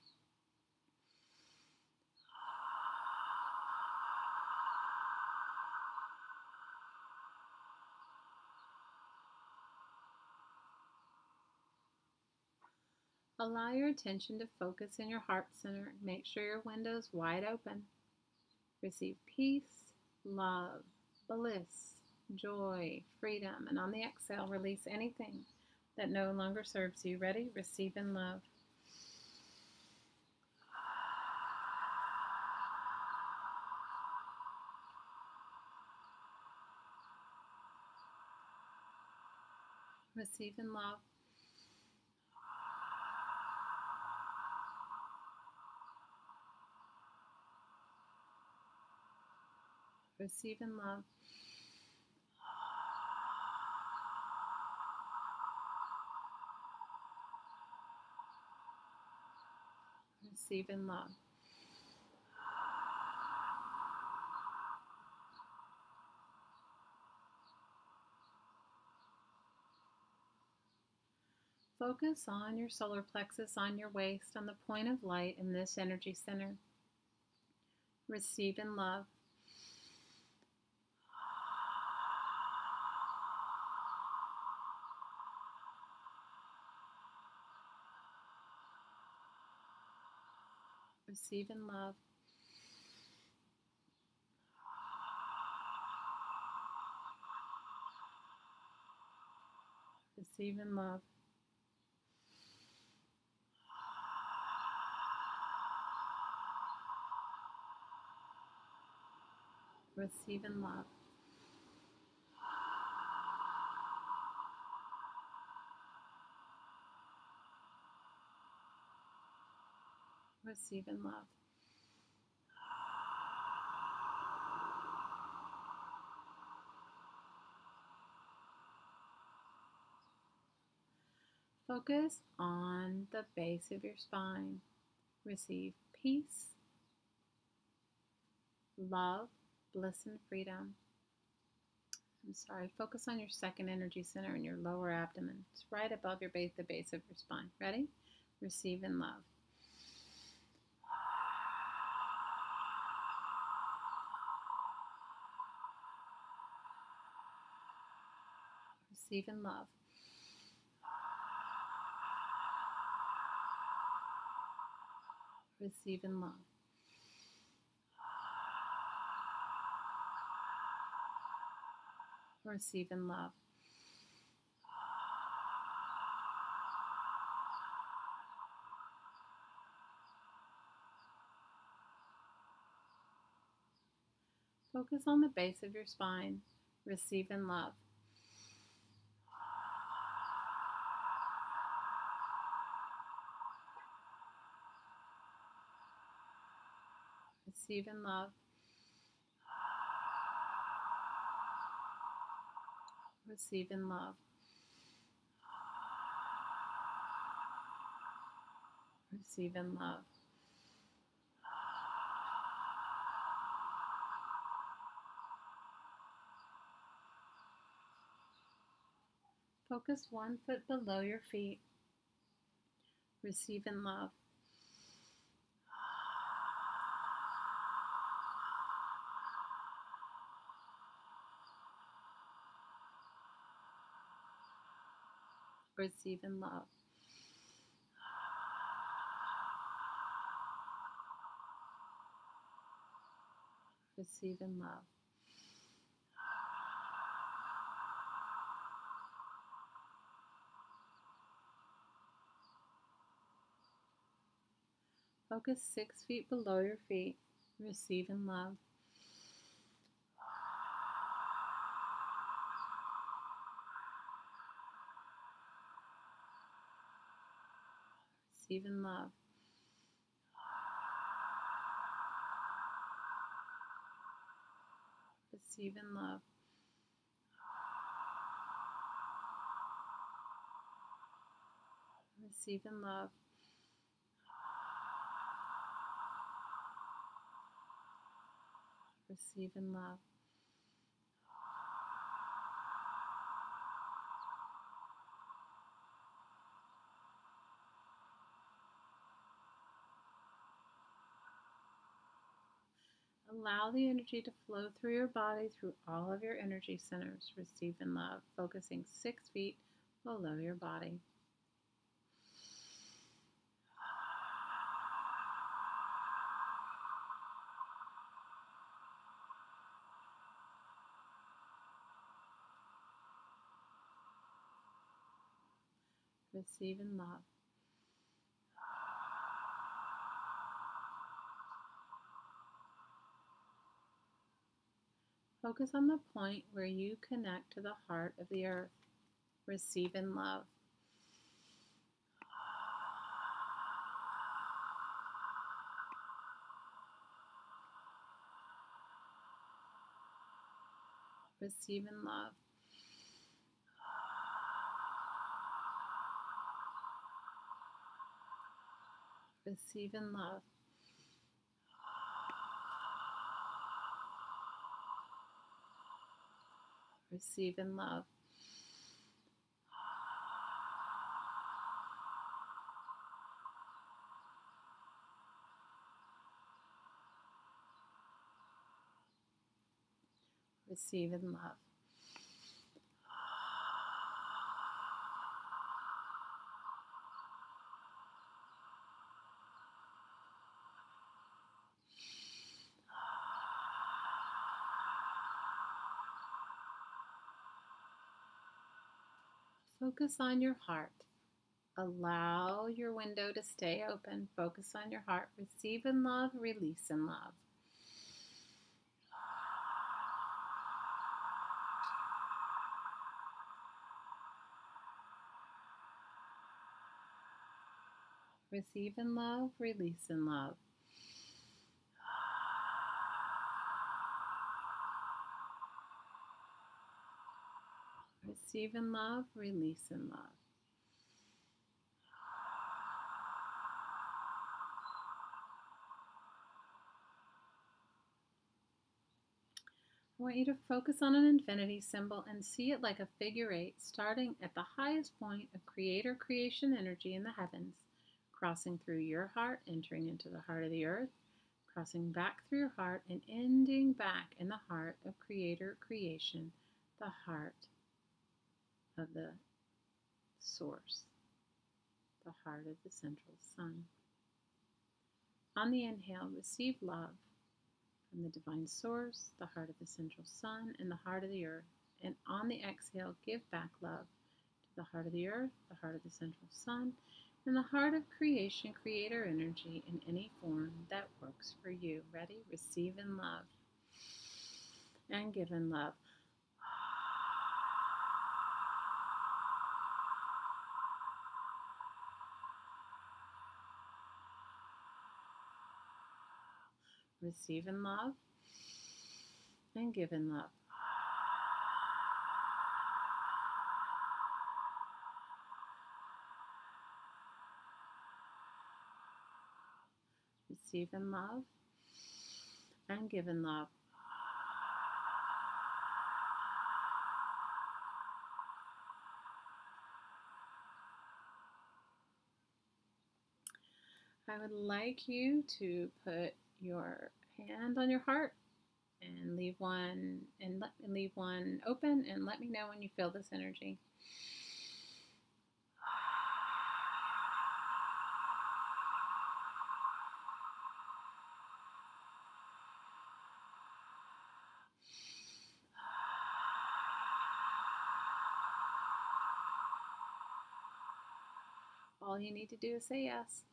Allow your attention to focus in your heart center. Make sure your window is wide open. Receive peace, love, bliss, joy, freedom. And on the exhale, release anything that no longer serves you. Ready? Receive in love. Receive in love. Receive in love. Receive in love. Focus on your solar plexus on your waist, on the point of light in this energy center. Receive in love. Receive in love. Receive in love. Receive in love. Receive in love. Focus on the base of your spine. Receive peace, love, bliss, and freedom. Focus on your second energy center in your lower abdomen. It's right above your base, the base of your spine. Ready? Receive in love. Receive in love. Receive in love. Receive in love. Focus on the base of your spine. Receive in love. Receive in love. Receive in love. Receive in love. Focus 1 foot below your feet. Receive in love. Receive in love. Receive in love. Focus 6 feet below your feet. Receive in love. Receive in love. Receive in love. Receive in love. Receive in love. Allow the energy to flow through your body, through all of your energy centers. Receive in love, focusing 6 feet below your body. Receive in love. Focus on the point where you connect to the heart of the earth. Receive in love. Receive in love. Receive in love. Receive in love. Receive in love. Focus on your heart. Allow your window to stay open. Focus on your heart. Receive in love, release in love. Receive in love, release in love. Receive in love, release in love. I want you to focus on an infinity symbol and see it like a figure 8, starting at the highest point of creator creation energy in the heavens, crossing through your heart, entering into the heart of the earth, crossing back through your heart, and ending back in the heart of creator creation, the heart of the source, the heart of the central sun. On the inhale, receive love from the divine source, the heart of the central sun, and the heart of the earth. And on the exhale, give back love to the heart of the earth, the heart of the central sun, and the heart of creation, creator energy in any form that works for you. Ready? Receive in love and give in love. Receive in love and give in love. Receive in love and give in love. I would like you to put your hand on your heart and leave one open, and let me know when you feel this energy. All you need to do is say yes.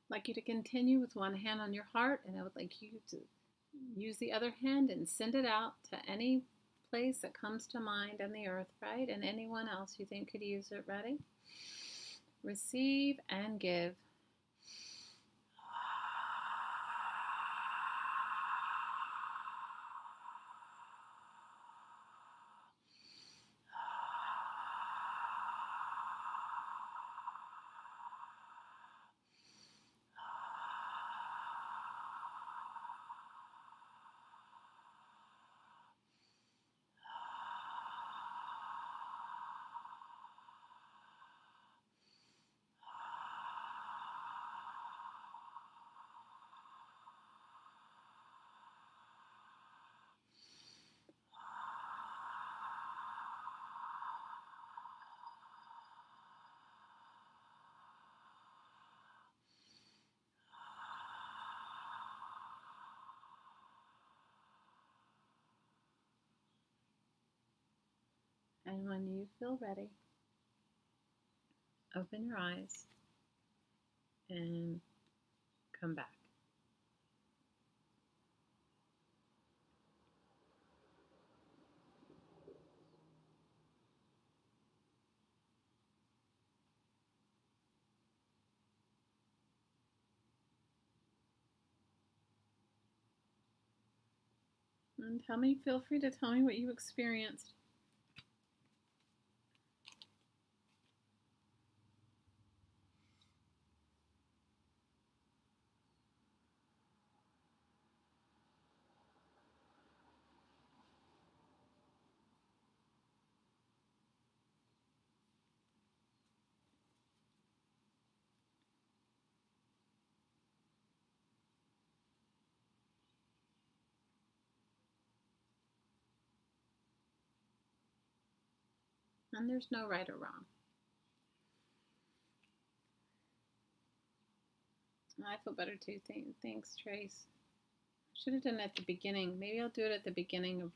I'd like you to continue with one hand on your heart, and I would like you to use the other hand and send it out to any place that comes to mind on the earth, right? And anyone else you think could use it. Ready? Receive and give. And when you feel ready, open your eyes and come back. And feel free to tell me what you experienced. And there's no right or wrong. I feel better too. Thanks, Trace. Should have done it at the beginning. Maybe I'll do it at the beginning of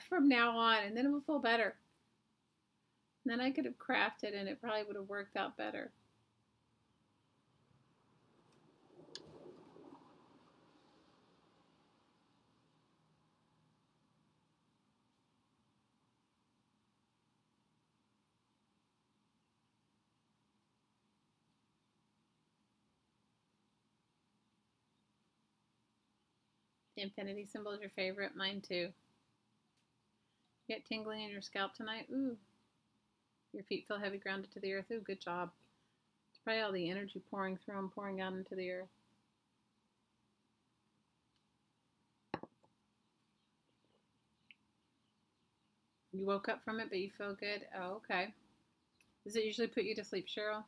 from now on, and then it will feel better. And then I could have crafted, and it probably would have worked out better. The infinity symbol is your favorite. Mine too. Get tingling in your scalp tonight? Ooh. Your feet feel heavy, grounded to the earth. Ooh, good job. It's probably all the energy pouring through and pouring out into the earth. You woke up from it, but you feel good? Oh, okay. Does it usually put you to sleep, Cheryl?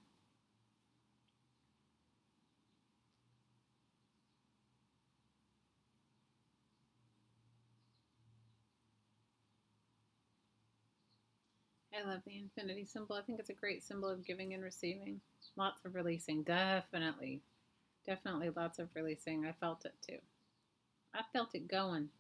I love the infinity symbol. I think it's a great symbol of giving and receiving. Lots of releasing. Definitely. Definitely lots of releasing. I felt it too. I felt it going.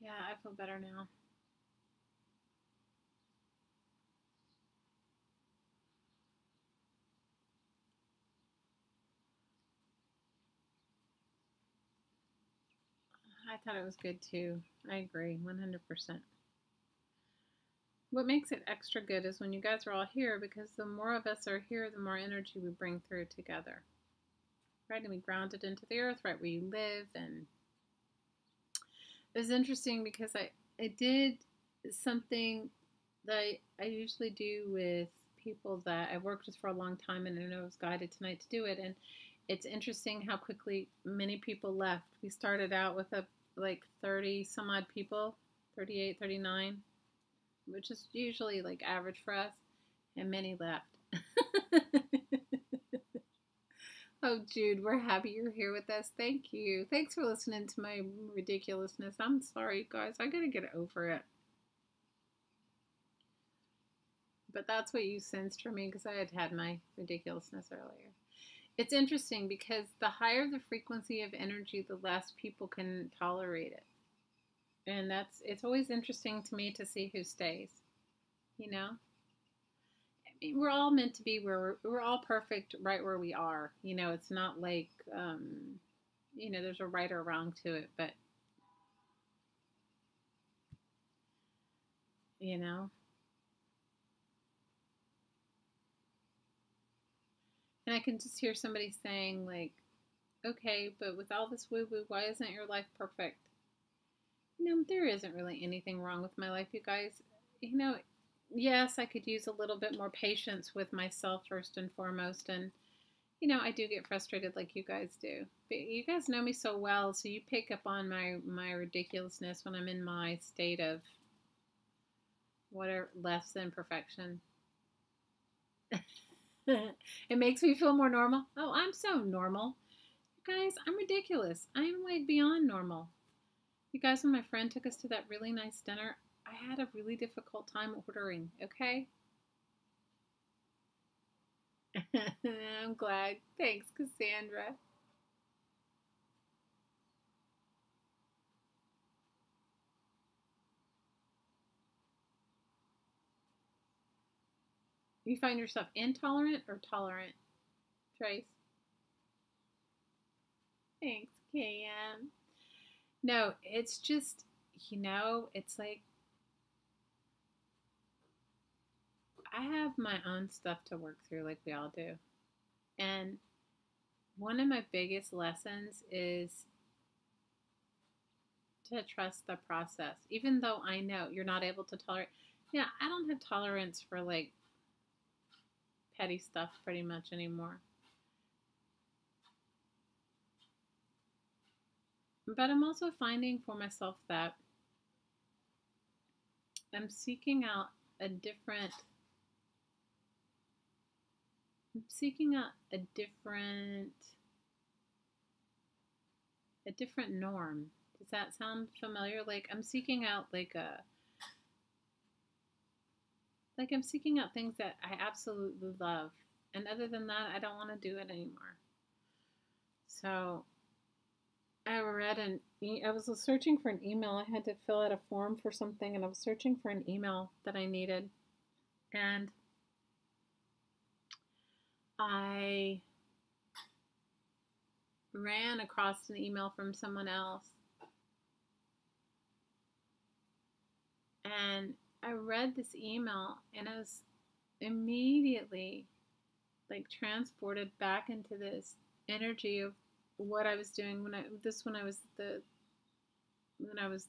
Yeah, I feel better now. I thought it was good too. I agree, 100%. What makes it extra good is when you guys are all here, because the more of us are here, the more energy we bring through together. Right? And we ground it into the earth, right where you live. And it was interesting because I did something that I usually do with people that I've worked with for a long time, and I know I was guided tonight to do it. And it's interesting how quickly many people left. We started out with like 30 some odd people, 38, 39, which is usually like average for us, and many left. Oh, Jude, we're happy you're here with us. Thank you. Thanks for listening to my ridiculousness. I'm sorry, guys. I gotta get over it. But that's what you sensed from me because I had my ridiculousness earlier. It's interesting because the higher the frequency of energy, the less people can tolerate it. And it's always interesting to me to see who stays, you know? I mean, we're all meant to be where we're all perfect right where we are. You know, it's not like, there's a right or wrong to it, but, you know? And I can just hear somebody saying, like, okay, but with all this woo woo, why isn't your life perfect? There isn't really anything wrong with my life, you guys. Yes, I could use a little bit more patience with myself first and foremost. And, I do get frustrated like you guys do. But you guys know me so well, so you pick up on my ridiculousness when I'm in my state of whatever, less than perfection. It makes me feel more normal. Oh, I'm so normal. Guys, I'm ridiculous. I'm like beyond normal. You guys, when my friend took us to that really nice dinner, I had a really difficult time ordering, okay? I'm glad. Thanks, Cassandra. You find yourself intolerant or tolerant, Trace? Thanks, Cam. No, it's just, it's like I have my own stuff to work through, like we all do. And one of my biggest lessons is to trust the process, even though I know you're not able to tolerate. Yeah, I don't have tolerance for like petty stuff pretty much anymore. But I'm also finding for myself that I'm seeking out a different I'm seeking out a different norm. Does that sound familiar? Like I'm seeking out I'm seeking out things that I absolutely love. And other than that, I don't want to do it anymore. So I was searching for an email. I had to fill out a form for something, and I was searching for an email that I needed. And I ran across an email from someone else. And I read this email, and I was immediately like transported back into this energy of what I was doing when I was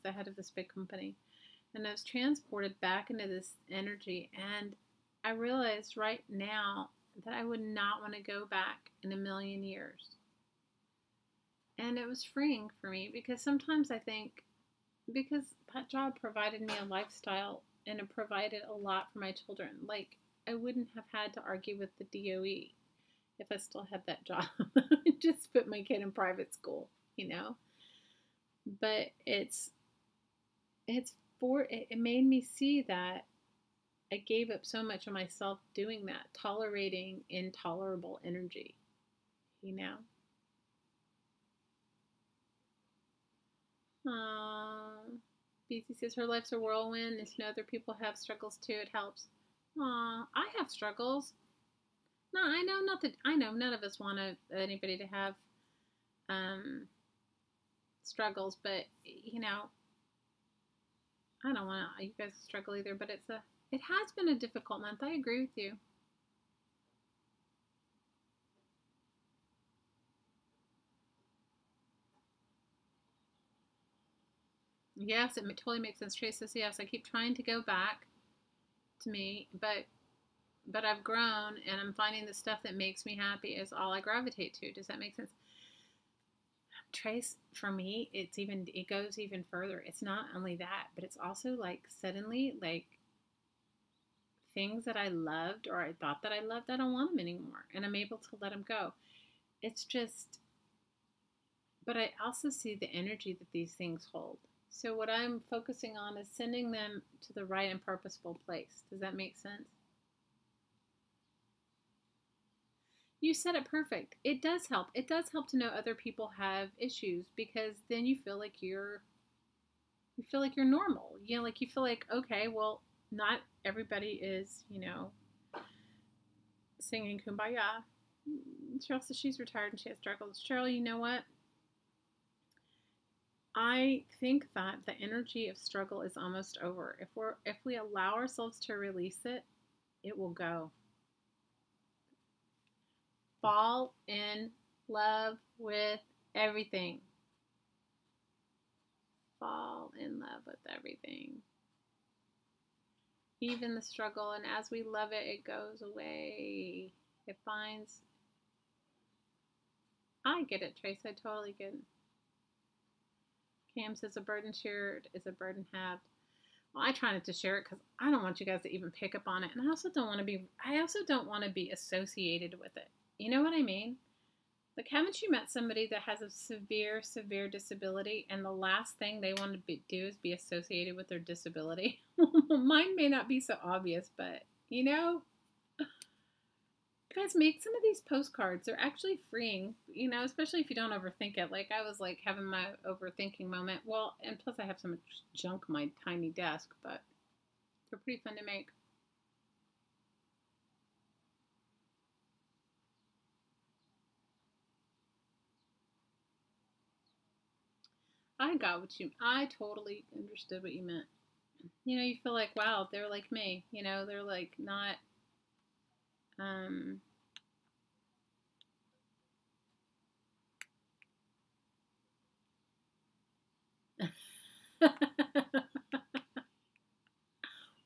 the head of this big company. And I was transported back into this energy, and I realized right now that I would not want to go back in a million years. And it was freeing for me because sometimes I think because that job provided me a lifestyle and it provided a lot for my children. Like I wouldn't have had to argue with the DOE if I still had that job. Just put my kid in private school, you know. But it made me see that I gave up so much of myself doing that, tolerating intolerable energy, you know. BC says her life's a whirlwind and to know other people have struggles too, it helps. I have struggles. No, I know none of us want anybody to have struggles, but I don't want you guys to struggle either. But it has been a difficult month. I agree with you. Yes, it totally makes sense. Trace says yes. I keep trying to go back to me, but I've grown and I'm finding the stuff that makes me happy is all I gravitate to. Does that make sense? Trace, for me, it goes even further. It's not only that, but it's also like suddenly like things that I loved or I thought that I loved, I don't want them anymore, and I'm able to let them go. It's just, but I also see the energy that these things hold. So what I'm focusing on is sending them to the right and purposeful place. Does that make sense? You said it perfect. It does help. It does help to know other people have issues because then you feel like you're normal. Like you feel like, okay, well, not everybody is, singing Kumbaya. Cheryl says she's retired and she has struggles. Cheryl, you know what? I think that the energy of struggle is almost over. If we allow ourselves to release it, it will go. Fall in love with everything. Fall in love with everything. Even the struggle, and as we love it, it goes away. It finds. I get it, Trace. I totally get it. Cam says a burden shared is a burden halved. Well, I try not to share it because I don't want you guys to even pick up on it, and I also don't want to be associated with it. You know what I mean? Like, haven't you met somebody that has a severe, severe disability and the last thing they want to do is be associated with their disability? Mine may not be so obvious, but you know, guys, make some of these postcards. They're actually freeing, you know, especially if you don't overthink it. Like, I was like having my overthinking moment. Well, and plus, I have so much junk on my tiny desk, but they're pretty fun to make. I totally understood what you meant. You know, you feel like, wow, they're like me. You know, they're like not, um,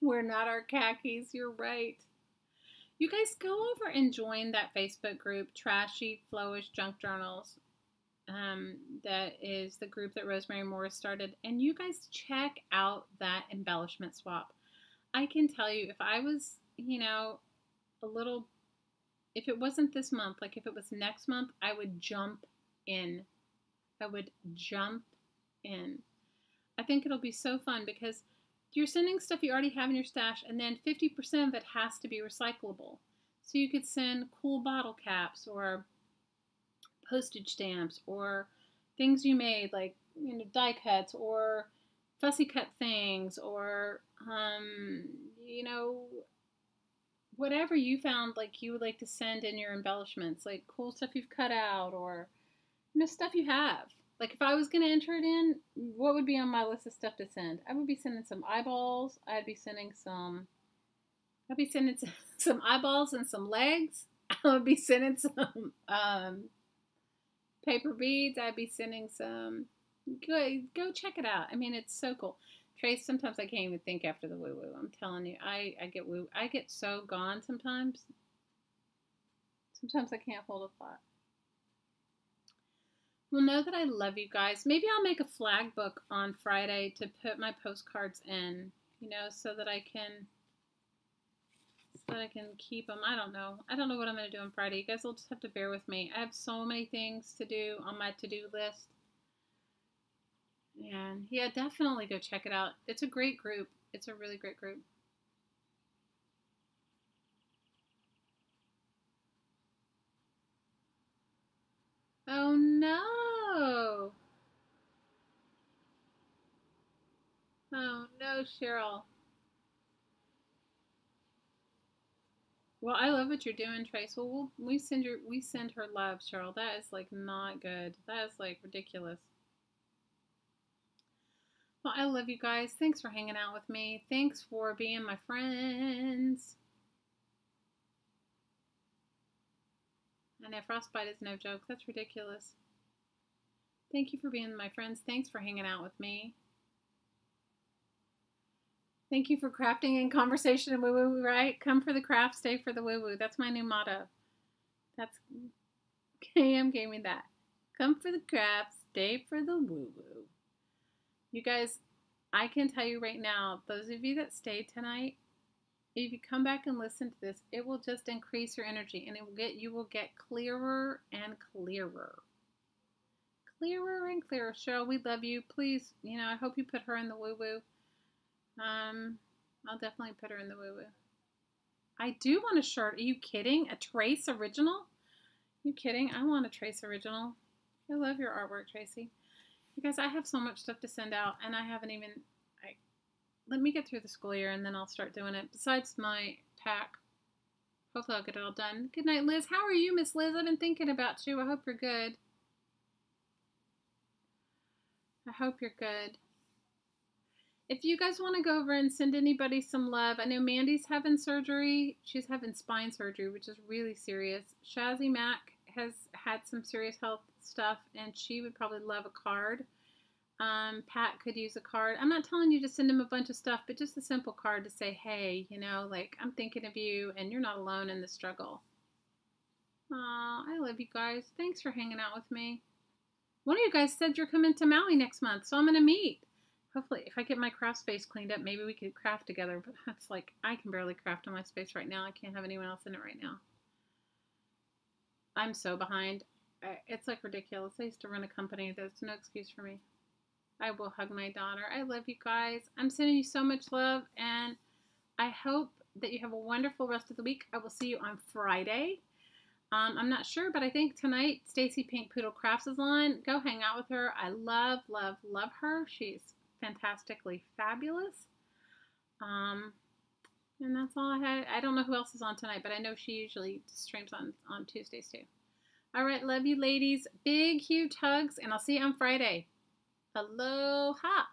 we're not our khakis. You're right. You guys go over and join that Facebook group, Trashy Flowish Junk Journals. That is the group that Rosemary Morris started. And you guys check out that embellishment swap. I can tell you, if I was, you know, a little, if it wasn't this month, like if it was next month, I would jump in. I would jump in. I think it'll be so fun because you're sending stuff you already have in your stash, and then 50% of it has to be recyclable. So you could send cool bottle caps or postage stamps or things you made, like, you know, die cuts or fussy cut things, or you know, whatever you found like you would like to send in your embellishments, like cool stuff you've cut out, or you know, stuff you have. Like, if I was going to enter it in, what would be on my list of stuff to send? I would be sending some eyeballs. I'd be sending some some eyeballs and some legs. I would be sending some paper beads. I'd be sending some. Go check it out. I mean, it's so cool. Trace, sometimes I can't even think after the woo woo. I'm telling you, I get woo. I get so gone sometimes. Sometimes I can't hold a thought. Well, know that I love you guys. Maybe I'll make a flag book on Friday to put my postcards in, you know, so that I can keep them. I don't know. I don't know what I'm going to do on Friday. You guys will just have to bear with me. I have so many things to do on my to-do list. And yeah, definitely go check it out. It's a great group. It's a really great group. Oh no. Oh no, Cheryl. Well, I love what you're doing, Trace. Well, we send her love, Cheryl. That is like not good. That is like ridiculous. Well, I love you guys. Thanks for hanging out with me. Thanks for being my friends. I know frostbite is no joke. That's ridiculous. Thank you for being my friends. Thanks for hanging out with me. Thank you for crafting and conversation and woo-woo, right? Come for the craft, stay for the woo-woo. That's my new motto. That's KM gave me that. Come for the craft, stay for the woo-woo. You guys, I can tell you right now, those of you that stayed tonight, if you come back and listen to this, it will just increase your energy, and you will get clearer and clearer. Clearer and clearer. Cheryl, we love you. Please, you know, I hope you put her in the woo-woo. I'll definitely put her in the woo-woo. I do want a shirt. Are you kidding? A Trace original? Are you kidding? I want a Trace original. I love your artwork, Tracy. You guys, I have so much stuff to send out, and I haven't even... let me get through the school year, and then I'll start doing it. Besides my pack. Hopefully I'll get it all done. Good night, Liz. How are you, Miss Liz? I've been thinking about you. I hope you're good. I hope you're good. If you guys want to go over and send anybody some love, I know Mandy's having surgery. She's having spine surgery, which is really serious. Shazzy Mac has had some serious health stuff, and she would probably love a card. Pat could use a card. I'm not telling you to send him a bunch of stuff, but just a simple card to say, hey, you know, like, I'm thinking of you, and you're not alone in the struggle. Aw, I love you guys. Thanks for hanging out with me. One of you guys said you're coming to Maui next month, so I'm going to meet. Hopefully, if I get my craft space cleaned up, maybe we could craft together. But that's like, I can barely craft in my space right now. I can't have anyone else in it right now. I'm so behind. It's like ridiculous. I used to run a company. There's no excuse for me. I will hug my daughter. I love you guys. I'm sending you so much love, and I hope that you have a wonderful rest of the week. I will see you on Friday. I'm not sure, but I think tonight Stacy Pink Poodle Crafts is on. Go hang out with her. I love, love, love her. She's fantastically fabulous. And that's all I had. I don't know who else is on tonight, but I know she usually streams on Tuesdays too. All right, love you ladies. Big, huge hugs, and I'll see you on Friday. Aloha.